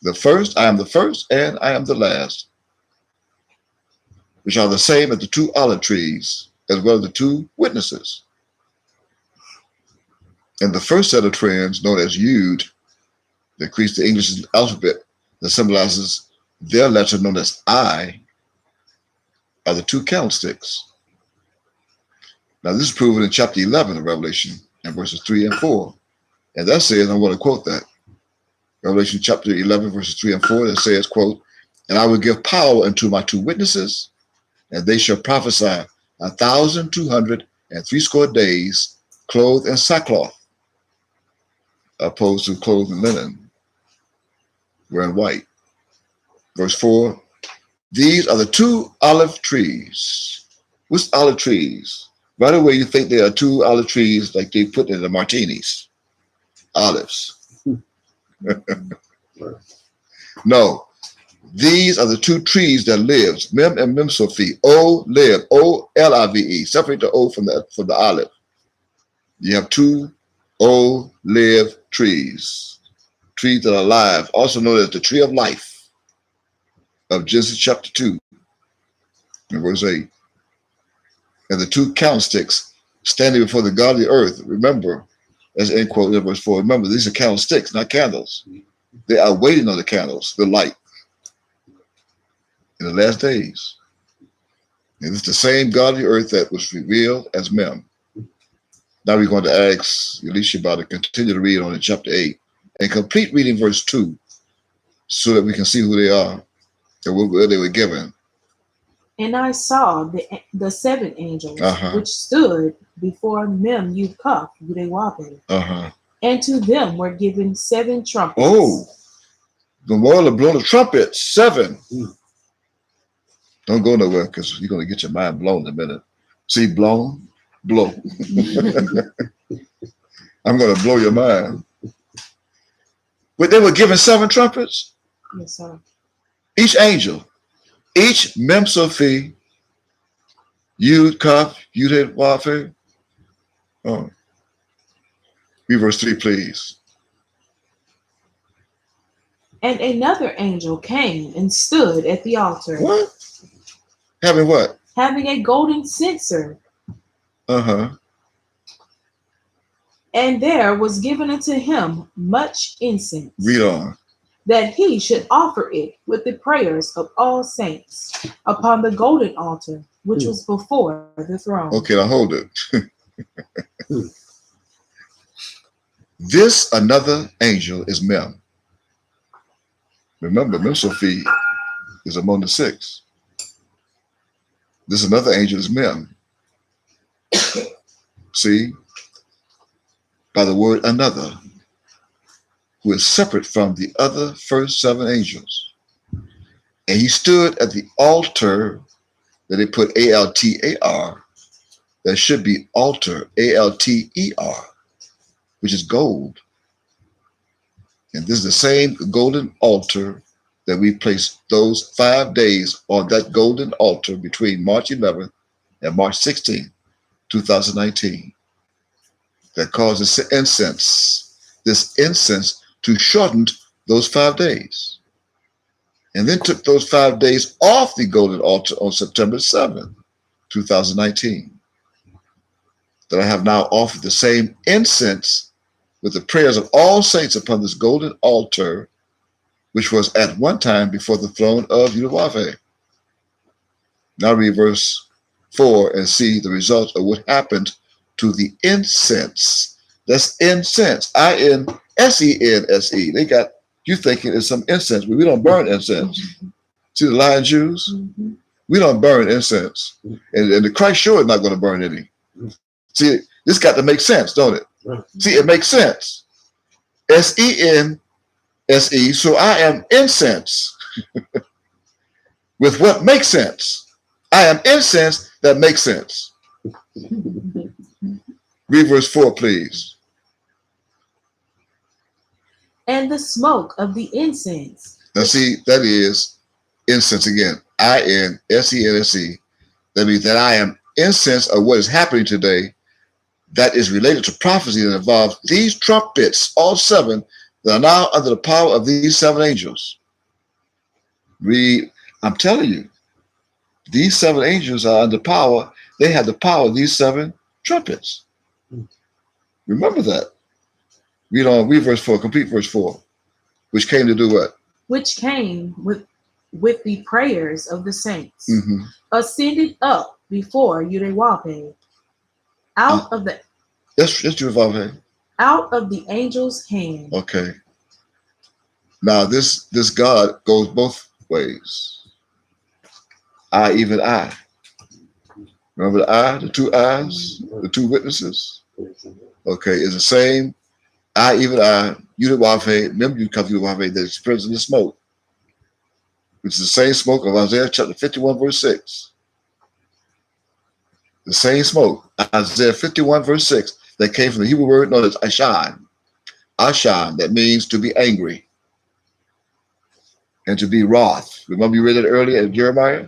the first, I am the first, and I am the last, which are the same as the 2 olive trees, as well as the 2 witnesses. And the first set of twins, known as Yud, that creates the English alphabet that symbolizes their letter known as I, are the 2 candlesticks. Now, this is proven in chapter 11 of Revelation and verses 3 and 4. And that says, I'm going to quote that. Revelation chapter 11, verses 3 and 4, that says, quote, "And I will give power unto my two witnesses, and they shall prophesy 1,260 days, clothed in sackcloth, opposed to clothed in linen, wearing white." Verse 4, "These are the two olive trees." What's olive trees? Right away, you think there are two olive trees like they put in the martinis. Olives. No. These are the two trees that lives. Mem and Mem Sophie. O live. O-L-I-V-E. Separate the O from the olive. You have two olive trees. Trees that are alive. Also known as the tree of life of Genesis chapter 2 and verse 8. And the two candlesticks standing before the God of the earth. Remember, as end quote in verse 4. Remember, these are candlesticks, not candles. They are waiting on the candles, the light, in the last days. And it's the same God of the earth that was revealed as Mem. Now we're going to ask Elisha about to continue to read on in chapter 8 and complete reading verse 2 so that we can see who they are and where they were given. And I saw the seven angels Uh-huh. which stood before Mem Yudkaf Yudewape, Uh-huh. and to them were given seven trumpets. Oh, the Lord will blow the trumpet. 7. Don't go nowhere because you're going to get your mind blown in a minute. See, blown, blow. I'm going to blow your mind. But they were given 7 trumpets. Yes, sir. Each angel, each Mem Sophie, Yud Kaf, Yud Wafe. Oh, read verse 3, please. And another angel came and stood at the altar, What? Having what? having a golden censer, Uh-huh. and there was given unto him much incense, Read on. that he should offer it with the prayers of all saints upon the golden altar which was before the throne. Okay, now hold it. This another angel is Mem. Remember, Mem Sophie is among the 6. This another angel is Mem. See? By the word another, who is separate from the other first 7 angels. And he stood at the altar that they put A-L-T-A-R. That should be altar, A-L-T-E-R, which is gold. And this is the same golden altar that we placed those 5 days on that golden altar between March 11th and March 16th, 2019. That caused this incense to shorten those 5 days. And then took those 5 days off the golden altar on September 7th, 2019. That I have now offered the same incense with the prayers of all saints upon this golden altar, which was at one time before the throne of Yudawafe. Now read verse 4 and see the result of what happened to the incense. That's incense. I-N-S-E-N-S-E. They got you thinking it's some incense, but we don't burn incense. See the lying Jews? Mm-hmm. We don't burn incense. And the Christ sure is not going to burn any. See, this got to make sense, don't it? See, it makes sense. S-E-N-S-E. So I am incense with what makes sense. I am incense that makes sense. Read verse 4, please. And the smoke of the incense. Now see, that is incense again. I-N-S-E-N-S-E. That means that I am incense of what is happening today that is related to prophecy that involves these trumpets, all 7, that are now under the power of these 7 angels. Read, I'm telling you, these 7 angels are under power. They have the power of these 7 trumpets. Remember that. Read on, read verse 4, complete verse 4. Which came to do what? Which came with the prayers of the saints, Mm-hmm. ascended up before Yudewape, out of the Let's do it. out of the angel's hand. Okay. Now this God goes both ways. I, even I. Remember the I, the two eyes, the two witnesses? Okay, it's the same. I, even I, Yudawafe, remember you come to Yudawafe, that is present in the smoke, which is the same smoke of Isaiah chapter 51, verse 6. The same smoke, Isaiah 51, verse 6, that came from the Hebrew word known as Ashan. Ashan, that means to be angry and to be wroth. Remember you read it earlier in Jeremiah?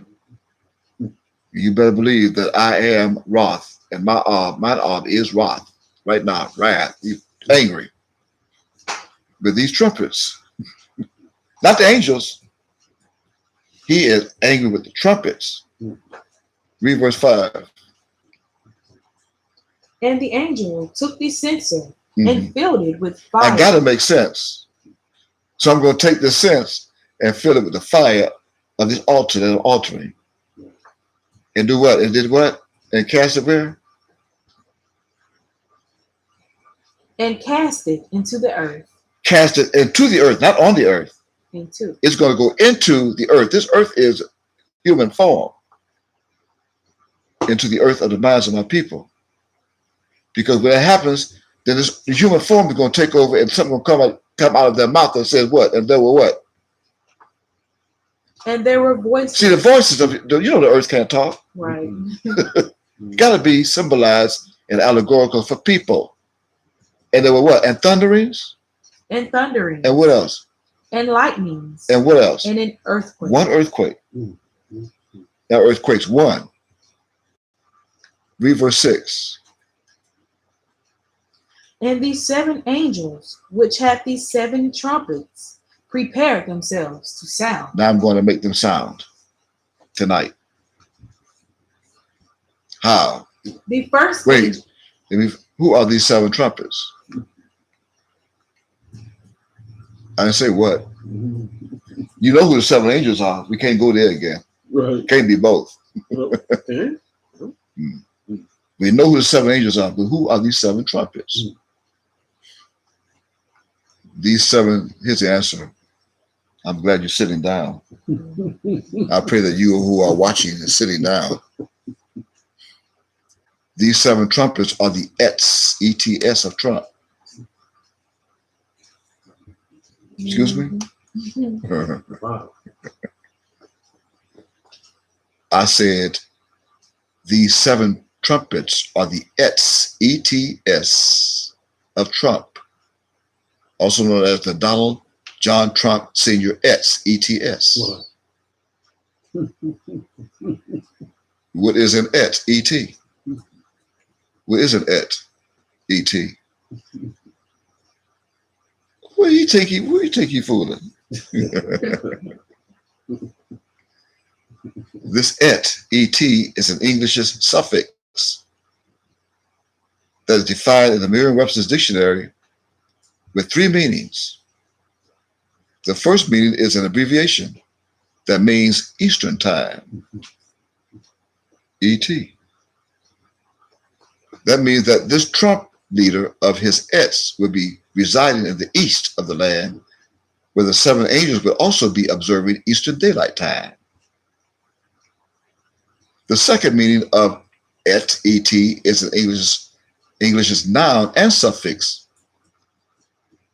You better believe that I am wroth, and my is wroth right now, wrath, angry with these trumpets. Not the angels. He is angry with the trumpets. Read verse 5. And the angel took the censer and filled it with fire. I gotta make sense. So I'm going to take this sense and fill it with the fire of this altar that I'm altering. And do what? And did what? And cast it where? And cast it into the earth. Cast it into the earth, not on the earth. Into. It's going to go into the earth. This earth is human form. Into the earth of the minds of my people. Because when that happens, then the human form is going to take over and something will come out of their mouth that says what? And there were what? And there were voices. See, the voices of, the earth can't talk. Right. Got to be symbolized and allegorical for people. And there were what? And thunderings? And thunderings. And what else? And lightnings. And what else? And an earthquake. One earthquake. Now earthquakes, one. Read verse 6. And these 7 angels, which had these 7 trumpets, prepared themselves to sound. Now I'm going to make them sound tonight. How? The first Wait. Who are these 7 trumpets? I didn't say what. You know who the 7 angels are. We can't go there again. Right. Can't be both. Okay. We know who the 7 angels are, but who are these 7 trumpets? These 7, here's the answer. I'm glad you're sitting down. I pray that you who are watching is sitting down. These 7 trumpets are the ETS, ETS of Trump. Excuse me? Wow. I said these 7 trumpets are the ETS, ETS of Trump, also known as the Donald John Trump Sr. ETS, ETS. Wow. What is an ET, ET? What is an ET, ET? Where you think you fooling? This ET, ET is an English suffix that is defined in the Merriam-Webster's dictionary with 3 meanings. The first meaning is an abbreviation that means Eastern Time, ET. That means that this Trump leader of his ETs will be residing in the east of the land, where the 7 angels will also be observing Eastern Daylight Time. The second meaning of ET, ET is an English's noun and suffix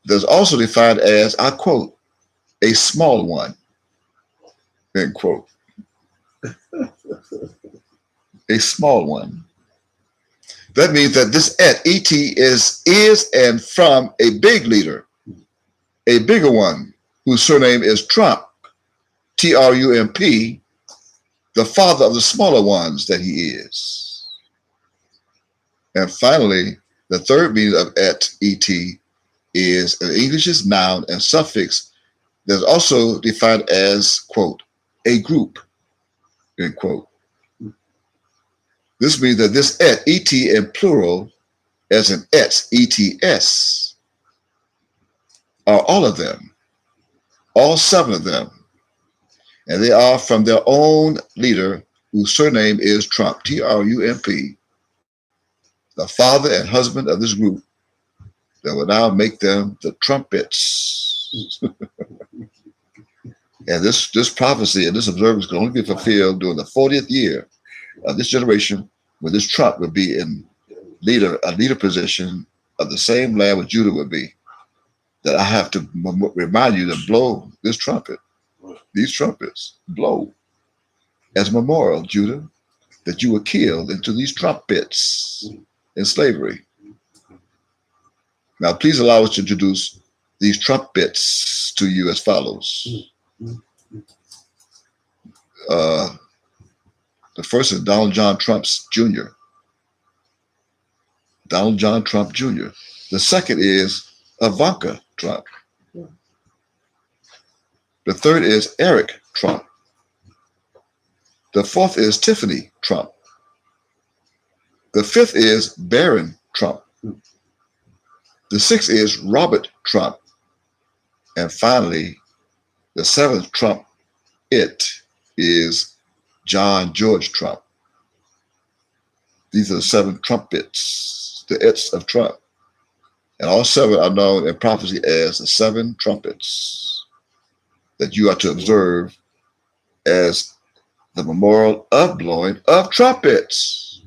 that is also defined as, I quote, a small one, end quote. A small one. That means that this ET is and from a big leader, a bigger one, whose surname is Trump, Trump, the father of the smaller ones that he is. And finally, the third meaning of ET is an English's noun and suffix that is also defined as, quote, a group, end quote. This means that this ET in plural as an ETS are all of them, all 7 of them. And they are from their own leader, whose surname is Trump, Trump, the father and husband of this group that will now make them the trumpets. And this prophecy and this observance can only be fulfilled during the 40th year of this generation, when this trump would be in a leader position of the same land where Judah would be. That I have to remind you to blow this trumpet, these trumpets, blow as a memorial, Judah, that you were killed into these trumpets in slavery. Now, please allow us to introduce these trumpets to you as follows. The first is Donald John Trump Jr. Donald John Trump Jr. The second is Ivanka Trump. The third is Eric Trump. The fourth is Tiffany Trump. The fifth is Barron Trump. The sixth is Robert Trump. And finally, the seventh Trump, it is John George Trump. These are the seven trumpets, the its of Trump. And all seven are known in prophecy as the seven trumpets that you are to observe as the memorial of blowing of trumpets.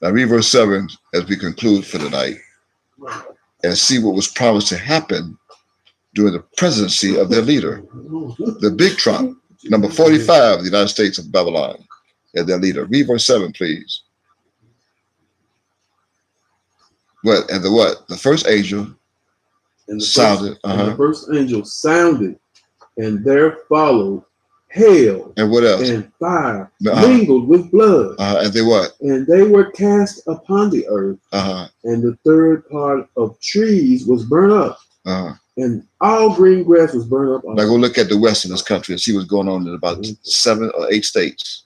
Now read verse 7 as we conclude for tonight and see what was promised to happen during the presidency of their leader, the big Trump, number 45 of the United States of Babylon, as their leader. Read verse 7, please. What? And the what? The first angel sounded. And the first angel sounded, and there followed hail And what else? and fire mingled with blood. And they what? And they were cast upon the earth, and the third part of trees was burnt up, and all green grass was burnt up. Now go look at the west of this country and see what's going on in about 7 or 8 states.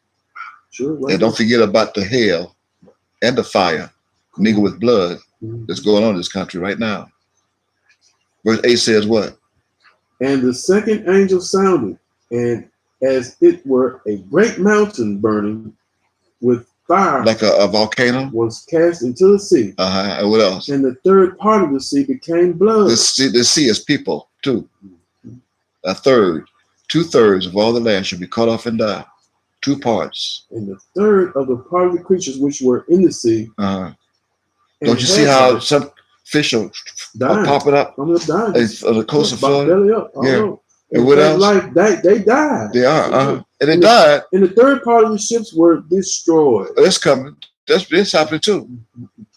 Sure. Right. And don't forget about the hail and the fire mingled with blood that's going on in this country right now. Verse 8 says what? And the second angel sounded, and as it were a great mountain burning with fire, Like a volcano? was cast into the sea. And what else? And the third part of the sea became blood. The sea is people, too. A third, 2/3 of all the land should be cut off and die. 2 parts. And the third of the part of the creatures which were in the sea. Don't you see how some fish are popping up on the coast of Florida? Belly up, Yeah. And what else? Like they died. They are. And they died. And the third part of the ships were destroyed. It's coming. It's happening too.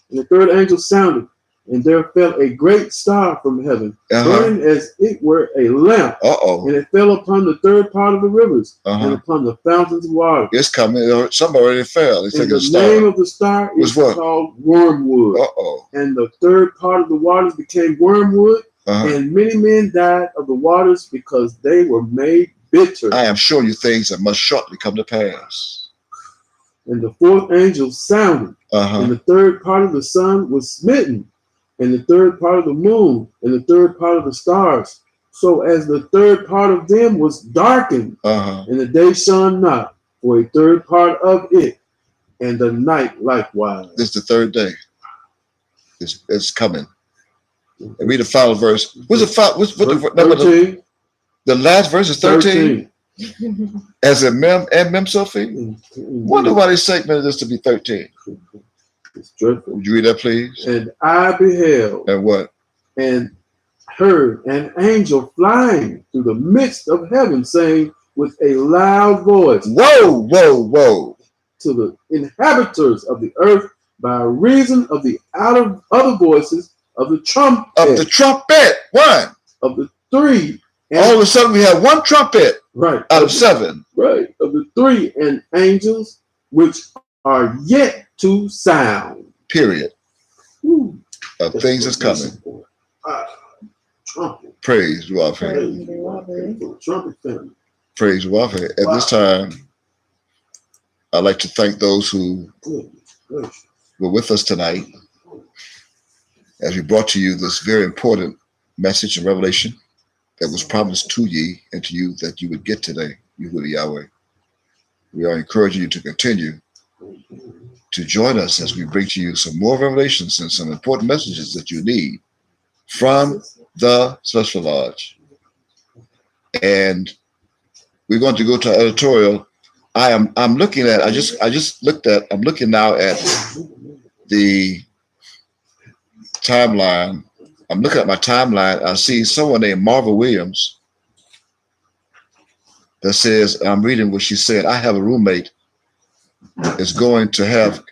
And the third angel sounded, and there fell a great star from heaven, burning as it were a lamp. And it fell upon the third part of the rivers and upon the fountains of water. It's coming. Somebody already fell. And the name of the star is called Wormwood. And the third part of the waters became wormwood, and many men died of the waters because they were made bitter. I am showing you things that must shortly come to pass. And the fourth angel sounded, and the third part of the sun was smitten, and the third part of the moon, and the third part of the stars, so as the third part of them was darkened, and the day shone not for a third part of it, and the night likewise. This is the third day. It's coming. And read the final verse. What's the number? 13. The last verse is 13. As in Mem Sophie? Wonder why they segmented this to be 13. It's dreadful. Would you read that, please? And I beheld. And what? And heard an angel flying through the midst of heaven, saying with a loud voice, Whoa, whoa, whoa. To the inhabitants of the earth by reason of the other voices of the trumpet. Of the trumpet. One. Of the 3. All of a sudden we have 1 trumpet. Right. Out of 7. Right. Of the 3 and angels which are yet to sound. Period. Of things that's coming. Trumpet. Praise Wafe. Trumpet family. Praise Wafe. At this time, I'd like to thank those who were with us tonight as we brought to you this very important message and revelation that was promised to ye and to you that you would get today, Yahuwah Yahweh. We are encouraging you to continue to join us as we bring to you some more revelations and some important messages that you need from the Celestial Lodge. And we're going to go to our editorial. I'm looking now at the timeline. I'm looking at my timeline. I see someone named Marva Williams that says, I'm reading what she said, I have a roommate that's going to have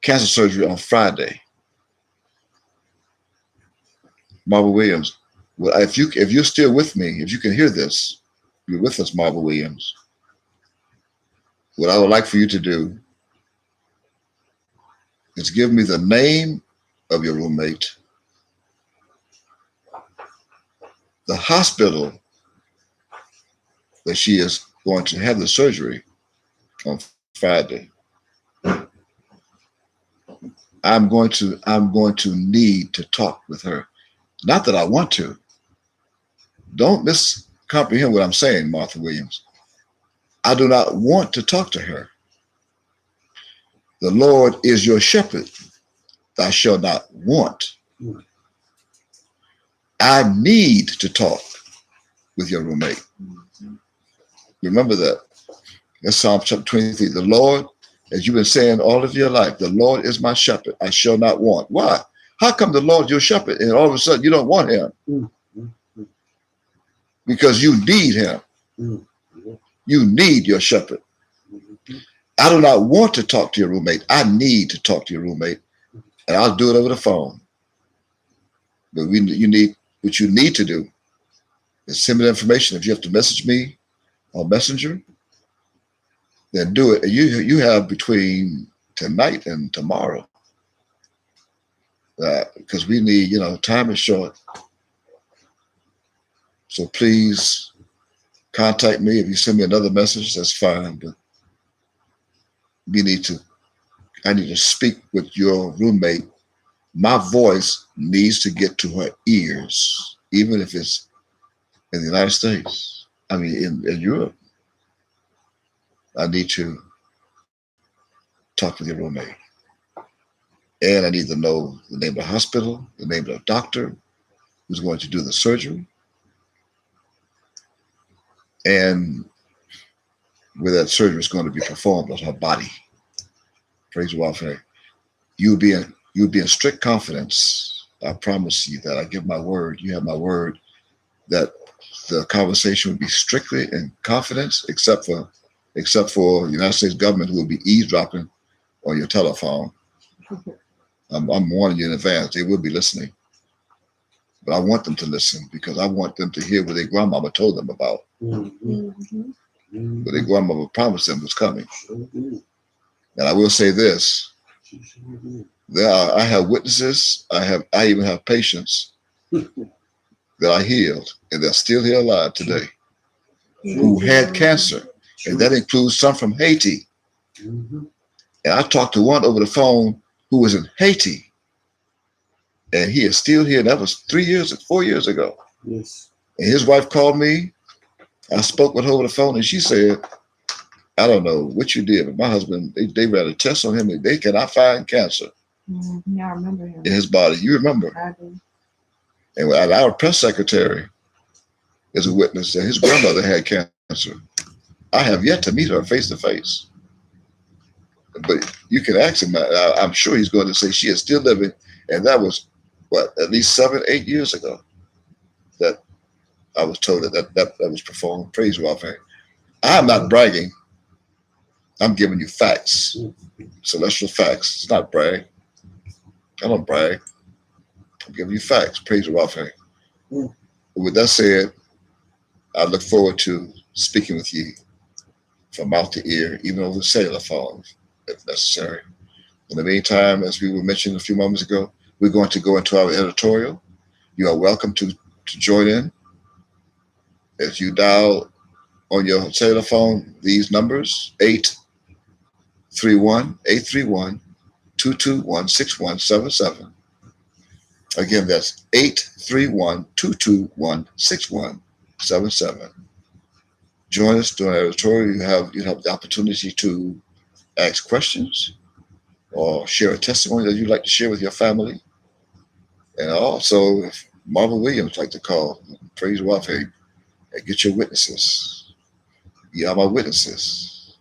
cancer surgery on Friday. Marva Williams, well, if you're still with me, if you can hear this, you're with us, Marva Williams. What I would like for you to do is give me the name of your roommate, the hospital that she is going to have the surgery on Friday. I'm going to need to talk with her. Not that I want to. Don't miscomprehend what I'm saying, Martha Williams. I do not want to talk to her. The Lord is your shepherd. Thou shalt not want. I need to talk with your roommate. Remember that. That's Psalm chapter 23. The Lord, as you've been saying all of your life, the Lord is my shepherd. I shall not want. Why? How come the Lord is your shepherd and all of a sudden you don't want him? Because you need him. You need your shepherd. I do not want to talk to your roommate. I need to talk to your roommate, and I'll do it over the phone. But what you need to do is send me the information. If you have to message me on Messenger, then do it. And you have between tonight and tomorrow, because we need, time is short. So please contact me. If you send me another message, that's fine. But I need to speak with your roommate. My voice needs to get to her ears, even if it's in the United States. I mean, in Europe. I need to talk with your roommate. And I need to know the name of the hospital, the name of the doctor who's going to do the surgery, and where that surgery is going to be performed on her body. Praise the Lord. You'll be in strict confidence. I promise you that. I give my word. You have my word that the conversation will be strictly in confidence, except for the United States government, who will be eavesdropping on your telephone. I'm warning you in advance. They will be listening. But I want them to listen because I want them to hear what their grandmama told them about. What their grandmama promised them was coming. And I will say this. I have witnesses. I even have patients that I healed, and they're still here alive today, who had cancer. And that includes some from Haiti. And I talked to one over the phone who was in Haiti, and he is still here. That was 4 years ago. Yes. And his wife called me. I spoke with her over the phone, and she said, I don't know what you did, but my husband, they ran a test on him, and they cannot find cancer I remember him. in his body. You remember? I do. And our press secretary is a witness that his grandmother had cancer. I have yet to meet her face to face. But you can ask him. I'm sure he's going to say she is still living. And that was, at least 7-8 years ago that I was told that was performed. Praise God. I'm not bragging. I'm giving you facts. Celestial facts. It's not brag. I don't brag. I'm giving you facts. Praise God. With that said, I look forward to speaking with you from mouth to ear, even over the cellular phone, if necessary. In the meantime, as we were mentioning a few moments ago, we're going to go into our editorial. You are welcome to join in. If you dial on your cellular phone these numbers, 831-221-6177. Again, that's 831-221-6177. Join us during our editorial. You have the opportunity to ask questions. or share a testimony that you'd like to share with your family. And also, if Marva Williams like to call, praise Wafe, and get your witnesses. You are my witnesses.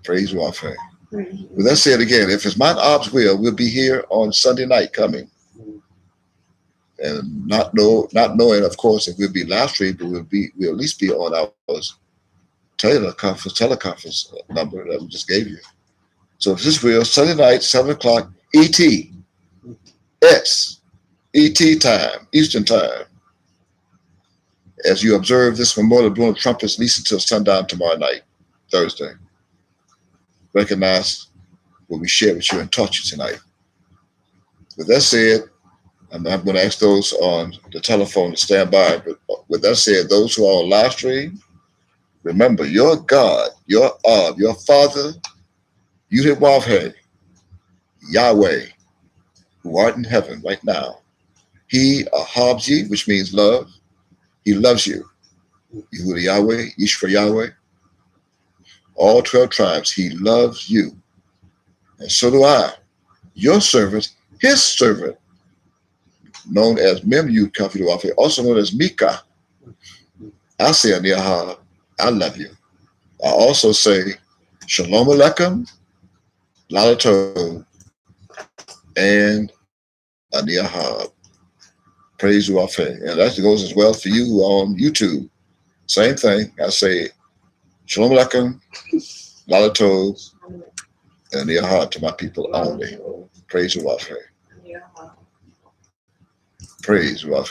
Praise Wafe. With that said, again, if it's Mount Ob's will, we'll be here on Sunday night coming. And not knowing, of course, if we'll be live stream, but we'll at least be on our teleconference number that we just gave you. So if this will, Sunday night, 7 o'clock ET. ET time, Eastern time. As you observe this memorial blowing trumpets, at least until sundown tomorrow night, Thursday. Recognize what we shared with you and taught you tonight. With that said, I'm going to ask those on the telephone to stand by. But with that said, those who are on live stream, remember your God, your Father, Yudhewavhe, Yahweh, who art in heaven right now. He ahabzi, which means love. He loves you. Yehuda Yahweh, Yishra Yahweh. All 12 tribes, he loves you. And so do I, your servant, his servant, known as Mem Yud Kaf Yud Wafe, also known as Mika. I say Aniyahab, I love you. I also say Shalom Aleichem, Lalato, and Aniyahab. Praise Wafe. And that goes as well for you who are on YouTube. Same thing. I say Shalom Aleichem, Lalato, and Aniyahab to my people only. Praise Wafe. Praise Wafe.